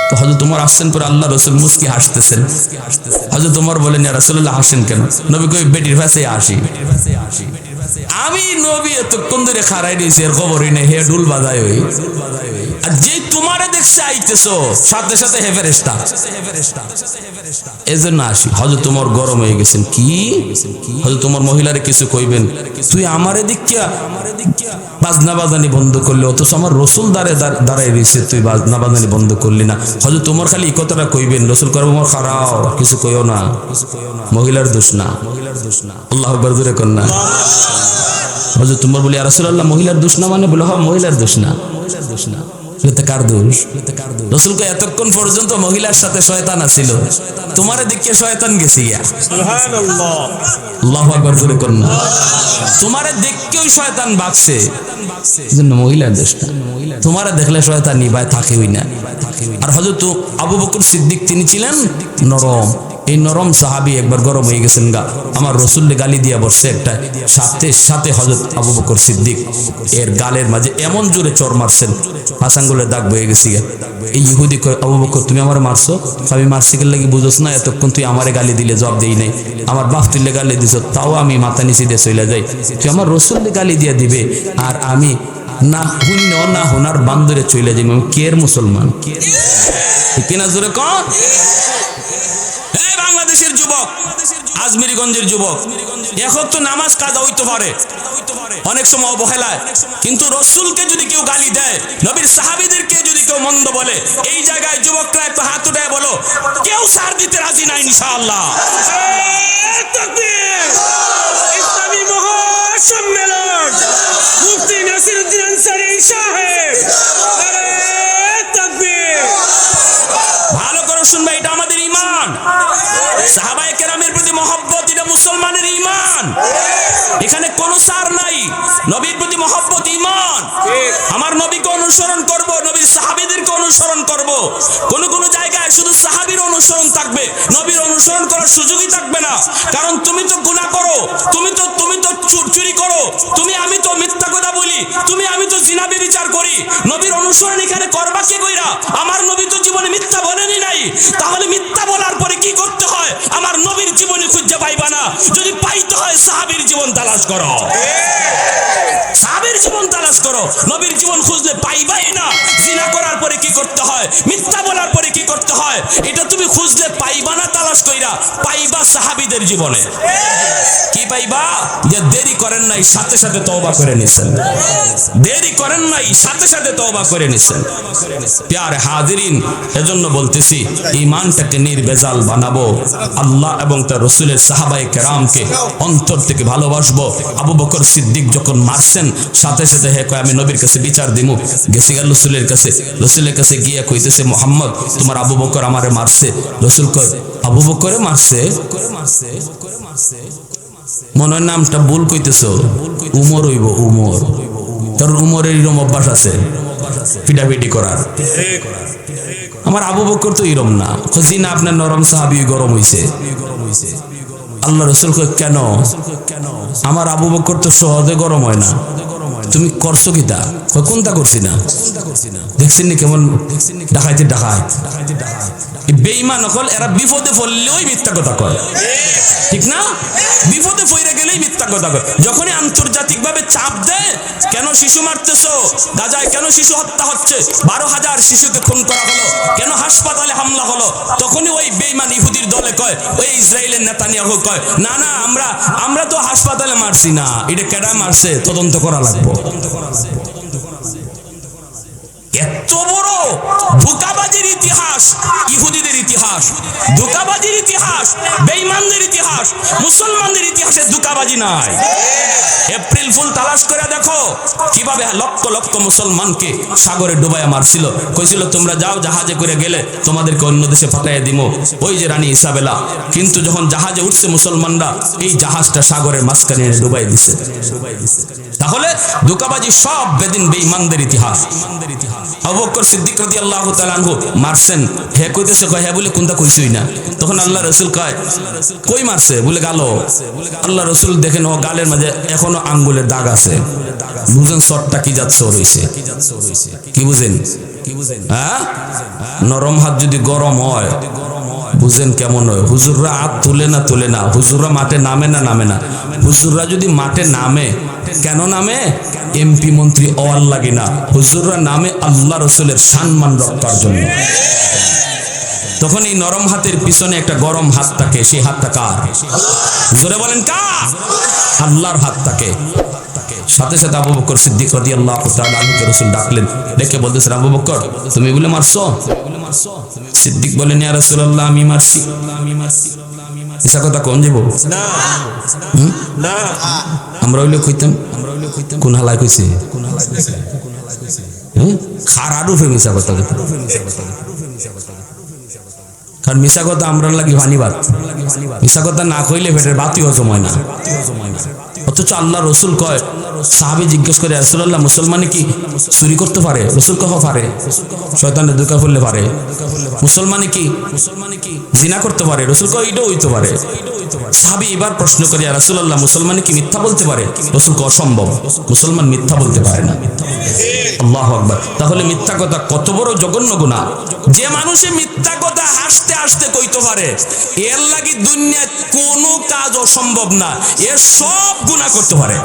তো হযরত উমর আসছেন পরে আল্লাহ রাসূল মুস্কি হাসতেছেন। হযরত উমর বলেন ইয়া রাসূলুল্লাহ হাসেন কেন? নবী কই বেটির ভাষে হাসি। আমি নবী এতক্ষণ ধরে খাড়াই দিয়েছি এর খবরই নেই, হে ঢোল বাজায় ওই। আর যে তোমারে দেখছে আইতেছো সাথে সাথে হে ফেরেশতা। এজন্য আসি। হযরত উমর গরম হয়ে গেছেন। কি হযরত উমর মহিলারে কিছু কইবেন, তুই আমারে দেখিয়া বাজনা বাজানি বন্ধ করলি, অথচ আমার রাসূল দাঁড়ায় রয়েছে, তুই বাজনা বাজানি বন্ধ করলি না। হযরত উমর খালি এই কথাটা কইবেন, রাসূল কইবেন উমর খারাও, কিছু কইও না, মহিলার দোষ না। আল্লাহু আকবার জোরে কোন না। হযরত উমর বলে ইয়া রাসূলুল্লাহ মহিলার দোষ না মানে? বলে হ্যাঁ মহিলার দোষ না। এটা কার দোষ? রাসূল কয় এতক্ষণ পর্যন্ত মহিলার সাথে শয়তান আছিল, তোমারে দেখে শয়তান গেছে গিয়া। সুবহানাল্লাহ, আল্লাহু আকবার জোরে কোন না। তোমারে দেখেই শয়তান ভাগছে, এজন্য মহিলার দোষ না। তোমারে দেখলে শয়তান নিবায় থাকেই না। আর হযরত আবু বকর সিদ্দিক তিনি ছিলেন নরম। এই নরম সাহাবী একবার গরম হয়ে গেছেন গা, আমার রাসূলকে গালি দিয়া বসছে একটা, সাথে সাথে হযরত আবু বকর সিদ্দিক এর গালের মাঝে এমন জোরে চর মারছেন পাঁচাঙ্গুলের দাগ বয়ে গেছে গা। এই ইহুদি কয় আবু বকর তুমি আমারে মারছো? আমি মারছি কেন লাগি বুঝোস না? এতক্ষণ তুই আমারে গালি দিলে জবাব দেই নাই, আমার বাপ তুইলে গালি দিছ তাও আমি মাথা নিচে দিয়ে চলে যাই, তুই আমার রাসূলকে গালি দিয়া দিবে আর আমি না শূন্য না হোনার বান্দরে চলে যাই কের মুসলমান কিনা জোরে কন। এই বাংলাদেশের যুবক, আজমিরগঞ্জের যুবক, এখন তো নামাজ কাজা হইতে পারে অনেক সময় অবহেলায়, কিন্তু রসুলকে যদি কেউ গালি দেয়, নবীর সাহাবীদেরকে যদি কেউ মন্দ বলে, এই জায়গায় যুবকরা একটু হাত উঠায় বলো কেউ সার দিতে রাজি নাই ইনশাআল্লাহ। ইসলামী মহাসম্মেলন মুফতি নাসিরউদ্দিন আনসারী সাহেব, ভালো করে শুনবে, এটা আমাদের ঈমান। সাহাবায়ে কেরামের প্রতি মহব্বত, এটা মুসলমানের ঈমান। এখানে কোনো সার নাই, নবীর প্রতি মহব্বত ঈমান। আমার নবীকে অনুসরণ করব, নবীর সাহাবীদেরকে অনুসরণ করব। কোন কোন জায়গায় শুধু সাহাবীর অনুসরণ থাকবে, নবীর অনুসরণ করার সুযোগই থাকবে না। কারণ তুমি তো গুনাহ করো, তুমি তো চুরি করো, আমি তো মিথ্যা কথা বলি, আমি তো জিনা ব্যভিচার করি। নবীর অনুসরণ এখানে করবা কি কইরা? আমার নবী তো জীবনে মিথ্যা বলেনি নাই, তাহলে মিথ্যা বলার পরে কি করতে হয়? আমার নবীর জীবনে খুঁজে পাইবা না। যদি পাইতে হয় সাহাবীর জীবন তালাশ করো, সাহাবীর জীবন তালাশ করো। নবীর জীবন খুঁজলে পাইবাই না। জিনা করার পরে কি করতে হয়, মিথ্যা বলার পরে কি করতে হয়, এটা তুমি খুঁজলে পাইবা না। তালাশ কইরা পাইবা সাহাবীদের জীবনে। কি পাইবা? যে দেরি করেন নাই, সাথে সাথে তওবা করে নিছেন। দেরি করেন নাই, সাথে সাথে তওবা করে নিছেন। প্যারে হাজিরিন, এজন্য বলতেছি ঈমানটাকে নির্ভেজাল বানাবো, আল্লাহ এবং তার রাসূলের সাহাবায়ে কেরামকে অন্তর থেকে ভালোবাসবো। আবু বকর সিদ্দিক যখন মারছেন, সাথে সাথে হে কয় আমি নবীর কাছে বিচার দিমু। গেছে গেল রাসূলের কাছে, রাসূলের কাছে গিয়ে কইতেছে মুহাম্মদ তোমার আবু বকর আমারে মারছে। রাসূল কয় আবু বকরে মারছে? মনে হয় নামটা ভুল কইতেছো, উমর হইব উমর। কারণ উমরের এরকম অভ্যাস আছে পিটাপিটি করার। আমার আবু বকর তো এরকম না। খুঁজি না আপনার নরম সাহাবী গরম হইছে। আল্লাহ রাসূল কয় কেন? আমার আবু বকর তো সহজে গরম হয় না। তুমি করছো কিতা? কোনটা করছি না? দেখছেন নি কেমন ডাকাইতে ডাকাত। বেঈমান হল এরা বিপদে পড়লেই মিথ্যা কথা কয়, ঠিক না? বিপদে পড়ে গেলেই মিথ্যা কথা কয়। যখনই আন্তর্জাতিক ভাবে চাপ দেয়, কেন শিশু মারতেছো, গাজায় কেন শিশু হত্যা হচ্ছে, 12,000 শিশুকে খুন করা হলো, কেন হাসপাতালে হামলা হলো, তখনই ওই বেঈমান ইহুদির দলে কয়, ওই ইসরায়েলের নেতানিয়াহু কয় না না আমরা তো হাসপাতালে মারছি না, এটা কেডা মারছে তদন্ত করা লাগবে। এত বড় ধোঁকাবাজির ইতিহাস, ইহুদিদের ইতিহাস, ধোঁকাবাজির ইতিহাস, বেঈমানদের ইতিহাস। মুসলমানদের ইতিহাসে ধোঁকাবাজি নাই। এপ্রিল ফুল তালাশ করে দেখো কিভাবে লক্ষ লক্ষ মুসলমানকে সাগরে ডুবাইয়া মারছিল। কইছিল তোমরা যাও, জাহাজে করে গেলে তোমাদেরকে অন্য দেশে পাঠাইয়া দিব। ওই যে রানী ইসাবেলা। কিন্তু যখন জাহাজে উঠছে মুসলমানরা, এই জাহাজটা সাগরের মাঝখানে এনে ডুবাই দিছে। তাহলে ধোঁকাবাজি সব বেদিন বেঈমানদের ইতিহাস। আবু বকর সিদ্দিক রাদিয়াল্লাহু তাআলা আনহু মারছেন, হে কইতেছে কয় হে বলে কোনটা কইছই না। তখন আল্লাহ রাসূল কয় কই মারছে? বলে গালো। আল্লাহ রাসূল দেখেন ও গালের মাঝে এখনো আঙ্গুলের দাগ আছে। বুঝেন সরটা কি জাত সর হইছে? কি বুঝেন? হ্যাঁ, নরম হাত যদি গরম হয় বুঝেন কেমন হয়। হুজুররা হাত তুলে না, হুজুররা মাঠে নামে না। হুজুররা যদি মাঠে নামে, কেন নামে? এমপি মন্ত্রী অওয়াল লাগে না, হুজুররা নামে আল্লাহ রাসূলের সম্মান রক্ষার জন্য। তখন এই নরম হাতের পিছনে একটা গরম হাত থাকে, সেই হাতটা কার? জোরে বলেন কার? আল্লাহর হাত থাকে। সাথে সাথে আবু বকর সিদ্দিক রাদিয়াল্লাহু তাআলা আনহুকে রাসূল ডাকলেন, ডেকে বলতেছেন আবু বকর তুমি বলে মারছো? সিদ্দিক বলেন ইয়া রাসূলুল্লাহ আমি মারছি। এসা কথা কোন যাব না না, আমরা হইলে কইতাম কোন হালায় কইছে, খারাপ রূপে মিশা কথা। কারণ মিশা কথা আমরা লাগি পানি ভাত, মিশা কথা না কইলে পেটের ভাতই হজম হয় না। অথচ আল্লাহ রসুল কয়, সাহাবী জিজ্ঞেস করে রাসূলুল্লাহ মুসলমানে কি চুরি করতে পারে? রসুল কহ পারে। শয়তানের ধোঁকা পড়লে পারে। মুসলমানে কি জিনা করতে পারে? রসুল কয় এটাও হইতে পারে। সাহাবী এবার প্রশ্ন করে ইয়া রাসূলুল্লাহ মুসলমানে কি মিথ্যা বলতে পারে? রসুল কয় অসম্ভব, মুসলমান মিথ্যা বলতে পারে না। আল্লাহু আকবার। তাহলে মিথ্যা কথা কত বড় জঘন্য গুনাহ। যে মানুষে মিথ্যা কথা হাসতে হাসতে কইতে পারে, এর লাগি দুনিয়ায় কোনো কাজ অসম্ভব না, এ সব গুনাহ করতে পারে।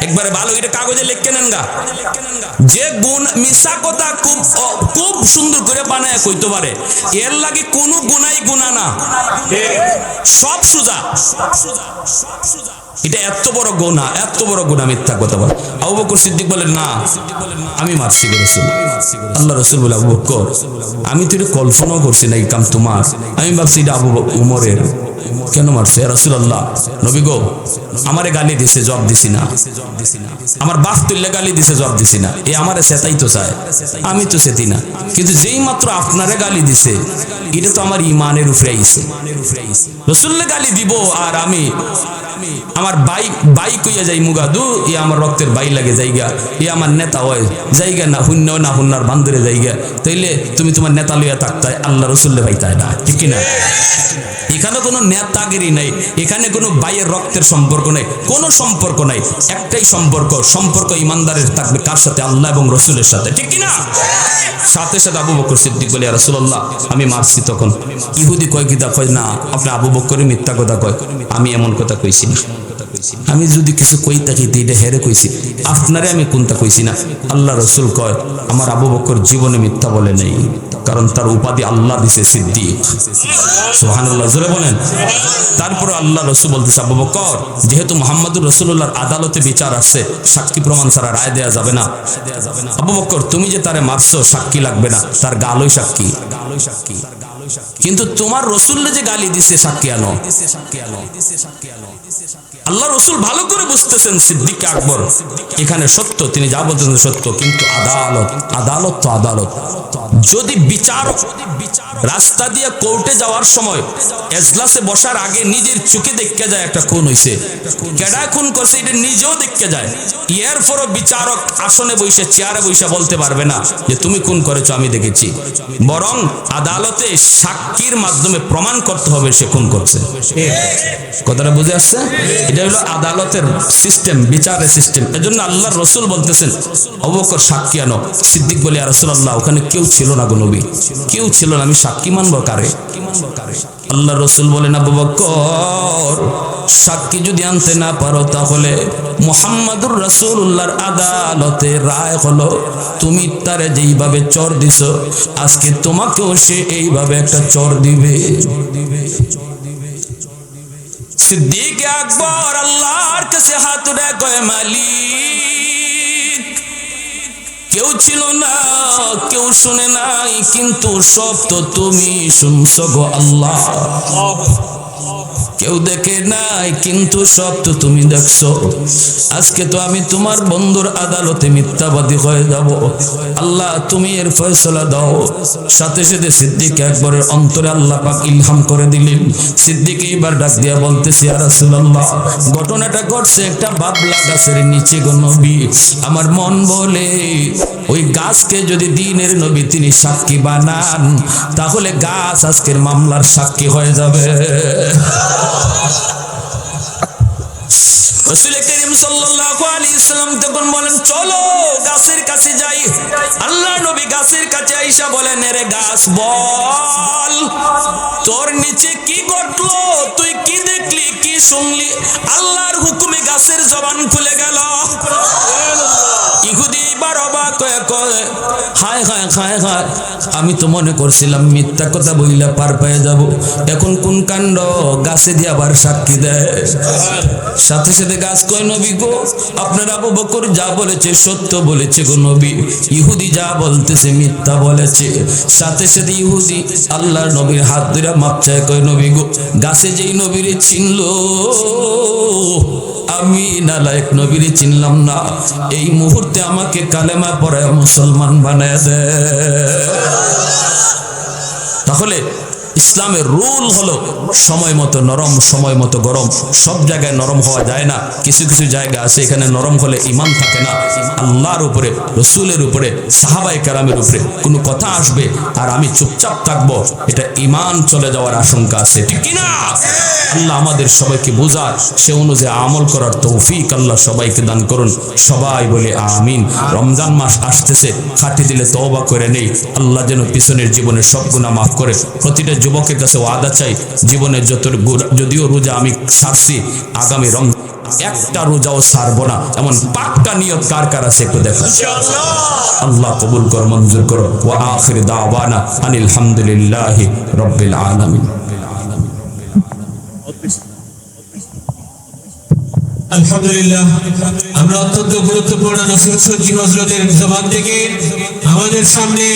একবারে ভালো এটা কাগজে লিখে নেন গা, যে মিশা কথা খুব সুন্দর করে বানায় কইতে পারে, এর লাগে কোনো গুনাই গুনাহ না, সব সুজা। এটা এত বড় গুনাহ, এত বড় গুনাহ মিথ্যা কথা বলে। আবু বকর সিদ্দিক বলেন না আমি মারছি গো রাসূল। আল্লাহ রাসূল বলে আবু বকর আমি তো এটা কল্পনাও করছি না এই কাম তোমার, আমি ভাবছি এটা আবু উমরের। কেন মারছে ইয়া রাসূলুল্লাহ? নবী গো আমারে গালি দিছে জবাব দিছি না, আমার বাপ তুললে গালি দিছে জবাব দিছি না, এ আমারে সেতাই তো চায়, আমি তো সেতি না, কিন্তু যেই মাত্র আপনারে গালি দিছে এটা তো আমার ইমানের উপরে আইছে। রাসূলকে গালি দিব আর আমি আমার ভাই কইয়া যাই মুগাদু, এ আমার রক্তের ভাই লাগে জায়গা, এ আমার নেতা হয় জায়গা না, শূন্য না হুন্নার বান্ধরে জায়গা, তাইলে তুমি তোমার নেতা লইয়া থাকতে আল্লাহ রসুল্লে ভাইতায় না, ঠিক কিনা? এখানে কোনো নেতাগিরি নাই, এখানে কোনো ভাইয়ের রক্তের সম্পর্ক নাই, কোনো সম্পর্ক নাই, একটাই সম্পর্ক ইমানদারের থাকবে কার সাথে? আল্লাহ এবং রসুলের সাথে, ঠিক কিনা? সাথে সাথে আবু বকর সিদ্দিক বলে ইয়া রাসূলুল্লাহ আমি মারছি। তখন ইহুদি কয় কিতা কয় না আপনি আবু বকরের মিথ্যা কথা কয়, আমি এমন কথা কইছি না, আমি যদি কিছু কই থাকি এটা হেরে কইছি, আপনারে আমি কোনটা কইছি না। আল্লাহ রসুল কয় আমার আবু বকর জীবনে মিথ্যা বলে নেই, কারণ তার উপাধি আল্লাহ দিছে সিদ্দিক। সুবহানাল্লাহ জোরে বলেন। তারপর আল্লাহ রসুল বলতেছে আবু বকর যেহেতু মুহাম্মদুর রাসূলুল্লাহর আদালতে বিচার আছে, সাক্ষী প্রমাণ ছাড়া রায় দেয়া যাবে না। আবু বকর তুমি যে তারে মারছো সাক্ষী লাগবে না, তার গালই সাক্ষী, কিন্তু তোমার রসুল্লে যে গালি দিছে সাক্ষী আনো। আল্লাহ রসুল ভালো করে বুঝতেছেন সিদ্দিক আকবর এখানে সত্য, তিনি যা বলতেছেন সত্য, কিন্তু আদালত তো আদালত। যদি বিচারক রাস্তা দিয়ে কোর্টে যাওয়ার সময় এজলাসে বসার আগে নিজের চোখে দেখতে যায় একটা খুন হইছে, কেডা খুন করছে এটা নিজেও দেখতে যায়, এরপরও বিচারক আসনে বসে চেয়ারে বসে বলতে পারবে না যে তুমি খুন করেছো আমি দেখেছি, বরং আদালতে সাক্ষীর মাধ্যমে প্রমাণ করতে হবে সে খুন করছে। কথাটা বুঝে আসছে? এটা হলো আদালতের সিস্টেম, বিচারের সিস্টেম। এজন্য আল্লাহ রসুল বলতেছেন আবু বকর সাক্ষী আনো। সিদ্দিক বলে ইয়া রাসূলুল্লাহ ওখানে কেউ ছিল না গো নবী, কেউ ছিল না, আমি সাক্ষী মানবো কারে? আল্লাহ রসুল বলেন আবু বকর সাক্ষী যদি আনতে না পারো তাহলে মুহাম্মাদুর রাসূলুল্লাহর আদালতে রায় হলো তুমি তারে যেইভাবে চর দিছো আজকে তোমাকেও সে এইভাবে একটা চর দিবে। সিদ্দিক আকবর আল্লাহর কাছে হাত উঠায় কয় মালিক কেউ ছিল না, কেউ শুনে নাই, কিন্তু সব তো তুমি শুনছো গো আল্লাহ। কেউ দেখে নাই কিন্তু সব তো তুমি দেখছো। আজকে তো আমি তোমার বন্ধুর আদালতে মিথ্যাবাদী হয়ে যাব, আল্লাহ তুমি এর ফয়সালা দাও। সাথে সাথে সিদ্দিক আকবরের অন্তরে আল্লাহ পাক ইলহাম করে দিলেন। সিদ্দিক এইবার ডাক দিয়া বলতেছে ইয়া রাসূলুল্লাহ ঘটনাটা ঘটছে একটা বাবলা গাছের নিচে গো নবী, আমার মন বলে ওই গাছকে যদি দ্বীনের নবী তিনি সাক্ষী বানান তাহলে গাছ আজকের মামলার সাক্ষী হয়ে যাবে। রাসূল করিম সাল্লাল্লাহু আলাইহি সাল্লাম তখন বলেন চলো গাছের কাছে যাই। আল্লাহ নবী গাছের কাছে আইসা বলেন এরে গাছ বল তোর নিচে কি ঘটলো, তুই কি দেখলি কি শুনলি? আল্লাহর হুকুমে গাছের জবান খুলে গেল। ইহুদি এবার অবাক হয়ে কয় হায় হায় হায় হায়, আমি তো মনে করছিলাম মিথ্যা কথা বইলা পার পেয়ে যাব, এখন কোন কাণ্ড গাছে দিয়ে আবার সাক্ষী দেয়। সাথে সাথে গাছ কয় নবী গো আপনার আবু বকর যা বলেছে সত্য বলেছে গো নবী, ইহুদি যা বলতেছে মিথ্যা বলেছে। সাথে সাথে ইহুদি আল্লাহর নবীর হাত ধরে মাপ চায় কয় নবী গো গাছে যেই নবীরে চিনলো আমি নালায়েক নবীরে চিনলাম না, এই মুহূর্তে আমাকে কালেমা পড়ায় মুসলমান বানায় দেয়। তাহলে ইসলামের রুল হলো সময় মতো নরম সময় মতো গরম। সব জায়গায় নরম হওয়া যায় না, কিছু কিছু জায়গা আছে এখানে নরম হলে ঈমান থাকে না। আল্লাহর উপরে রসুলের উপরে সাহাবায়ে কেরামের উপরে কোনো কথা আসবে আর আমি চুপচাপ থাকবো, এটা ঈমান চলে যাওয়ার আশঙ্কা আছে, ঠিক কি না? আল্লাহ আমাদের সবাইকে বোঝার সে অনুযায়ী আমল করার তৌফিক আল্লাহ সবাইকে দান করুন। সবাই বলে আমিন। রমজান মাস আসতেছে, খাটি দিলে তওবা করে নেই, আল্লাহ যেন পিছনের জীবনের সব গুনাহ মাফ করে প্রতিটা যুবকের কাছে ওয়াদা চাই, জীবনের যদিও রোজা আমি ছাড়ছি, আগামী রমজান একটা রোজাও ছাড়বো না, এমন পাক্কা নিয়ত কার কার আছে একটু দেখো। আল্লাহ কবুল কর, মঞ্জুর করো। ওয়া আখির দাওয়ানা আনিল হামদুলিল্লাহি রাব্বিল আলামিন। আলহামদুলিল্লাহ, আমরা অত্যন্ত গুরুত্বপূর্ণ নসিহত সজ্জি হযরতের জবান থেকে আমাদের সামনে